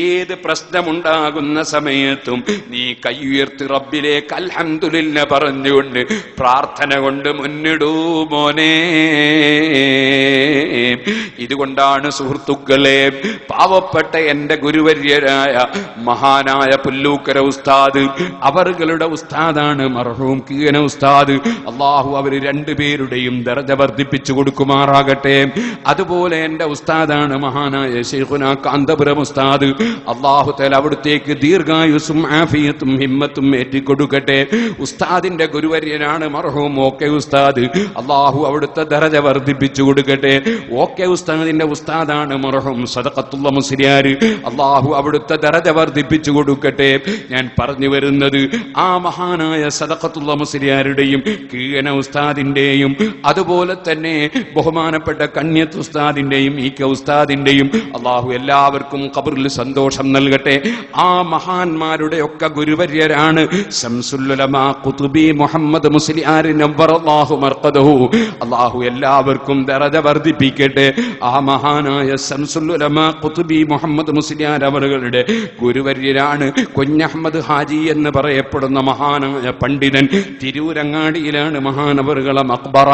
ഏത് പ്രശ്നമുണ്ടാകുന്ന സമയത്തും നീ കൈയുയർത്തി റബ്ബിലേക്ക് അൽഹംദുലില്ല പറഞ്ഞുകൊണ്ട് പ്രാർത്ഥന കൊണ്ട് മുന്നിടൂ മോനെ. ഇതുകൊണ്ടാണ് സുഹൃത്തുക്കളെ, പാവപ്പെട്ട എന്റെ ഗുരുവര്യരായ മഹാനായ പുല്ലൂക്കര ഉസ്താദ്, അവരുടെ ഉസ്താദാണ് മർഹൂം കീന ഉസ്താദ്. അള്ളാഹു അവര് രണ്ടുപേരുടെയും ദർജ വർദ്ധിപ്പിച്ചു കൊടുക്കുമാറാകട്ടെ. അതുപോലെ എന്റെ ഉസ്താദാണ് മഹാനായ ശൈഖുനാ കാന്തപുരം ഉസ്താദ്. അള്ളാഹു തആല അവിടുത്തേക്ക് ദീർഘായുസ്സും ആഫിയത്തും ഹിമ്മത്തും ഏറ്റിക്കൊടുക്കട്ടെ. ഉസ്താദിന്റെ ഗുരുവര്യനാണ് മർഹൂം ഓക്കെ ഉസ്താദ്. അള്ളാഹു അവിടുത്തെ ദർജ വർദ്ധിപ്പിച്ചു കൊടുക്കട്ടെ. ഓക്കെ ഉസ്താദിന്റെ ഉസ്താദാണ് മർഹൂം സദഖത്തുള്ള മുസ്ലിയാർ. അള്ളാഹു അവിടുത്തെ ദർജ വർദ്ധിപ്പിച്ചു കൊടുക്കട്ടെ. ഞാൻ പറഞ്ഞു വരുന്നത് ആ മഹാനായ സദഖത്തുള്ള മുസ്ലിയാരുടെയും കീഴന ഉസ്താദിന്റെയും അതുപോലെ തന്നെ ബഹുമാനപ്പെട്ട കണ്യത്ത് ഉസ്താദിന്റെയും ഈ ഉസ്താദിന്റെയും അള്ളാഹു എല്ലാവർക്കും ഖബറിൽ സന്തോഷം നൽകട്ടെ. ആ മഹാന്മാരുടെ ഒക്കെ ഗുരുവര്യരാണ് ശംസുൽ ഉലമാ ഖുതുബി മുഹമ്മദ് മുസ്ലിയാർ നവ്വറല്ലാഹു മർഖദഹു. അള്ളാഹു എല്ലാവർക്കും ദറജ വർദ്ധിപ്പിക്കട്ടെ. ആ മഹാനായ ശംസുൽ ഉലമാ ഖുതുബി മുഹമ്മദ് മുസ്ലിയാർ അവരുടെ ഗുരുവര്യരാണ് കുഞ്ഞഹമ്മദ് ഹാജി എന്ന് പറയപ്പെടുന്ന മഹാനായ പണ്ഡിതൻ. തിരൂരങ്ങാടിയിലാണ് മഹാനവറുകളെ മഖ്ബറ.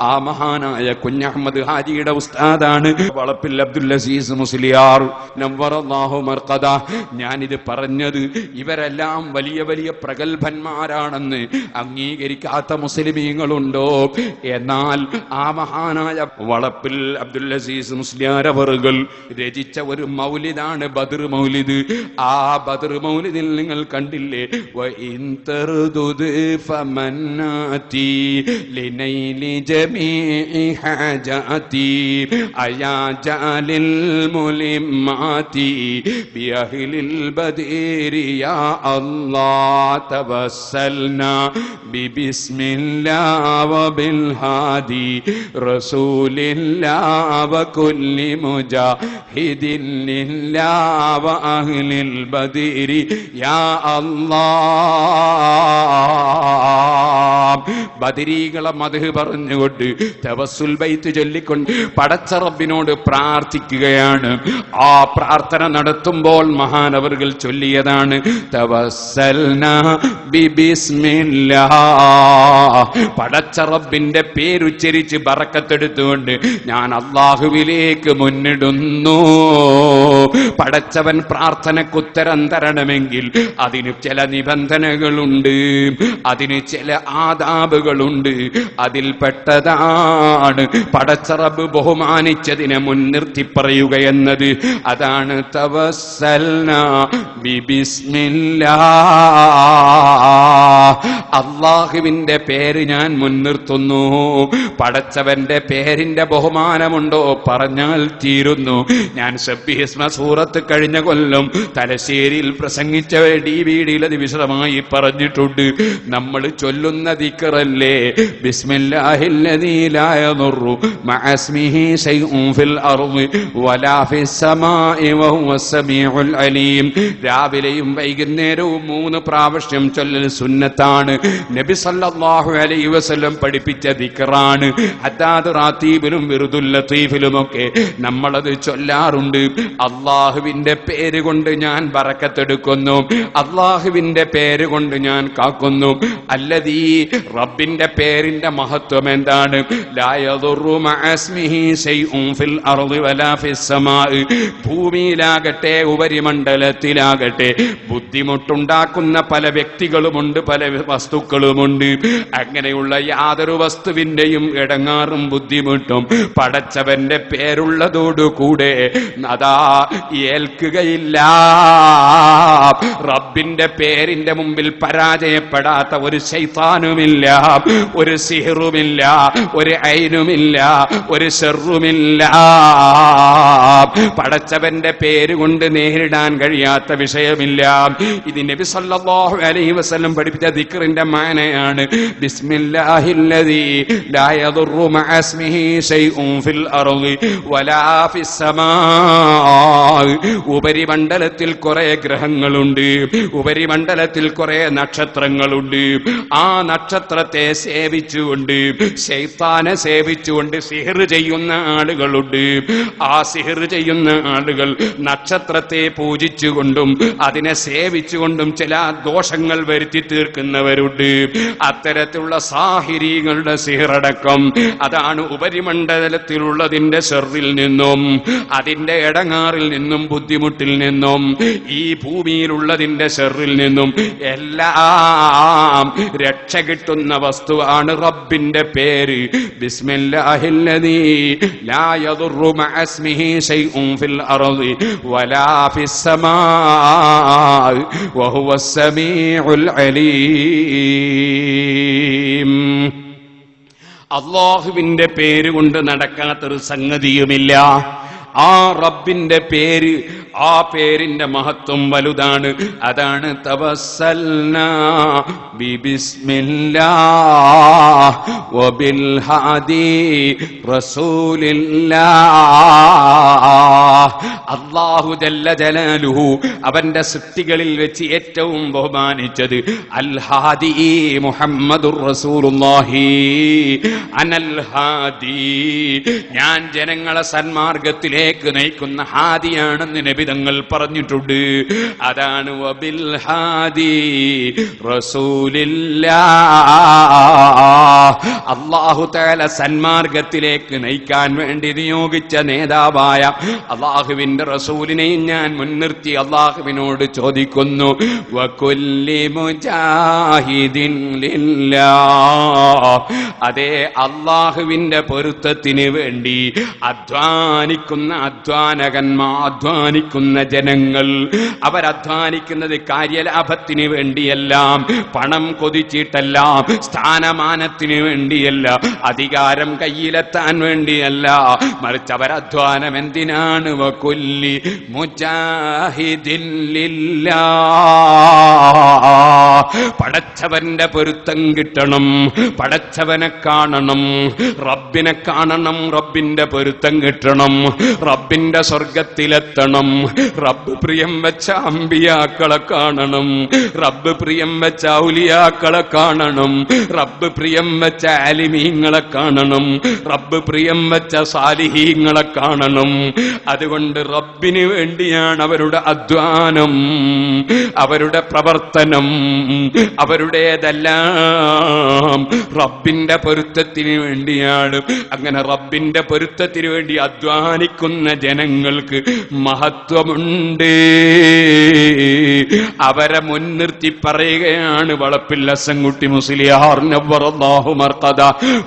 ആ മഹാനായ കുഞ്ഞഹമ്മദ് ഹാജിയുടെ ഉസ്താദാണ് വളപ്പിൽ അബ്ദുൽ അസീസ് മുസ്ലിയാർ നവ്വറല്ലാഹു മർഖദ. ഞാനിത് പറഞ്ഞത് ഇവരെല്ലാം വലിയ വലിയ പ്രഗത്ഭന്മാരാണെന്ന് അംഗീകരിക്കാത്ത മുസ്ലിമീങ്ങളുണ്ടോ? എന്നാൽ ആ മഹാനായ വളപ്പിൽ അബ്ദുൽ അസീസ് മുസ്ലിയാർ അവറുകൾ രചിച്ച ഒരു മൗലിദാണ് ബദർ മൗലിദ്. ആ ബദർ മൗലിദിൽ നിങ്ങൾ കണ്ടില്ലേ, വഇൻ തർദുദ് ഫമന്നാതി ലിനൈലി ജമീഇ ഹാജാതി അയാ ജാലിൽ മുലിമാതി ബിഅഹ്ലിൽ ബദരി യാ അല്ലാഹ് തവസ്സൽനാ ബിബിസ്മില്ലാഹ് വബിൽ ഹാദി റസൂലില്ലാഹ് വകുല്ലി മുജാഹിദിൻ ലില്ലാഹ് വഅഹ്ലിൽ ബദരി യാ അല്ലാഹ്. ബദരീകളെ മദ്ഹ് പറഞ്ഞുകൊണ്ട് തവസ്സുൽ ബൈത്ത് ചൊല്ലിക്കൊണ്ട് പടച്ച റബ്ബിനോട് പ്രാർത്ഥിക്കുകയാണ്. ആ പ്രാർത്ഥന നടത്തുമ്പോൾ മഹാനവറുകൾ ചൊല്ലിയതാണ് തവസ്സൽനാ ബിബിസ്മില്ലാഹ്. പടച്ച റബ്ബിന്റെ പേരുച്ചരിച്ച് ബറക്കത്തെടുത്തുകൊണ്ട് ഞാൻ അല്ലാഹുവിലേക്ക് മുന്നിടുന്നു. പടച്ചവൻ പ്രാർത്ഥനക്കുത്തരം തരണമെങ്കിൽ അതിന് ചില നിബന്ധനകളുണ്ട്, അതിന് ചില ആദാബുകളുണ്ട്. അതിൽപ്പെട്ടതാണ് പടച്ച റബ്ബ് ബഹുമാനിച്ചതിനെ മുൻനിർത്തി പറയുക എന്നത്. അതാണ് തവസ്സൽനാ ബിബിസ്മില്ലാഹ്. അല്ലാഹുവിന്റെ പേര് ഞാൻ മുൻനിർത്തുന്നു. പടച്ചവന്റെ പേരിന്റെ ബഹുമാനമുണ്ടോ പറഞ്ഞാൽ തീരുന്നു. ഞാൻ സബ്ബിഹിസ്മ സൂറത്ത് കഴിഞ്ഞ കൊല്ലം തലശ്ശേരിയിൽ പ്രസംഗിച്ച DVD-യിൽ അത് വിശദമായി പറഞ്ഞിട്ടുണ്ട്. നമ്മൾ ചൊല്ലുന്ന ദിക്റല്ലേ ബിസ്മില്ലാഹില്ലദീ ലാ യദുറു മഅസ്മിഹി ശൈഉൻ ഫിൽ അർളി വലാ ഫിസ് സമാഇ വഹുവസ് സമീഉൽ അലീം. രാവിലെയും വൈകുന്നേരവും 3 പ്രാവശ്യം ചൊല്ലൽ സുന്നത്താണ്. നബി സല്ലല്ലാഹു അലൈഹി വസല്ലം പഠിപ്പിച്ച ദിക്റാണ്. അതാത് റാത്തീബിലും വിറുദുൽ ലത്തീഫിലുമൊക്കെ നമ്മളത് ചൊല്ലാറുണ്ട്. അള്ളാഹുവിന്റെ പേര് കൊണ്ട് ഞാൻ ബറക്കത്തെടുക്കുന്നു, അള്ളാഹുവിന്റെ പേര് കൊണ്ട് ഞാൻ കാക്കുന്നു. അല്ലദീ റബ്ബിന്റെ പേരിന്റെ മഹത്വം എന്താണ്? ലാ യദുറു മഅസ്മിഹി ശൈഉൻ ഫിൽ അർളി വലാ ഫിസ് സമാഇ. ഭൂമിയിലാകട്ടെ ഉപരിമണ്ഡലത്തിലാകട്ടെ ബുദ്ധിമുട്ടുണ്ടാക്കുന്ന പല വ്യക്തികളുമുണ്ട്, പല വസ്തുക്കളുമുണ്ട്. അങ്ങനെയുള്ള യാതൊരു വസ്തുവിന്റെയും ഇടങ്ങാറും ബുദ്ധിമുട്ടും പടച്ചവന്റെ പേരുള്ളതോടുകൂടെ അതാ ഏൽക്കുകയില്ല. റബ്ബിന്റെ പേരിന്റെ മുമ്പിൽ പരാജയപ്പെടാത്ത ഒരു ശൈത്താനുമില്ല, ഒരു സിഹറുമില്ല, ഒരു ഐനുമില്ല, ഒരു ശർറുമില്ല. പടച്ചവന്റെ പേര് കൊണ്ട് നേരിടാൻ കഴിയാത്ത വിഷയമില്ല. ഇത് നബി സല്ലല്ലാഹു അലൈഹി വസല്ലം പഠിപ്പിച്ച ദിക്റിന്റെ മാനയാണ്. ബിസ്മില്ലാഹില്ലദീ ലാ യദുറു മഅസ്മിഹി ശൈഉൻ ഫിൽ അർളി വലാ ഫിസ് സമാഇ. ഉപരിമണ്ഡലത്തിൽ കുറെ ഗ്രഹങ്ങളുണ്ട്, ഉപരിമണ്ഡലത്തിൽ കുറെ നക്ഷത്രങ്ങളുണ്ട്. ആ നക്ഷത്രത്തെ സേവിച്ചുകൊണ്ട്, ശൈത്താനെ സേവിച്ചുകൊണ്ട് സിഹർ ചെയ്യുന്ന ആളുകളുണ്ട്. ആ സിഹർ ചെയ്യുന്ന ആളുകൾ നക്ഷത്രത്തെ പൂജിച്ചുകൊണ്ടും അതിനെ സേവിച്ചുകൊണ്ടും ചില ദോഷങ്ങൾ വരുത്തി തീർക്കുന്നവരുണ്ട്. അത്തരത്തിലുള്ള സാഹിരീകളുടെ സിഹറടക്കം അതാണ് ഉപരിമണ്ഡലത്തിലുള്ളതിന്റെ ഷർറിൽ നിന്നും, അതിന്റെ ഇടങ്ങാറിൽ നിന്നും, ബുദ്ധിമുട്ടിൽ നിന്നും, ഈ ഭൂമിയിലുള്ളതിന്റെ ഷർറിൽ നിന്നും എല്ലാം രക്ഷ കിട്ടുന്ന വസ്തുവാണ് റബ്ബിന്റെ പേര്. ബിസ്മില്ലാഹില്ലദീ ലാ യദുറു മഅസ്മിഹി ശൈഉൻ ഫിൽ അർളി വലാ ഫിസ് സമാഇ വഹുവസ് സമീഉൽ അലീം. അല്ലാഹുവിന്റെ പേര് കൊണ്ട് നടക്കാത്തൊരു സംഗതിയുമില്ല. ആ റബ്ബിന്റെ പേര്, ആ പേരിന്റെ മഹത്വം വലുതാണ്. അതാണ് തവസ്സൽനാ ബിബിസ്മില്ലാഹ് വബിൽ ഹാദി റസൂലില്ലാഹ്. അല്ലാഹു ജല്ല ജലാലുഹു അവന്റെ സൃഷ്ടികളിൽ വെച്ച് ഏറ്റവും ബഹുമാനിച്ചത് അൽ ഹാദി മുഹമ്മദുർ റസൂലുള്ളാഹി. അനൽ ഹാദി, ഞാൻ ജനങ്ങളെ സന്മാർഗത്തിലേക്ക് നയിക്കുന്ന ഹാദിയാണെന്ന് നബി തങ്ങൾ പറഞ്ഞിട്ടുണ്ട്. അതാണ് വബിൽ ഹാദി റസൂലില്ലാഹ്. അല്ലാഹു തആല സന്മാർഗത്തിലേക്ക് നയിക്കാൻ വേണ്ടി നിയോഗിച്ച നേതാവായ അല്ലാഹുവിന്റെ റസൂലിനെയും ഞാൻ മുൻനിർത്തി അല്ലാഹുവിനോട് ചോദിക്കുന്നു, വകുല്ലി മുജാഹിദിൻ ലില്ലാഹ്. അതേ അല്ലാഹുവിന്റെ പൊരുത്തത്തിന് വേണ്ടി അധ്വാനിക്കുന്ന അധ്വാനിക്കുന്ന ജനങ്ങൾ, അവരധ്വാനിക്കുന്നത് കാര്യലാഭത്തിന് വേണ്ടിയെല്ലാം, പണം കൊതിച്ചിട്ടെല്ലാം, സ്ഥാനമാനത്തിന് വേണ്ടിയല്ല, അധികാരം കയ്യിലെത്താൻ വേണ്ടിയല്ല, മറിച്ച് അവരധ്വാനം എന്തിനാണ്? വകുല്ലി മുജാഹിദിൻ ലില്ലാഹ്. പടച്ചവന്റെ പൊരുത്തം കിട്ടണം, പടച്ചവനെ കാണണം, റബ്ബിനെ കാണണം, റബ്ബിന്റെ പൊരുത്തം കിട്ടണം, റബ്ബിന്റെ സ്വർഗത്തിലെത്തണം, റബ്ബ് പ്രിയം വെച്ച അമ്പിയാക്കളെ കാണണം, റബ്ബ് പ്രിയം വെച്ച ഔലിയാക്കളെ കാണണം, റബ്ബ് പ്രിയം വെച്ച ആലിമീങ്ങളെ കാണണം, റബ്ബ് പ്രിയം വെച്ച സാലിഹീങ്ങളെ കാണണം. അതുകൊണ്ട് റബ്ബിന് വേണ്ടിയാണ് അവരുടെ അധ്വാനം, അവരുടെ പ്രവർത്തനം, അവരുടേതെല്ലാം റബ്ബിന്റെ പൊരുത്തത്തിന് വേണ്ടിയാണ്. അങ്ങനെ റബ്ബിന്റെ പൊരുത്തത്തിന് വേണ്ടി അധ്വാനിക്കുന്ന ജനങ്ങൾക്ക് മഹത്വമുണ്ട്. അവരെ മുൻനിർത്തി പറയുകയാണ് വളപ്പിൽ ഹസൻകുട്ടി മുസ്ലിയാർ നവ്വറല്ലാഹു മർഖദ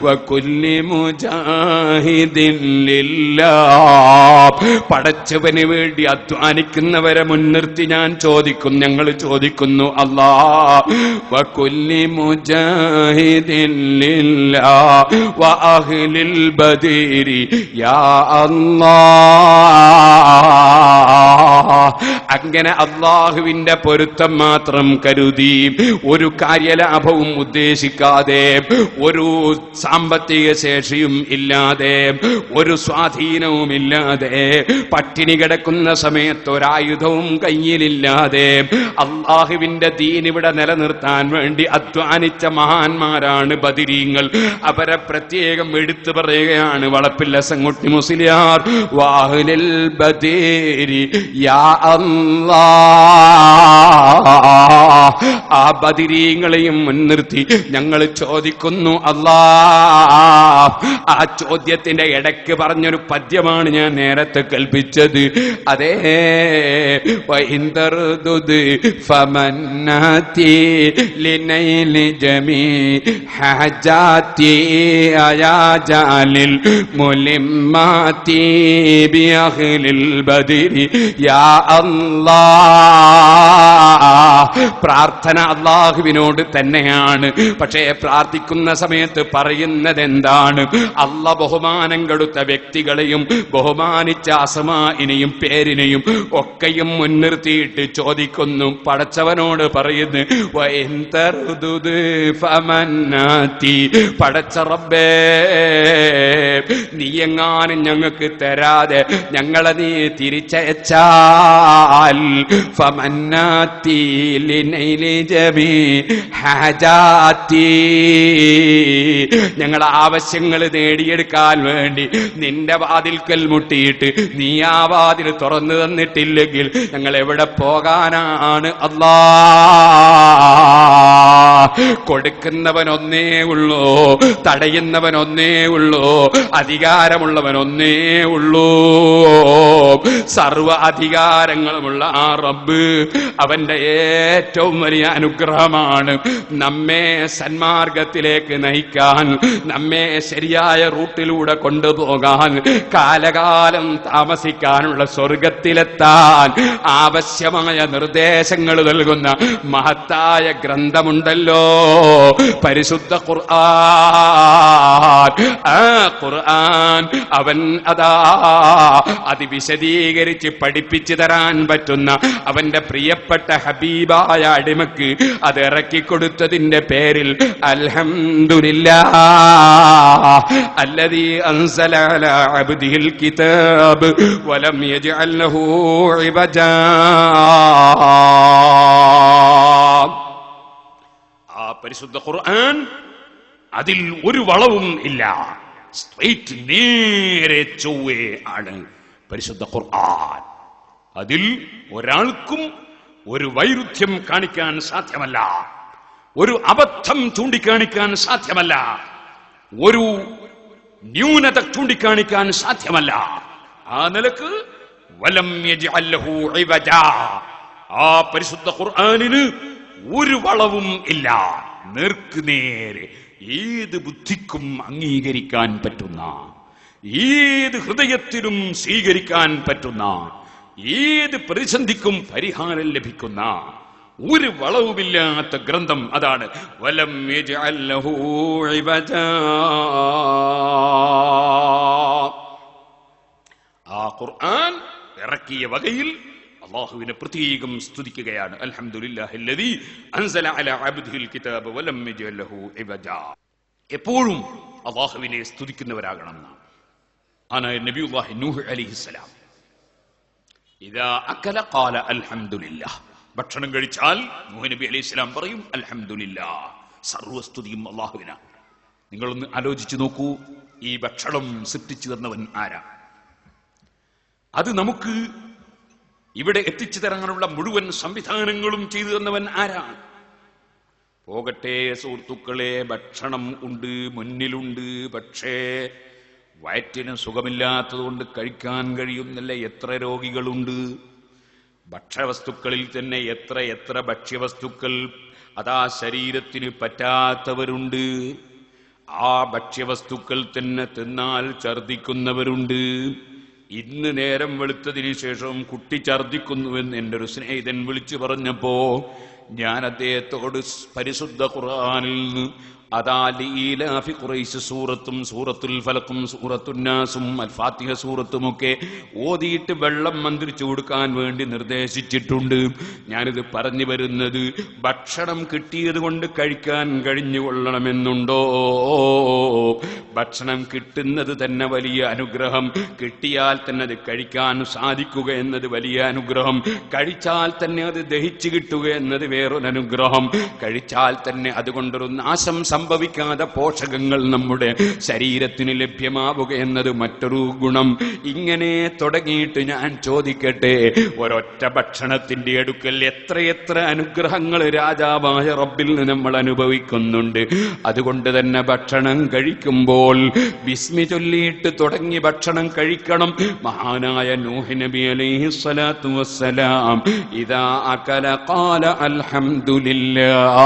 വകുല്ലി മുജാഹിദിൻ ലില്ലാഹ്. പടച്ചവന് വേണ്ടി അധ്വാനിക്കുന്നവരെ മുൻനിർത്തി ഞാൻ ചോദിക്കും, ഞങ്ങൾ ചോദിക്കുന്നു, അല്ലാഹ് വകുല്ലി മുജാഹിദിൻ ലില്ലാഹ് വഅഹ്ലിൽ ബദരി യാ അല്ലാഹ്. അങ്ങനെ അള്ളാഹുവിന്റെ പൊരുത്തം മാത്രം കരുതി, ഒരു കാര്യലാഭവും ഉദ്ദേശിക്കാതെ, ഒരു സാമ്പത്തിക ശേഷിയും ഇല്ലാതെ, ഒരു സ്വാധീനവും ഇല്ലാതെ, പട്ടിണി കിടക്കുന്ന സമയത്ത് ഒരായുധവും കയ്യിലില്ലാതെ അള്ളാഹുവിന്റെ ദീൻ ഇവിടെ നിലനിർത്താൻ വേണ്ടി അധ്വാനിച്ച മഹാന്മാരാണ് ബദരീങ്ങൾ. അവരെ പ്രത്യേകം എടുത്തു പറയുകയാണ് വളപ്പിൽ ഹസൻകുട്ടി മുസ്ലിയാർ. വാഹുലിൽ ബദരി യാ അല്ലാഹ്. ആ ബദരീങ്ങളെയും മുൻനിർത്തി ഞങ്ങൾ ചോദിക്കുന്നു, അല്ലാഹ്. ആ ചോദ്യത്തിന്റെ ഇടയ്ക്ക് പറഞ്ഞൊരു പദ്യമാണ് ഞാൻ നേരത്തെ കൽപ്പിച്ചത്. അതേ, വഇൻദർദുദ് ഫമന്നാതി ലിനൈലി ജമീ ഹജാതി അയാജാലിൽ മുലിമ്മാതി ബിഅഹ്ലിൽ ബദരി യാ അല്ലാഹ്. പ്രാർത്ഥന അള്ളാഹുവിനോട് തന്നെയാണ്. പക്ഷേ പ്രാർത്ഥിക്കുന്ന സമയത്ത് പറയുന്നത് എന്താണ്? അള്ള ബഹുമാനം കൊടുത്ത വ്യക്തികളെയും ബഹുമാനിച്ച അസ്മാഇനെയും പേരിനെയും ഒക്കെയും മുൻനിർത്തിയിട്ട് ചോദിക്കുന്നു, പടച്ചവനോട് പറയുന്നു, പടച്ച റബ്ബേ, നീ എങ്ങാനും ഞങ്ങൾക്ക് തരാതെ ഞങ്ങളെ നീ തിരിച്ചയച്ചാൽ ഫമന്നാത്തി ലിനൈലി ജമീ ഹജാത്തി, ഞങ്ങളെ ആവശ്യങ്ങൾ നേടിയെടുക്കാൻ വേണ്ടി നിന്റെ വാതിൽക്കൽ മുട്ടിയിട്ട് നീ ആ വാതിൽ തുറന്നു തന്നിട്ടില്ലെങ്കിൽ ഞങ്ങൾ എവിടെ പോകാനാണ് അല്ലാഹ്? കൊടുക്കുന്നവൻ ഒന്നേ ഉള്ളൂ, തടയുന്നവൻ ഒന്നേ ഉള്ളൂ, അധികാരമുള്ളവൻ ഒന്നേ ഉള്ളൂ. സർവ അധികാരങ്ങളുമുള്ള ആ റബ്ബ്, അവന്റെ ഏറ്റവും വലിയ അനുഗ്രഹമാണ് നമ്മെ സന്മാർഗത്തിലേക്ക് നയിക്കാൻ, നമ്മെ ശരിയായ റൂട്ടിലൂടെ കൊണ്ടുപോകാൻ, കാലകാലം താമസിക്കാനുള്ള സ്വർഗത്തിലെത്താൻ ആവശ്യമായ നിർദ്ദേശങ്ങൾ നൽകുന്ന മഹത്തായ ഗ്രന്ഥമുണ്ടല്ലോ, പരിശുദ്ധ ഖുർആൻ. ആ ഖുർആൻ അവൻ അത് വിശദീകരിച്ച് പഠിപ്പിച്ചു തരാൻ പറ്റുന്ന അവന്റെ പ്രിയപ്പെട്ട ഹബീബായ അടിമക്ക് അത് ഇറക്കിക്കൊടുത്തതിന്റെ പേരിൽ അൽഹംദുലില്ലാഹ് അല്ലദീ അൻസല അലാ അബ്ദിഹിൽ കിതാബ് വലം യജ്അൽ ലഹു ഇവജാ. ആ പരിശുദ്ധ ഖുർആൻ, അതിൽ ഒരു വളവും ഇല്ല, സ്ട്രെയിറ്റ്, നേരെ ചൊവ്വേ ആണ് പരിശുദ്ധ ഖുർആൻ. അതിൽ ഒരാൾക്കും ഒരു വൈരുദ്ധ്യം കാണിക്കാൻ സാധ്യമല്ല, ഒരു അബദ്ധം ചൂണ്ടിക്കാണിക്കാൻ സാധ്യമല്ല, ഒരു ന്യൂനത ചൂണ്ടിക്കാണിക്കാൻ സാധ്യമല്ല. ആ നിലക്ക് വലം യജ്അൽ ലഹു ഇവജാ, ആ പരിശുദ്ധ ഖുർആനിന് ഒരു വളവും ഇല്ല, നേർക്കുനേരെ ഏത് ബുദ്ധിക്കും അംഗീകരിക്കാൻ പറ്റുന്ന, ഏത് ഹൃദയത്തിലും സ്വീകരിക്കാൻ പറ്റുന്ന, ഏത് പ്രതിസന്ധിക്കും പരിഹാരം ലഭിക്കുന്ന ഒരു വളവുമില്ലാത്ത ഗ്രന്ഥം അതാണ് വലം യജ്അൽ ലഹു ഇവജാ. ആ ഖുർആൻ ഇറക്കിയ വകയിൽ അല്ലാഹുവിനെ പ്രത്യേകം സ്തുതിക്കുകയാണ്. അൽഹംദുലില്ലാഹില്ലദീ അൻസല അലാ അബ്ദിഹിൽ കിതാബ വലം യജ്അൽ ലഹു ഇവജാ. എപ്പോഴും അല്ലാഹുവിനെ സ്തുതിക്കുന്നവരാകണം. ആനായ നബിയുല്ലാഹി നൂഹ് അലൈഹിസ്സലാം ഇദാ അകല ഖാല അൽഹംദുലില്ലാഹ്. ഭക്ഷണം കഴിച്ചാൽ നൂഹ് നബി അലൈഹിസ്സലാം പറയും അൽഹംദുലില്ലാഹ്. സർവസ്തുതിയും അല്ലാഹുവിനാണ്. നിങ്ങളൊന്ന് ആലോചിച്ചു നോക്കൂ, ഈ ഭക്ഷണം സൃഷ്ടിച്ചു തന്നവൻ ആരാ? അത് നമുക്ക് ഇവിടെ എത്തിച്ചു തരാനുള്ള മുഴുവൻ സംവിധാനങ്ങളും ചെയ്തു തന്നവൻ ആരാണ്? പോകട്ടെ സുഹൃത്തുക്കളെ, ഭക്ഷണം ഉണ്ട്, മുന്നിലുണ്ട്. പക്ഷേ വയറ്റിന് സുഖമില്ലാത്തതുകൊണ്ട് കഴിക്കാൻ കഴിയുന്നില്ല. എത്ര രോഗികളുണ്ട്. ഭക്ഷ്യവസ്തുക്കളിൽ തന്നെ എത്ര ഭക്ഷ്യവസ്തുക്കൾ അതാ ശരീരത്തിന് പറ്റാത്തവരുണ്ട്. ആ ഭക്ഷ്യവസ്തുക്കൾ തന്നെ തിന്നാൽ ഛർദിക്കുന്നവരുണ്ട്. ഇന്ന് നേരം വെളുത്തതിന് ശേഷം കുട്ടി ഛർദിക്കുന്നുവെന്ന് എൻ്റെ ഒരു സ്നേഹിതൻ വിളിച്ചു പറഞ്ഞപ്പോ ഞാൻ അദ്ദേഹത്തോട് പരിശുദ്ധ ഖുർആനിൽ നിന്ന് അതാ ലീലാഫി ഖുറൈശ് സൂറത്തും സൂറത്തുൽ ഫലഖും സൂറത്തുൻ നാസും അൽ ഫാത്തിഹ സൂറത്തുമൊക്കെ ഓതിയിട്ട് വെള്ളം മന്ത്രിച്ചു കൊടുക്കാൻ വേണ്ടി നിർദ്ദേശിച്ചിട്ടുണ്ട്. ഞാനിത് പറഞ്ഞു വരുന്നത് ഭക്ഷണം കിട്ടിയത് കൊണ്ട് കഴിക്കാൻ കഴിഞ്ഞുകൊള്ളണമെന്നുണ്ടോ? ഭക്ഷണം കിട്ടുന്നത് തന്നെ വലിയ അനുഗ്രഹം. കിട്ടിയാൽ തന്നെ അത് കഴിക്കാൻ സാധിക്കുക എന്നത് വലിയ അനുഗ്രഹം. കഴിച്ചാൽ തന്നെ അത് ദഹിച്ചു കിട്ടുക എന്നത് വേറൊരു അനുഗ്രഹം. കഴിച്ചാൽ തന്നെ അതുകൊണ്ടൊരു നാശം സംഭവിക്കാതെ പോഷകങ്ങൾ നമ്മുടെ ശരീരത്തിന് ലഭ്യമാവുക എന്നത് മറ്റൊരു ഗുണം. ഇങ്ങനെ തുടങ്ങിയിട്ട് ഞാൻ ചോദിക്കട്ടെ, ഒരൊറ്റ ഭക്ഷണത്തിന്റെ അടുക്കൽ എത്രയെത്ര അനുഗ്രഹങ്ങൾ രാജാവായ റബ്ബിൽ നിന്ന് നമ്മൾ അനുഭവിക്കുന്നുണ്ട്. അതുകൊണ്ട് തന്നെ ഭക്ഷണം കഴിക്കുമ്പോൾ ബിസ്മി ചൊല്ലിയിട്ട് തുടങ്ങി ഭക്ഷണം കഴിക്കണം. മഹാനായ നൂഹ് നബി അലൈഹിസ്സലാത്തു വസ്സലാം ഇദാ അകല ഖാല അൽഹംദുലില്ലാഹ്.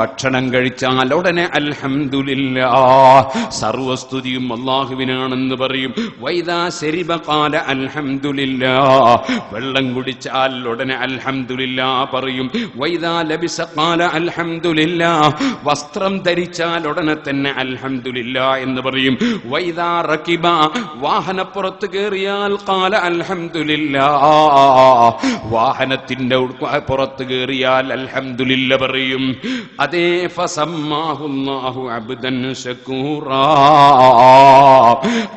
ഭക്ഷണം കഴിച്ചാൽ ഉടനെ അൽഹംദുലില്ലാഹ്, സർവസ്തുതിയും അല്ലാഹുവിനാണെന്ന് പറയും. വൈദാ ശരിബ ഖാല അൽഹംദുലില്ലാഹ്. വെള്ളം കുടിച്ചാൽ ഉടനെ അൽഹംദുലില്ലാഹ് പറയും. വൈദാ ലബിസ ഖാല അൽഹംദുലില്ലാഹ്. വസ്ത്രം ധരിച്ചാൽ ഉടനെ തന്നെ അൽഹംദുലില്ലാഹ് എന്ന് പറയും. വൈദാ റകിബ, വാഹനപ്പുറത്ത് കയറിയാൽ ഖാല അൽഹംദുലില്ലാഹ്. വാഹനത്തിന്റെ പുറത്ത് കയറിയാൽ അൽഹംദുലില്ലാഹ് പറയും. അതേ ഫസമ്മാഹുല്ലാഹു അബ്ദൻ ശകൂറാ.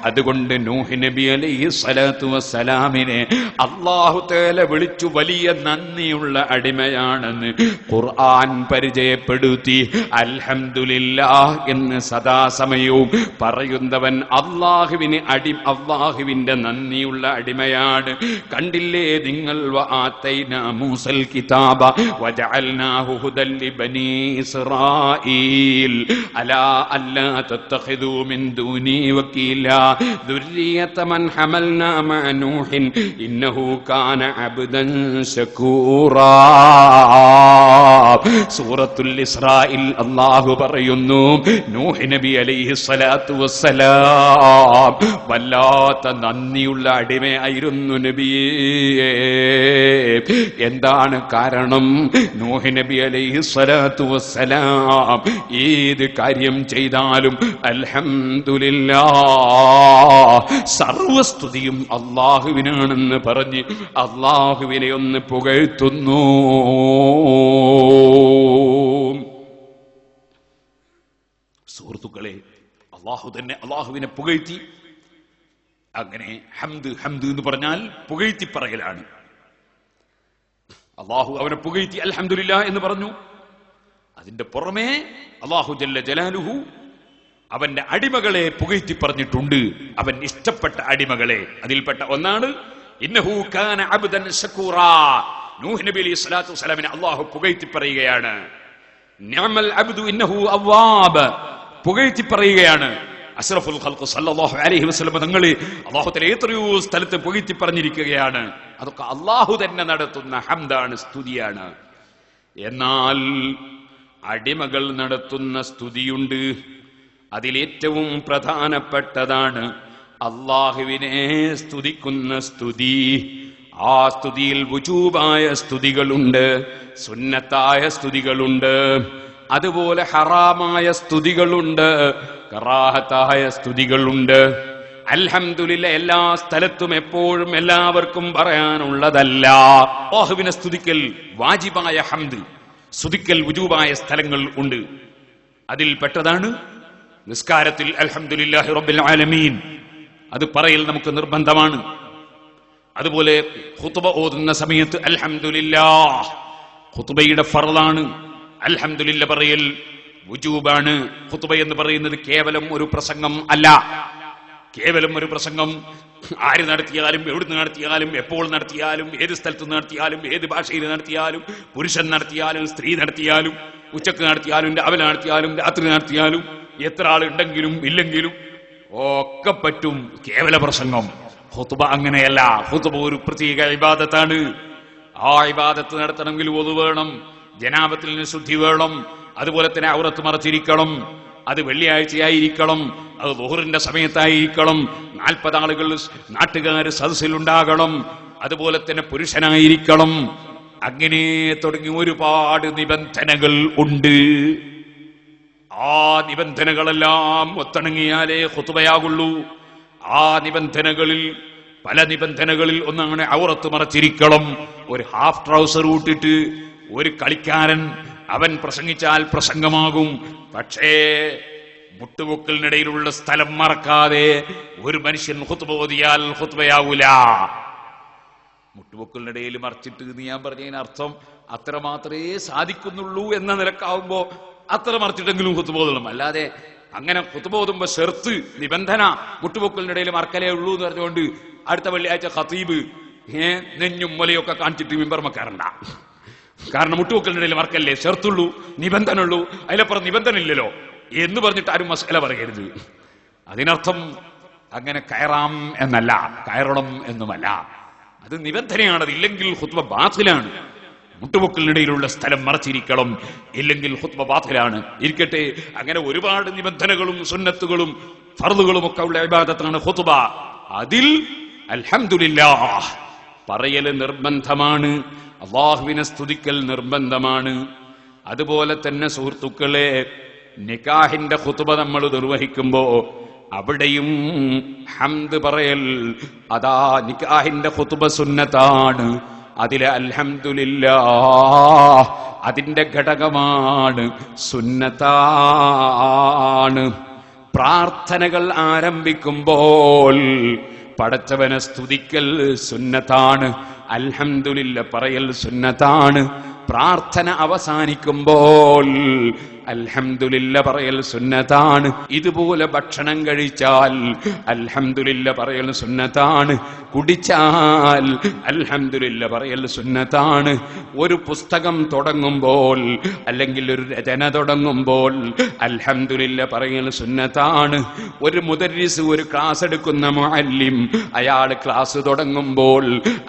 അതുകൊണ്ട് നൂഹ് നബി അലൈഹിസ്സലാത്തു വസ്സലാമിനെ അല്ലാഹു തആല വിളിച്ചു വലിയ നന്ദിയുള്ള അടിമയാണെന്ന് ഖുർആൻ പരിചയപ്പെടുത്തി. അൽഹംദുലില്ലാഹ് എന്ന് സദാസമയവും പറയുന്നവൻ അല്ലാഹുവിന്റെ നന്ദിയുള്ള അടിമയാണ്. കണ്ടില്ലേ നിങ്ങൾ, വആതൈനാ മൂസൽ കിതാബ വജഅൽനാഹു ഹുദൻ ലിബനീ ഇസ്രായീൽ അലാ അല്ലാ തത്തഖിദൂ മിൻ ദൂനി വകീലാ ദുർരിയത മൻ ഹമൽനാ മഅ നൂഹിൻ ഇന്നഹു കാന അബ്ദൻ ശകൂറാ. സൂറത്തുൽ ഇസ്രായിൽ അല്ലാഹു പറയുന്നു, നൂഹ് നബി അലൈഹിസ്സലാത്തു വസ്സലാം വല്ലാത്ത നന്ദിയുള്ള അടിമയായിരുന്നു നബിയേ. എന്താണ് കാരണം? നൂഹ് നബി അലൈഹിസ്സലാത്തു വസ്സലാം ഏത് കാര്യം ചെയ്താലും അൽഹംദുലില്ലാഹ്, സർവസ്തുതിയും അല്ലാഹുവിനാണെന്ന് പറഞ്ഞ് അല്ലാഹുവിനെ ഒന്ന് പുകഴ്ത്തുന്നു. സുഹൃത്തുക്കളെ, അല്ലാഹുവിനെ പുകഴ്ത്തി. അങ്ങനെ ഹംദ് എന്ന് പറഞ്ഞാൽ പുകഴ്ത്തി പറയലാണ്. അല്ലാഹു അവനെ പുകഴ്ത്തി അൽഹംദുലില്ലാഹ് എന്ന് പറഞ്ഞു. അതിന്റെ പുറമെ അല്ലാഹു ജല്ല ജലാലുഹു അവന്റെ അടിമകളെ പുകഴ്ത്തി പറഞ്ഞിട്ടുണ്ട്. അവൻ ഇഷ്ടപ്പെട്ട അടിമകളെ. അതിൽപ്പെട്ട ഒന്നാണ് ഇന്നഹു കാന അബ്ദൻ ശകൂറാ. നൂഹ് നബി അലൈഹി സ്വലാത്തു വസ്സലാമിനെ അല്ലാഹു പുകഴ്ത്തി പറയുകയാണ്. നിഅമൽ അബ്ദു ഇന്നഹു അവ്വാബ്, പുകഴ്ത്തി പറയുകയാണ്. അഷ്റഫുൽ ഖൽഖ് സല്ലല്ലാഹു അലൈഹി വസല്ലം തങ്ങളെ അല്ലാഹു തആല എത്രയോ സ്ഥലത്ത് പുകഴ്ത്തി പറഞ്ഞിരിക്കുകയാണ്. അതൊക്കെ അല്ലാഹു തന്നെ നടത്തുന്ന ഹംദാണ്, സ്തുതിയാണ്. എന്നാൽ അടിമകൾ നടത്തുന്ന സ്തുതിയുണ്ട്. അതിലേറ്റവും പ്രധാനപ്പെട്ടതാണ് അല്ലാഹുവിനെ സ്തുതിക്കുന്ന സ്തുതി. ആ സ്തുതിയിൽ വുജൂബായ സ്തുതികളുണ്ട്, സുന്നത്തായ സ്തുതികളുണ്ട്, അതുപോലെ ഹറാമായ സ്തുതികളുണ്ട്, കറാഹത്തായ സ്തുതികളുണ്ട്. അൽഹംദുലില്ലാ എല്ലാ സ്ഥലത്തും എപ്പോഴും എല്ലാവർക്കും പറയാനുള്ളതല്ല. അല്ലാഹുവിനെ സ്തുതിക്കൽ വാജിബായ ഹംദ്, സ്തുതിക്കൽ വുജൂബായ സ്ഥലങ്ങൾ ഉണ്ട്. അതിൽ പെട്ടതാണ് നിസ്കാരത്തിൽ അൽഹംദുലില്ലാഹി റബ്ബിൽ ആലമീൻ, അത് പറയൽ നമുക്ക് നിർബന്ധമാണ്. അതുപോലെ ഖുതുബ ഓതുന്ന സമയത്ത് അൽഹംദുലില്ലാഹ് ഖുതുബയുടെ ഫർളാണ്. അൽഹംദുലില്ലാ പറയൽ വുജൂബാണ്. ഖുതുബ എന്ന് പറയുന്നത് കേവലം ഒരു പ്രസംഗം അല്ല. കേവലം ഒരു പ്രസംഗം ആര് നടത്തിയാലും എവിടുന്ന് നടത്തിയാലും എപ്പോൾ നടത്തിയാലും ഏത് സ്ഥലത്ത് നടത്തിയാലും ഏത് ഭാഷയിൽ നടത്തിയാലും പുരുഷൻ നടത്തിയാലും സ്ത്രീ നടത്തിയാലും ഉച്ചക്ക് നടത്തിയാലും രാവിലെ നടത്തിയാലും രാത്രി നടത്തിയാലും എത്ര ആളുണ്ടെങ്കിലും ഇല്ലെങ്കിലും ഒക്കെ പറ്റും കേവല പ്രസംഗം. ഖുതുബ അങ്ങനെയല്ല. ഖുതുബ ഒരു പ്രത്യേക ഇബാദത്താണ്. ആ ഇബാദത്ത് നടത്തണമെങ്കിൽ wudu വേണം, ജനാബത്തിൽ നിന്ന് ശുദ്ധി വേണം, അതുപോലെ തന്നെ ഔറത്ത് മറച്ചിരിക്കണം, അത് വെള്ളിയാഴ്ചയായിരിക്കണം, അത് ളുഹറിന്റെ സമയത്തായിരിക്കണം, 40 ആളുകൾ നാട്ടുകാർ സദസ്സിലുണ്ടാകണം, അതുപോലെ തന്നെ പുരുഷനായിരിക്കണം. അങ്ങനെ തുടങ്ങി ഒരുപാട് നിബന്ധനകൾ ഉണ്ട്. ആ നിബന്ധനകളെല്ലാം ഒത്തിണങ്ങിയാലേ ഖുതുബയാകുള്ളൂ. ആ നിബന്ധനകളിൽ പല നിബന്ധനകളിൽ ഒന്നാണ് ഔറത്ത് മറച്ചിരിക്കണം. ഒരു ഹാഫ് ട്രൗസർ ഇട്ടിട്ട് ഒരു കളിക്കാരൻ അവൻ പ്രസംഗിച്ചാൽ പ്രസംഗമാകും. പക്ഷേ മുട്ടുപൊക്കലിനിടയിലുള്ള സ്ഥലം മറക്കാതെ ഒരു മനുഷ്യൻ ഖുതുബ ഓതിയാൽ ഖുതുബയാവൂല. മുട്ടുപൊക്കലിനിടയിൽ മറച്ചിട്ട് എന്ന് ഞാൻ പറഞ്ഞതിന് അർത്ഥം അത്ര മാത്രമേ സാധിക്കുന്നുള്ളൂ എന്ന നിലക്കാവുമ്പോ അത്ര മറച്ചിട്ടെങ്കിലും ഖുതുബ ഓതണം. അല്ലാതെ അങ്ങനെ ഖുതുബ ഓതുമ്പോ ഷർത്ത് നിബന്ധന മുട്ടുപൊക്കലിനിടയിൽ മറക്കലേ ഉള്ളൂ എന്ന് പറഞ്ഞുകൊണ്ട് അടുത്ത വെള്ളിയാഴ്ച ഖതീബ് നെഞ്ഞും മുലയൊക്കെ കാണിച്ചിട്ട് മിമ്പർമക്കാരണ്ട. കാരണം മുട്ടുപൊക്കലിനിടയിൽ മറക്കല്ലേ ഷർത്തുള്ളൂ, നിബന്ധന ഉള്ളൂ, അതിലപ്പുറം നിബന്ധന ഇല്ലല്ലോ എന്ന് പറഞ്ഞിട്ട് ആരും മസ്അല പറയരുത്. അതിനർത്ഥം അങ്ങനെ കയറാം എന്നല്ല, കയറണം എന്നുമല്ല. അത് നിബന്ധനയാണ്. അതില്ലെങ്കിൽ ഖുത്ബ ബാത്തിലാണ്. മുട്ടുപൊക്കലിനിടയിലുള്ള സ്ഥലം മറച്ചിരിക്കണം, ഇല്ലെങ്കിൽ ഖുത്ബ ബാത്തിലാണ്. ഇരിക്കട്ടെ, അങ്ങനെ ഒരുപാട് നിബന്ധനകളും സുന്നത്തുകളും ഫർളുകളും ഒക്കെ ഉള്ള ഇബാദത്താണ് ഖുത്ബ. അതിൽ അൽഹംദുലില്ലാഹ് പറയല് നിർബന്ധമാണ്, അല്ലാഹുവിനെ സ്തുതിക്കൽ നിർബന്ധമാണ്. അതുപോലെ തന്നെ സുഹൃത്തുക്കളെ, നിക്കാഹിന്റെ ഖുത്ബ നമ്മൾ നിർവഹിക്കുമ്പോ അവിടെയും ഹംദ് പറയൽ, അതാ നിക്കാഹിന്റെ ഖുത്ബ സുന്നത്താണ്. അതിലെ അൽഹംദുലില്ലാഹ് അതിന്റെ ഘടകമാണ്, സുന്നത്താണ്. പ്രാർത്ഥനകൾ ആരംഭിക്കുമ്പോൾ പടച്ചവനെ സ്തുതിക്കൽ സുന്നത്താണ്, അൽഹംദുലില്ലാഹ് പറയൽ സുന്നത്താണ്. പ്രാർത്ഥന അവസാനിക്കുമ്പോൾ അൽഹംദുലില്ലാഹ് പറയൽ സുന്നത്താണ്. ഇതുപോലെ ഭക്ഷണം കഴിച്ചാൽ അൽഹംദുലില്ലാഹ് പറയൽ സുന്നത്താണ്. കുടിച്ചാൽ അൽഹംദുലില്ലാഹ് പറയൽ സുന്നത്താണ്. ഒരു പുസ്തകം തുടങ്ങുമ്പോൾ അല്ലെങ്കിൽ ഒരു രചന തുടങ്ങുമ്പോൾ അൽഹംദുലില്ലാഹ് പറയൽ സുന്നത്താണ്. ഒരു മുദർരിസ്, ഒരു ക്ലാസ് എടുക്കുന്ന മുഅല്ലിം, അയാൾ ക്ലാസ് തുടങ്ങുമ്പോൾ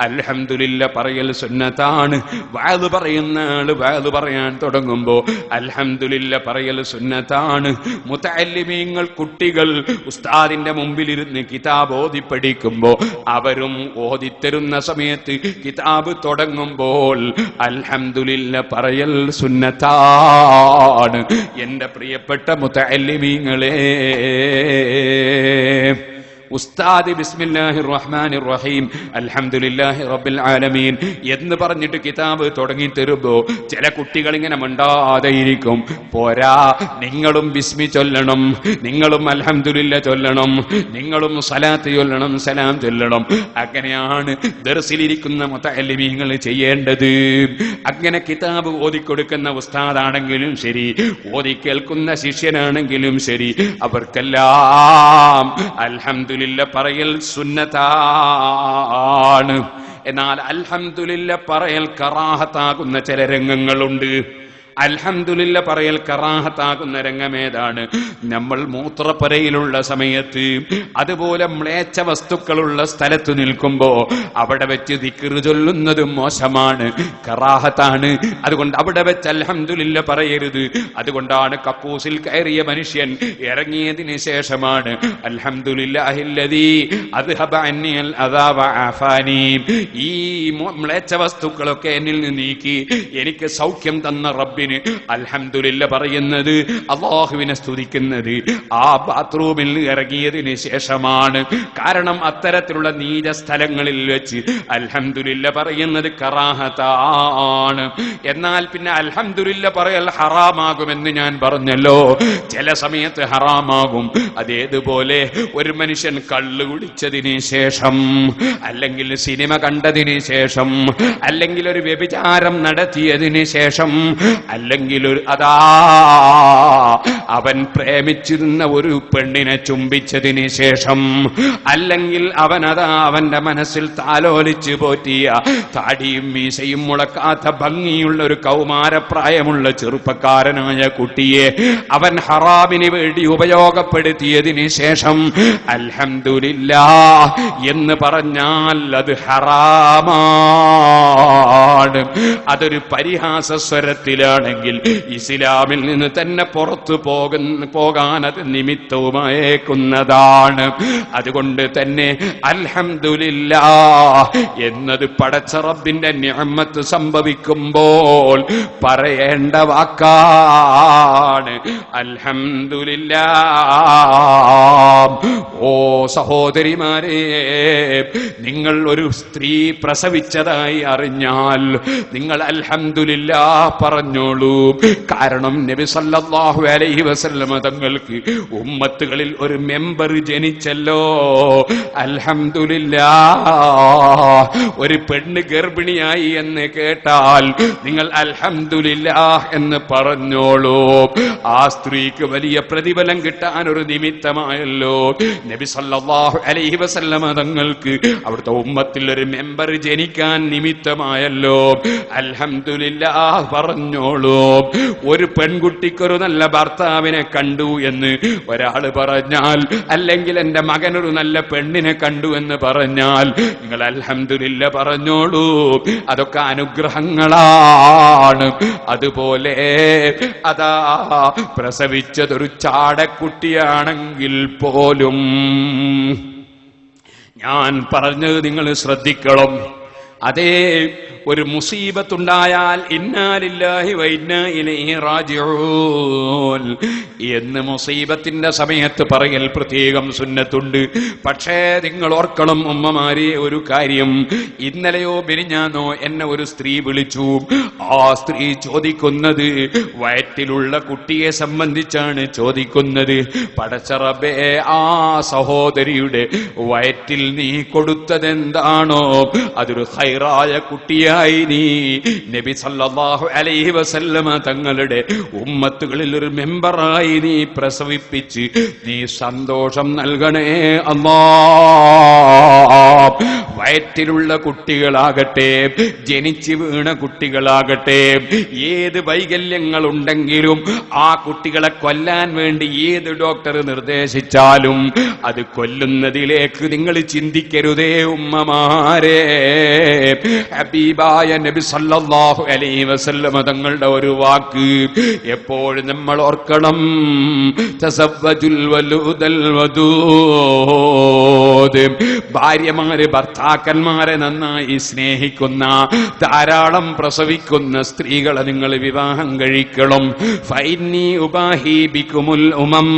അൽഹംദുലില്ലാഹ് പറയൽ സുന്നത്താണ്. വഅദ് പറയുന്ന ആള് വഅദ് പറയാൻ തുടങ്ങുമ്പോൾ അൽഹംദുലില്ലാഹ് പറയൽ സുന്നത്താണ്. മുതഅല്ലിമീങ്ങൾ, കുട്ടികൾ ഉസ്താദിന്റെ മുമ്പിലിരുന്ന് കിതാബ് ഓതി പഠിക്കുമ്പോ അവരും ഓതിത്തരുന്ന സമയത്ത് കിതാബ് തുടങ്ങുമ്പോൾ അൽഹംദുലില്ലാഹ് പറയൽ സുന്നത്താണ്. എന്റെ പ്രിയപ്പെട്ട മുതഅല്ലിമീങ്ങളെ, ഉസ്താദ് ബിസ്മില്ലാഹിർ റഹ്മാനിർ റഹീം അൽഹംദുലില്ലാഹി റബ്ബിൽ ആലമീൻ എന്ന് പറഞ്ഞിട്ട് കിതാബ് തുടങ്ങി തരുമ്പോ ചില കുട്ടികൾ ഇങ്ങനെ മിണ്ടാതെ ഇരിക്കും. പോരാ, നിങ്ങളും ബിസ്മി ചൊല്ലണം, നിങ്ങളും അൽഹംദുലില്ലാഹ് ചൊല്ലണം, നിങ്ങളും സലാത്ത് ചൊല്ലണം, സലാം ചൊല്ലണം. അങ്ങനെയാണ് ദർസിലിരിക്കുന്ന മുതഅല്ലിമീങ്ങൾ ചെയ്യേണ്ടത്. അങ്ങനെ കിതാബ് ഓതിക്കൊടുക്കുന്ന ഉസ്താദാണെങ്കിലും ശരി, ഓതി കേൾക്കുന്ന ശിഷ്യനാണെങ്കിലും ശരി, അവർക്കെല്ലാം അൽഹംദുലില്ലാഹ് പറയൽ സുന്നത്താണ്. എന്നാൽ അൽഹംദുലില്ലാഹ് പറയൽ കറാഹത്താകുന്ന ചില രംഗങ്ങളുണ്ട്. അൽഹംദുലില്ലാഹ് പറയൽ കറാഹത്താകുന്ന രംഗമേതാണ്? നമ്മൾ മൂത്രപ്പുരയിലുള്ള സമയത്ത്, അതുപോലെ മ്ലേച്ഛ വസ്തുക്കളുള്ള സ്ഥലത്ത് നിൽക്കുമ്പോ അവിടെ വെച്ച് ദിക്ർ ചൊല്ലുന്നത് മോശമാണ്, കറാഹത്താണ്. അതുകൊണ്ട് അവിടെ വെച്ച് അൽഹംദുലില്ലാഹ് പറയരുത്. അതുകൊണ്ടാണ് കക്കൂസിൽ കയറിയ മനുഷ്യൻ ഇറങ്ങിയതിന് ശേഷമാണ് അൽഹംദുലില്ലാഹില്ലദീ അദ്ഹബ അന്നിൽ അദാ വഅഫാനി, ഈ മ്ലേച്ഛ വസ്തുക്കളൊക്കെ എന്നിൽ നിന്ന് നീക്കി എനിക്ക് സൗഖ്യം തന്ന റബ്ബിന് ബാത്റൂമിന് അൽഹംദുലില്ലാ പറയുന്നത്, അല്ലാഹുവിനെ സ്തുതിക്കുന്നത് ആ ബാത്റൂമിൽ ഇറങ്ങിയതിന് ശേഷമാണ്. കാരണം അത്തരത്തിലുള്ള നീച സ്ഥലങ്ങളിൽ വെച്ച് അൽഹംദുലില്ലാ പറയുന്നത് കറാഹത്താണ്. എന്നാൽ പിന്നെ അൽഹംദുലില്ലാ പറയൽ ഹറാമാകുമെന്ന് ഞാൻ പറഞ്ഞല്ലോ. ചില സമയത്ത് ഹറാമാകും. അതേതുപോലെ ഒരു മനുഷ്യൻ കള്ള് കുടിച്ചതിന് ശേഷം, അല്ലെങ്കിൽ സിനിമ കണ്ടതിന് ശേഷം, അല്ലെങ്കിൽ ഒരു വ്യഭിചാരം നടത്തിയതിന് ശേഷം, അല്ലെങ്കിൽ ഒരു അവൻ പ്രേമിച്ചിരുന്ന ഒരു പെണ്ണിനെ ചുംബിച്ചതിന് ശേഷം, അല്ലെങ്കിൽ അവന്റെ മനസ്സിൽ താലോലിച്ച് പോറ്റിയ താടിയും മീശയും മുളക്കാത്ത ഭംഗിയുള്ള ഒരു കൗമാരപ്രായമുള്ള ചെറുപ്പക്കാരനായ കുട്ടിയെ അവൻ ഹറാമിന് വേണ്ടി ഉപയോഗപ്പെടുത്തിയതിന് ശേഷം അൽഹംദുലില്ലാ എന്ന് പറഞ്ഞാൽ അത് ഹറാമാണ്. അതൊരു പരിഹാസ സ്വരത്തിലാണെങ്കിൽ ഇസ്ലാമിൽ നിന്ന് തന്നെ പുറത്തു പോകാൻ അത് നിമിത്തവുമായേക്കുന്നതാണ്. അതുകൊണ്ട് തന്നെ അൽഹംദുലില്ലാ എന്നത് പടച്ച റബ്ബിന്റെ നിഅമത്ത് സംഭവിക്കുമ്പോൾ പറയേണ്ട വാക്കാണ്. അൽഹംദുലില്ലാ. ഓ സഹോദരിമാരെ, നിങ്ങൾ ഒരു സ്ത്രീ പ്രസവിച്ചതായി അറിഞ്ഞാൽ നിങ്ങൾ അൽഹംദുലില്ലാ പറഞ്ഞോളൂ. കാരണം നബി സല്ലല്ലാഹു അലൈഹി വസല്ലമ തങ്ങൾക്ക് ഉമ്മത്തുകളിൽ ഒരു മെമ്പർ ജനിച്ചല്ലോ. അൽഹംദുലില്ലാ. ഒരു പെണ്ണ് ഗർഭിണിയായി എന്ന് കേട്ടാൽ നിങ്ങൾ അൽഹംദുലില്ലാ എന്ന് പറഞ്ഞോളൂ. ആ സ്ത്രീക്ക് വലിയ പ്രതിഫലം കിട്ടാൻ ഒരു നിമിത്തമായല്ലോ. നബി സല്ലല്ലാഹു അലൈഹി വസല്ലമ തങ്ങൾക്ക് അവിടുത്തെ ഉമ്മത്തിൽ ഒരു മെമ്പർ ജനിക്കാൻ നിമിത്തമായല്ലോ. അൽഹംദുലില്ലാ പറഞ്ഞോളൂ. ഒരു പെൺകുട്ടിക്കൊരു നല്ല ഭർത്താവിനെ കണ്ടു എന്ന് ഒരാള് പറഞ്ഞാൽ, അല്ലെങ്കിൽ എന്റെ മകനൊരു നല്ല പെണ്ണിനെ കണ്ടു എന്ന് പറഞ്ഞാൽ നിങ്ങൾ അൽഹംദുലില്ലാ പറഞ്ഞോളൂ. അതൊക്കെ അനുഗ്രഹങ്ങളാണ്. അതുപോലെ പ്രസവിച്ചതൊരു ചാടക്കുട്ടിയാണെങ്കിൽ പോലും ഞാൻ പറഞ്ഞത് നിങ്ങൾ ശ്രദ്ധിക്കണം. അതേ ഒരു മുസീബത്തുണ്ടായാൽ ഇന്നാ ലില്ലാഹി വ ഇന്നാ ഇലൈഹി റാജിഊൻ എന്ന് മുസീബത്തിന്റെ സമയത്ത് പറയൽ പ്രത്യേകം സുന്നത്തുണ്ട്. പക്ഷേ നിങ്ങൾ ഓർക്കണം ഉമ്മമാരെ ഒരു കാര്യം. ഇന്നലെയോ മിനിഞ്ഞാന്നോ എന്നെ ഒരു സ്ത്രീ വിളിച്ചു. ആ സ്ത്രീ ചോദിക്കുന്നത് വയറ്റിലുള്ള കുട്ടിയെ സംബന്ധിച്ചാണ് ചോദിക്കുന്നത്. പടച്ച റബ്ബേ, ആ സഹോദരിയുടെ വയറ്റിൽ നീ കൊടുത്തതെന്താണോ അതൊരു ഖൈറായ കുട്ടിയായി നീ നബി സല്ലല്ലാഹു അലൈഹി വസല്ലമ തങ്ങളുടെ ഉമ്മത്തുകളിൽ ഒരു മെമ്പറായി നീ പ്രസവിപ്പിച്ച് നീ സന്തോഷം നൽകണേ അല്ലാഹ്. വയറ്റിലുള്ള കുട്ടികളാകട്ടെ, ജനിച്ചു വീണ കുട്ടികളാകട്ടെ, ഏത് വൈകല്യങ്ങൾ ഉണ്ടെങ്കിലും ആ കുട്ടികളെ കൊല്ലാൻ വേണ്ടി ഏത് ഡോക്ടർ നിർദ്ദേശിച്ചാലും അത് കൊല്ലുന്നതിലേക്ക് നിങ്ങൾ ചിന്തിക്കരുതേ ഉമ്മമാരെ. ഹബീബായ നബി സല്ലല്ലാഹു അലൈഹി വസല്ലമ തങ്ങളുടെ ഒരു വാക്ക് എപ്പോഴും നമ്മൾ ഓർക്കണം. തസവ്വജുൽ വലൂദൽ വദൂദ്. ഭാര്യമാര് ഭർത്താക്കന്മാരെ നന്നായി സ്നേഹിക്കുന്ന, ധാരാളം പ്രസവിക്കുന്ന സ്ത്രീകളെ നിങ്ങൾ വിവാഹം കഴിക്കണം. ഫൈന്നി ഉബാഹി ബികുമുൽ ഉമം.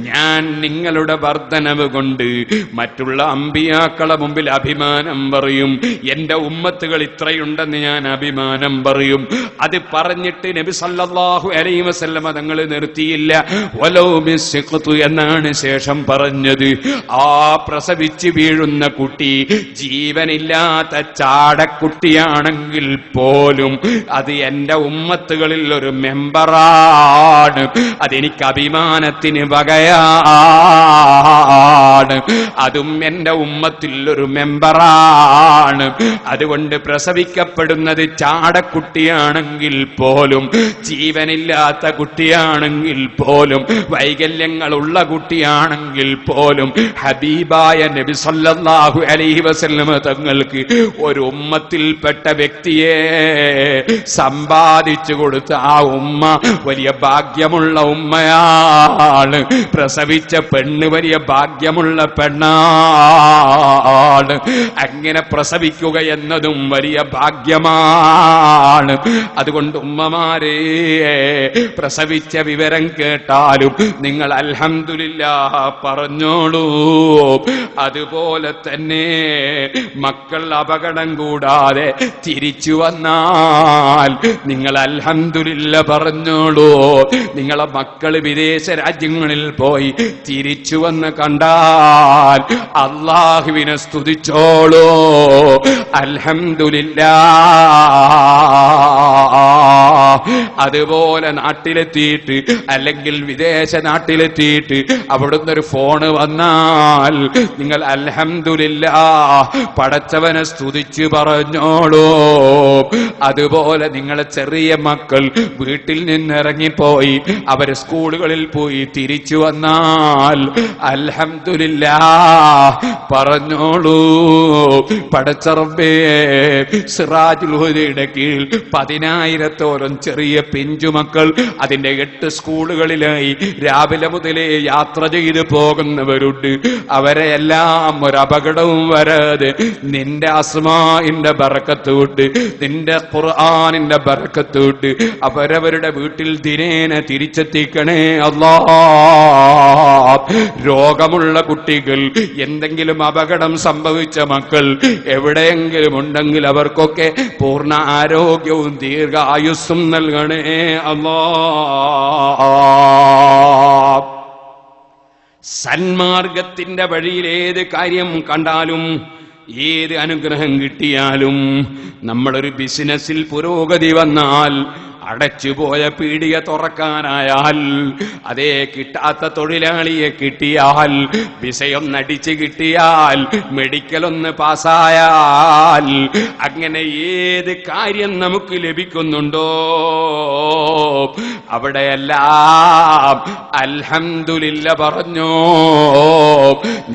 ഞാൻ നിങ്ങളുടെ വർദ്ധനവ് കൊണ്ട് മറ്റുള്ള അമ്പിയാക്കളെ മുമ്പിൽ അഭിമാനം പറയും. എന്റെ ഉമ്മത്തുകൾ ഇത്രയുണ്ടെന്ന് ഞാൻ അഭിമാനം പറയും. അത് പറഞ്ഞിട്ട് നബി സല്ലല്ലാഹു അലൈഹി വസല്ലമ തങ്ങൾ നിർത്തിയില്ല. വലൗ ബിസ്ഖതു എന്നാണ് ശേഷം പറഞ്ഞത്. ആ പ്രസവിച്ച് വീഴുന്ന കുട്ടി ജീവനില്ലാത്ത ചാടക്കുട്ടിയാണെങ്കിൽ പോലും അത് എന്റെ ഉമ്മത്തുകളിൽ ഒരു മെമ്പറാണ്. അതെനിക്ക് അഭിമാനത്തിന് വകയാണ്. അതും എന്റെ ഉമ്മത്തിൽ ഒരു മെമ്പറാണ്. അതുകൊണ്ട് പ്രസവിക്കപ്പെടുന്നത് ചാടക്കുട്ടിയാണെങ്കിൽ പോലും, ജീവനില്ലാത്ത കുട്ടിയാണെങ്കിൽ പോലും, വൈകല്യങ്ങളുള്ള കുട്ടിയാണെങ്കിൽ പോലും, ഹബീബായ നബി സല്ലല്ലാഹു അലൈഹി വസല്ലമ തങ്ങൾക്ക് ഒരു ഉമ്മത്തിൽപ്പെട്ട വ്യക്തിയെ സമ്പാദിച്ചു കൊടുത്ത ആ ഉമ്മ വലിയ ഭാഗ്യമുള്ള ഉമ്മയാണ്. പ്രസവിച്ച പെണ്ണ് വലിയ ഭാഗ്യമുള്ള പെണ്ണാണ്. അങ്ങനെ പ്രസവിക്കുക എന്നതും വലിയ ഭാഗ്യം ഭാഗ്യമാണ്. അതുകൊണ്ട് ഉമ്മമാരെ, പ്രസവിച്ച വിവരം കേട്ടാലും നിങ്ങൾ അൽഹംദുലില്ലാഹ് പറഞ്ഞോളൂ. അതുപോലെ തന്നെ മക്കൾ അപകടം കൂടാതെ തിരിച്ചു വന്നാൽ നിങ്ങൾ അൽഹംദുലില്ലാഹ് പറഞ്ഞോളൂ. നിങ്ങളെ മക്കൾ വിദേശ രാജ്യങ്ങളിൽ പോയി തിരിച്ചു വന്ന് കണ്ടാൽ അല്ലാഹുവിനെ സ്തുതിച്ചോളൂ. അൽഹംദുലില്ലാഹ്. അതുപോലെ നാട്ടിലെത്തിയിട്ട് അല്ലെങ്കിൽ വിദേശ നാട്ടിലെത്തിയിട്ട് അവിടുന്ന് ഒരു ഫോണ് വന്നാൽ നിങ്ങൾ അൽഹംദുലില്ലാഹ് പടച്ചവനെ സ്തുതിച്ച് പറഞ്ഞോളൂ. അതുപോലെ നിങ്ങളെ ചെറിയ മക്കൾ വീട്ടിൽ നിന്നിറങ്ങിപ്പോയി അവർ സ്കൂളുകളിൽ പോയി തിരിച്ചു വന്നാൽ അൽഹംദുലില്ലാഹ് പറഞ്ഞോളൂ. പടച്ച റബ്ബേ, സിറാജുൽ ഹുദയുടെ കീഴിൽ 10,000-ഓളം ചെറിയ പിഞ്ചുമക്കൾ അതിന്റെ 8 സ്കൂളുകളിലായി രാവിലെ മുതലേ യാത്ര ചെയ്ത് പോകുന്നവരുണ്ട്. അവരെ എല്ലാം ഒരപകടവും വരാതെ നിന്റെ അസ്മാഇന്റെ ബറക്കത്ത് കൊണ്ട്, നിന്റെ ഖുർആനിന്റെ ബറക്കത്ത് കൊണ്ട് അവരവരുടെ വീട്ടിൽ ദിനേന തിരിച്ചെത്തിക്കണേ അല്ലാഹ്. രോഗമുള്ള കുട്ടികൾ, എന്തെങ്കിലും അപകടം സംഭവിച്ച മക്കൾ എവിടെയെങ്കിലും ഉണ്ടെങ്കിൽ അവർക്കൊക്കെ പൂർണ്ണ ആരോഗ്യവും ദീർഘായുസ്സും നൽകണേ അല്ലാഹ്. സന്മാർഗത്തിന്റെ വഴിയിൽ ഏത് കാര്യം കണ്ടാലും, ഏത് അനുഗ്രഹം കിട്ടിയാലും, നമ്മളൊരു ബിസിനസ്സിൽ പുരോഗതി വന്നാൽ, അടച്ചുപോയ പീടിക തുറക്കാനായാൽ, അതേ കിട്ടാത്ത തൊഴിലാളിയെ കിട്ടിയാൽ, വിസയൊന്നടിച്ച് കിട്ടിയാൽ, മെഡിക്കലൊന്ന് പാസ്സായാൽ, അങ്ങനെ ഏത് കാര്യം നമുക്ക് ലഭിക്കുന്നുണ്ടോ അവിടെയെല്ലാം അൽഹംദുലില്ലാഹ് പറഞ്ഞോ.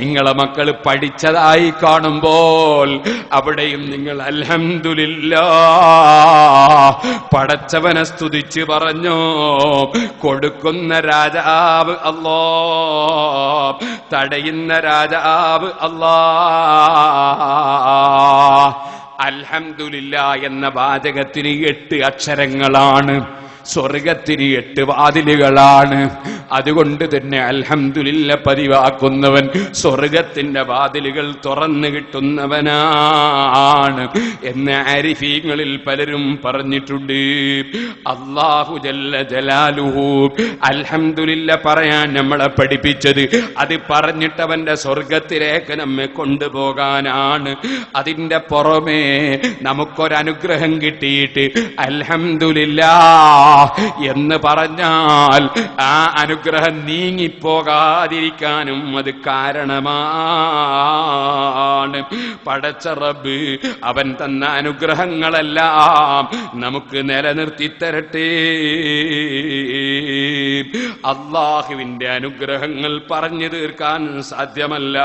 നിങ്ങളെ മക്കൾ പഠിച്ചതായി കാണുമ്പോൾ അവിടെയും നിങ്ങൾ അൽഹംദുലില്ലാഹ് പടച്ചവനെ സ്തുതിച്ച് പറഞ്ഞോ. കൊടുക്കുന്ന രാജാവ് അല്ലാഹ്, തടയുന്ന രാജാവ് അല്ലാഹ്. അൽഹംദുലില്ലാഹ് എന്ന വാചകത്തിന് 8 അക്ഷരങ്ങളാണ്, സ്വർഗത്തിന് 8 വാതിലുകളാണ്. അതുകൊണ്ട് തന്നെ അൽഹംദുലില്ലാഹ് പതിവാക്കുന്നവൻ സ്വർഗത്തിന്റെ വാതിലുകൾ തുറന്നു കിട്ടുന്നവനാണ് എന്ന് ആരിഫീങ്ങളിൽ പലരും പറഞ്ഞിട്ടുണ്ട്. അല്ലാഹു ജല്ല ജലാലുഹു അൽഹംദുലില്ലാഹ് പറയാൻ നമ്മളെ പഠിപ്പിച്ചത് അത് പറഞ്ഞിട്ടവന്റെ സ്വർഗത്തിലേക്ക് നമ്മെ കൊണ്ടുപോകാനാണ്. അതിന്റെ പുറമേ നമുക്കൊരനുഗ്രഹം കിട്ടിയിട്ട് അൽഹംദുലില്ലാഹ് എന്ന് പറഞ്ഞാൽ ആ അനുഗ്രഹം നീങ്ങിപ്പോകാതിരിക്കാനും അത് കാരണമാണ്. പടച്ച റബ്ബ് അവൻ തന്ന അനുഗ്രഹങ്ങളെല്ലാം നമുക്ക് നിലനിർത്തി തരട്ടെ. അല്ലാഹുവിന്റെ അനുഗ്രഹങ്ങൾ പറഞ്ഞു തീർക്കാൻ സാധ്യമല്ല.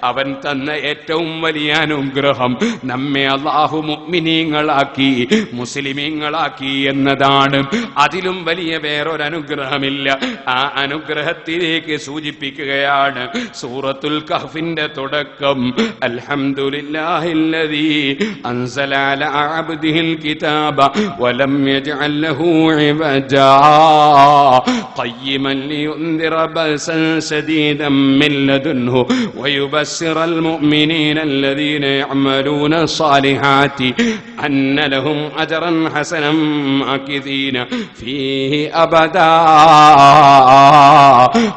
അവൻ തന്ന ഏറ്റവും വലിയ അനുഗ്രഹം നമ്മെ അല്ലാഹു മുഅ്മിനീങ്ങളാക്കി, മുസ്ലിമീങ്ങളാക്കി എന്നതാണ്. അതിലും വലിയ വേറൊരനുഗ്രഹമില്ല. ആ അനുഗ്രഹത്തിലേക്ക് സൂചിപ്പിക്കുകയാണ് സൂറത്തുൽ കഹ്ഫിന്റെ തുടക്കം. അൽഹംദുലില്ലാഹില്ലദീ അൻസല അലാ അബ്ദിഹിൽ കിതാബ വലം യജ്അൽ ലഹു ഇവജാ ഖയ്യിമൻ ലിയുൻദിറ ബഅസൻ ശദീദൻ മിൻ ലദുൻഹു വയുബശ്ശിറൽ മുഅ്മിനീന അല്ലദീന യഅമലൂന സ്സാലിഹാത്തി അന്ന ലഹും അജ്റൻ ഹസനം മാകിദീന ഫീഹി അബദാ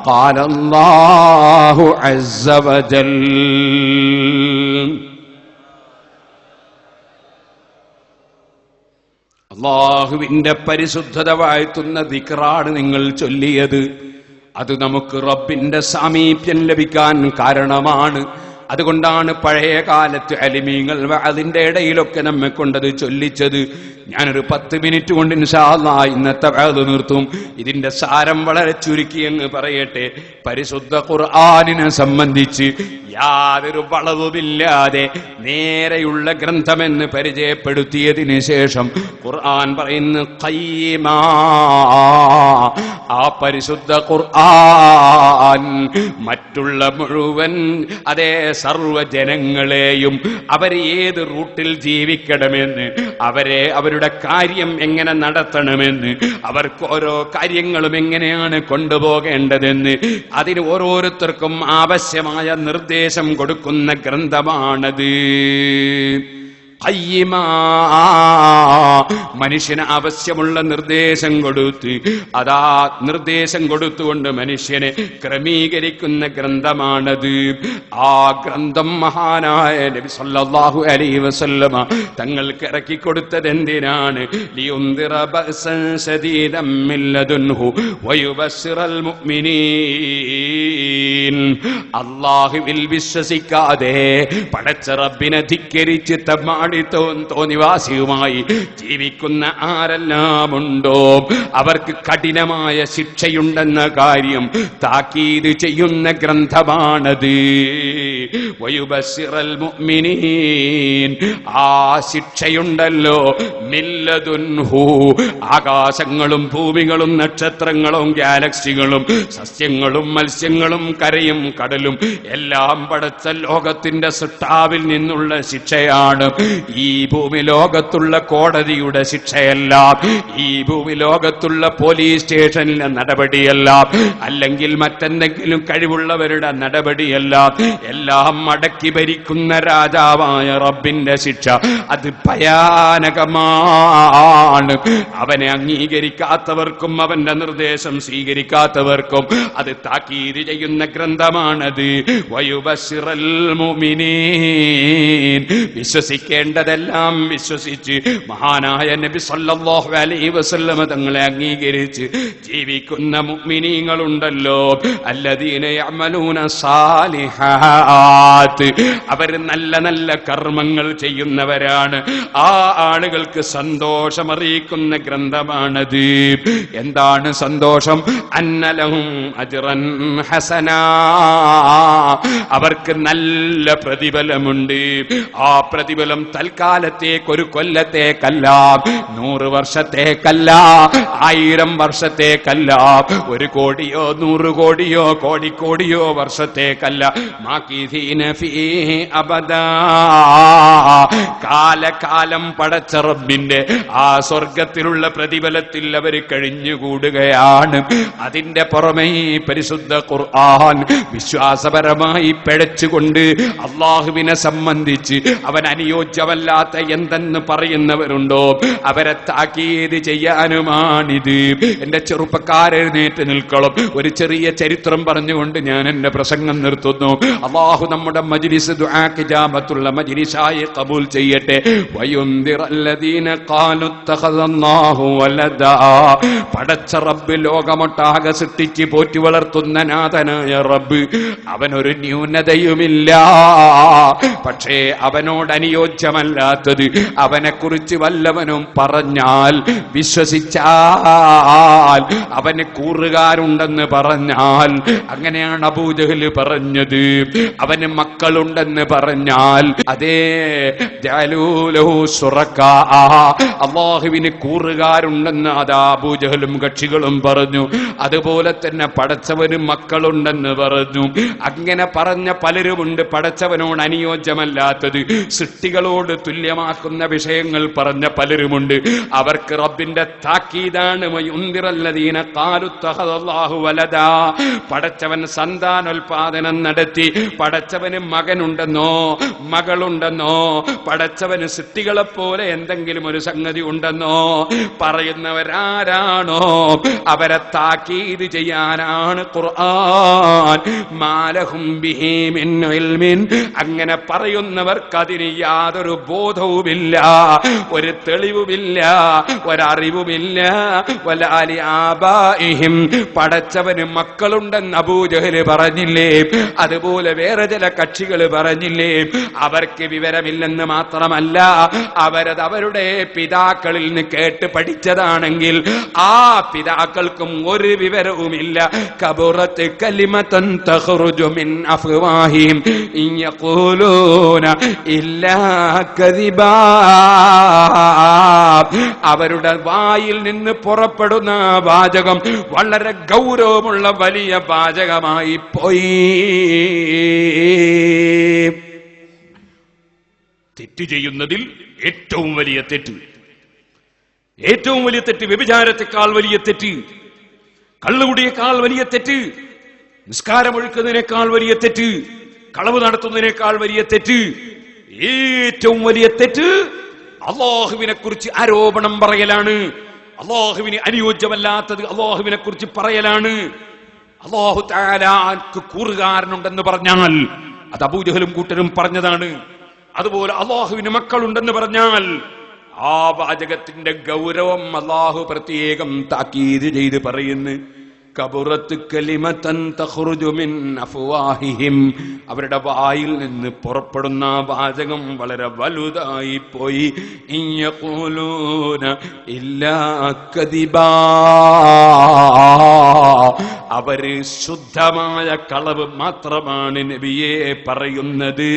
ഖാല അല്ലാഹു അസ്സ വജൽ. അല്ലാഹുവിന്റെ പരിശുദ്ധത വാഴ്ത്തുന്ന ദിക്റാണ് നിങ്ങൾ ചൊല്ലിയത്. അത് നമുക്ക് റബ്ബിന്റെ സാമീപ്യം ലഭിക്കാൻ കാരണമാണ്. അതുകൊണ്ടാണ് പഴയ കാലത്ത് അലിമീങ്ങൾ അതിന്റെ ഇടയിലൊക്കെ നമ്മെ കൊണ്ടത് ചൊല്ലിച്ചത്. ഞാനൊരു 10 മിനിറ്റ് കൊണ്ട് ഇൻഷാ അല്ലാഹ് ഇന്നത്തെ വാദ് നിർത്തും. ഇതിന്റെ സാരം വളരെ ചുരുക്കി എന്ന് പറയട്ടെ. പരിശുദ്ധ ഖുർആനിനെ സംബന്ധിച്ച് യാതൊരു വളവുമില്ലാതെ നേരെയുള്ള ഗ്രന്ഥമെന്ന് പരിചയപ്പെടുത്തിയതിന് ശേഷം ഖുർആൻ പറയുന്നു ഖയ്യിമാ. ആ പരിശുദ്ധ ഖുർആൻ മറ്റുള്ള മുഴുവൻ അതേ സർവ്വ ജനങ്ങളെയും അവർ ഏത് റൂട്ടിൽ ജീവിക്കണമെന്ന് അവരെ അവരുടെ കാര്യം എങ്ങനെ നടത്തണമെന്ന്, അവർക്ക് ഓരോ കാര്യങ്ങളും എങ്ങനെയാണ് കൊണ്ടുപോകേണ്ടതെന്ന് അതിന് ഓരോരുത്തർക്കും ആവശ്യമായ നിർദ്ദേശം കൊടുക്കുന്ന ഗ്രന്ഥമാണത്. മനുഷ്യന് ആവശ്യമുള്ള നിർദ്ദേശം കൊടുത്ത് അതാ നിർദ്ദേശം കൊടുത്തുകൊണ്ട് മനുഷ്യനെ ക്രമീകരിക്കുന്ന ഗ്രന്ഥമാണത്. ആ ഗ്രന്ഥം മഹാനായ നബി സല്ലല്ലാഹു അലൈഹി വസല്ലമ തങ്ങൾക്ക് ഇറക്കി കൊടുത്തത് എന്തിനാണ്? ലിയുൻദിറ ബഅസൻ ശദീദൻ മിൻ ലദുൻഹു വയുബശ്ശിറൽ മുഅ്മിനീൻ. അല്ലാഹുവിൽ വിശ്വസിക്കാതെ പടച്ച റബ്ബിനെ ധിക്കരിച്ച് തോന്നിവാസിയുമായി ജീവിക്കുന്ന ആരെല്ലാം ഉണ്ടോ അവർക്ക് കഠിനമായ ശിക്ഷയുണ്ടെന്ന കാര്യം താക്കീത് ചെയ്യുന്ന ഗ്രന്ഥമാണത്. വയുബശ്ശിറൽ മുഅ്മിനീൻ. ആ ശിക്ഷയുണ്ടല്ലോ മില്ലദുൻഹു, ആകാശങ്ങളും ഭൂമികളും നക്ഷത്രങ്ങളും ഗാലക്സികളും സസ്യങ്ങളും മത്സ്യങ്ങളും കരയും കടലും എല്ലാം പടച്ച ലോകത്തിന്റെ സൃഷ്ടാവിൽ നിന്നുള്ള ശിക്ഷയാണ്. ഈ ഭൂമി ലോകത്തുള്ള കോടതിയുടെ ശിക്ഷയല്ല, ഈ ഭൂമി ലോകത്തുള്ള പോലീസ് സ്റ്റേഷനിലെ നടപടിയല്ല, അല്ലെങ്കിൽ മറ്റെന്തെങ്കിലും കഴിവുള്ളവരുടെ നടപടിയല്ല. എല്ലാം അടക്കി ഭരിക്കുന്ന രാജാവായ റബ്ബിന്റെ ശിക്ഷ അത് ഭയാനകമാണ്. അവനെ അംഗീകരിക്കാത്തവർക്കും അവന്റെ നിർദ്ദേശം സ്വീകരിക്കാത്തവർക്കും അത് താക്കീത് ചെയ്യുന്ന ഗ്രന്ഥമാണത്. വയുബശ്ശിറൽ മുഅ്മിനീൻ. വിശ്വസിക്കേണ്ടതെല്ലാം വിശ്വസിച്ച് മഹാനായ നബി സല്ലല്ലാഹു അലൈഹി വസല്ലമ തങ്ങളെ അംഗീകരിച്ച് ജീവിക്കുന്ന മുഅ്മിനീങ്ങളുണ്ടല്ലോ, അല്ലദീന യഅമലൂന സാലിഹാത്ത്, അവർ നല്ല നല്ല കർമ്മങ്ങൾ ചെയ്യുന്നവരാണ്. ആ ആളുകൾക്ക് സന്തോഷമറിയിക്കുന്ന ഗ്രന്ഥമാണത്. എന്താണ് സന്തോഷം? അന്നലഹും അജ്റൻ ഹസനാ, അവർക്ക് നല്ല പ്രതിഫലമുണ്ട്. ആ പ്രതിഫലം തൽക്കാലത്തേക്ക്, ഒരു കൊല്ലത്തേക്കല്ല, 100 വർഷത്തേക്കല്ല, 1000 വർഷത്തേക്കല്ല, 1 കോടിയോ 100 കോടിയോ കോടിക്കോടിയോ വർഷത്തേക്കല്ല. മാകിദീന ഫീഹി അബദാ, കാലകാലം പടച്ച റബ്ബിന്റെ ആ സ്വർഗത്തിലുള്ള പ്രതിഫലത്തിൽ അവർ കഴിഞ്ഞുകൂടുകയാണ്. അതിന്റെ പുറമെ പരിശുദ്ധ ഖുർആൻ വിശ്വാസപരമായി പിഴച്ചുകൊണ്ട് അള്ളാഹുവിനെ സംബന്ധിച്ച് അവൻ അനുയോജ്യമല്ലാത്ത എന്തെന്ന് പറയുന്നവരുണ്ടോ അവരെ താക്കീത് ചെയ്യാനുമാണിത്. എന്റെ ചെറുപ്പക്കാരെഴുന്നേറ്റ് നിൽക്കണം. ഒരു ചെറിയ ചരിത്രം പറഞ്ഞുകൊണ്ട് ഞാൻ എന്റെ പ്രസംഗം നിർത്തുന്നു. അല്ലാഹു നമ്മുടെ മജ്ലിസ് ദുആക്ക് ഇജാബത്തുള്ള മജ്ലിസായി ഖബൂൽ ചെയ്യട്ടെ. വയുൻദിറല്ലദീന ഖാലു ഇത്തഖദല്ലാഹു വലദാ, പടച്ച റബ്ബ് ലോകമൊട്ടാകെ സൃഷ്ടിച്ച് പോറ്റി വളർത്തുന്ന നാഥനായ റബ്ബ് അവനൊരു ന്യൂനതയുമില്ല. പക്ഷേ അവനോട് അനുയോജ്യമല്ലാത്തത് അവനെ കുറിച്ച് വല്ലവനും പറഞ്ഞാൽ, വിശ്വസിച്ചാൽ, അവന് കൂറുകാരുണ്ടെന്ന് പറഞ്ഞാൽ, അങ്ങനെയാണ് അബൂജഹൽ പറഞ്ഞത്. അവന് മക്കളുണ്ടെന്ന് പറഞ്ഞാൽ, അതേ ജഅലൂലഹു ശുറക്കാ, അല്ലാഹുവിന് കൂറുകാരുണ്ടെന്ന് അതാ അബൂജഹലും കക്ഷികളും പറഞ്ഞു. അതുപോലെ തന്നെ പടച്ചവന് മക്കളുണ്ടെന്ന് പറഞ്ഞു. അങ്ങനെ പറഞ്ഞ പലരുമുണ്ട്. പടച്ചവനോട് അനുയോജ്യമല്ലാത്തത്, സൃഷ്ടികളോട് തുല്യമാക്കുന്ന വിഷയങ്ങൾ പറഞ്ഞ പലരുമുണ്ട്. അവർക്ക് റബ്ബിന്റെ താക്കീതാണ്. വയുൻദിറല്ലദീന ഖാലു ഇത്തഖദല്ലാഹു വലദാ, പടച്ചവൻ സന്താനോൽപാദനം നടത്തി, പടച്ചവന് മകനുണ്ടെന്നോ മകളുണ്ടെന്നോ, പടച്ചവന് സൃഷ്ടികളെ പോലെ എന്തെങ്കിലും ഒരു സംഗതി ഉണ്ടെന്നോ പറയുന്നവരാരാണോ അവരെ താക്കീത് ചെയ്യാനാണ് ഖുർആൻ. മാലഹും ബിഹി മിൻ ഇൽമിൻ, അങ്ങനെ പറയുന്നവർക്ക് അതിന് യാതൊരു ബോധവുമില്ല, ഒരു തെളിവുമില്ല, ഒരറിവുമില്ല. വലാലി ആബാഇഹിം, പടച്ചവന് മക്കളുണ്ടെന്ന് അബൂജഹല് പറഞ്ഞില്ലേ, അതുപോലെ വേറെ ചില കക്ഷികൾ പറഞ്ഞില്ലേ. അവർക്ക് വിവരമില്ലെന്ന് മാത്രമല്ല, അവരത് അവരുടെ പിതാക്കളിൽ നിന്ന് കേട്ട് പഠിച്ചതാണെങ്കിൽ ആ പിതാക്കൾക്കും ഒരു വിവരവുമില്ല. കബറത്ത് കലിമതൻ തഖ്റുജു മിൻ അഫ്വാഹിഹിം ഇൻ യഖൂലൂന ഇല്ലാ കദിബാ, അവരുടെ വായിൽ നിന്ന് പുറപ്പെടുന്ന വാചകം വളരെ ഗൗരവമുള്ള വലിയ വാചകമായി പോയി. തെറ്റ് ചെയ്യുന്നതിൽ ഏറ്റവും വലിയ തെറ്റ്, ഏറ്റവും വലിയ തെറ്റ് വ്യഭിചാരത്തെക്കാൾ വലിയ തെറ്റ്, കള്ളുകുടിയേക്കാൾ വലിയ തെറ്റ്, നിസ്കാരമൊഴുക്കുന്നതിനേക്കാൾ വലിയ തെറ്റ്, കളവ് നടത്തുന്നതിനേക്കാൾ വലിയ തെറ്റ്, ഏറ്റവും വലിയ തെറ്റ് അല്ലാഹുവിനെ കുറിച്ച് ആരോപണം പറയലാണ്. അല്ലാഹുവിന് അനുയോജ്യമല്ലാത്തത് അല്ലാഹുവിനെ കുറിച്ച് പറയലാണ്. അല്ലാഹു തആലക്ക് കൂറുകാരനുണ്ടെന്ന് പറഞ്ഞാൽ അത് അബൂജഹലും കൂട്ടരും പറഞ്ഞതാണ്. അതുപോലെ അല്ലാഹുവിന് മക്കളുണ്ടെന്ന് പറഞ്ഞാൽ ആ വാചകത്തിന്റെ ഗൗരവം അല്ലാഹു പ്രത്യേകം താക്കീത് ചെയ്ത് പറയുന്നു. കബറത്ത് കലിമതൻ തഖ്റുജു മിൻ അഫ്വാഹിഹിം, അവരുടെ വായിൽ നിന്ന് പുറപ്പെടുന്ന വാചകം വളരെ വലുതായി പോയി. ഇയഖൂലൂന ഇല്ലാ കദിബാ, അവര് ശുദ്ധമായ കളവ് മാത്രമാണ് നബിയെ പറയുന്നത്.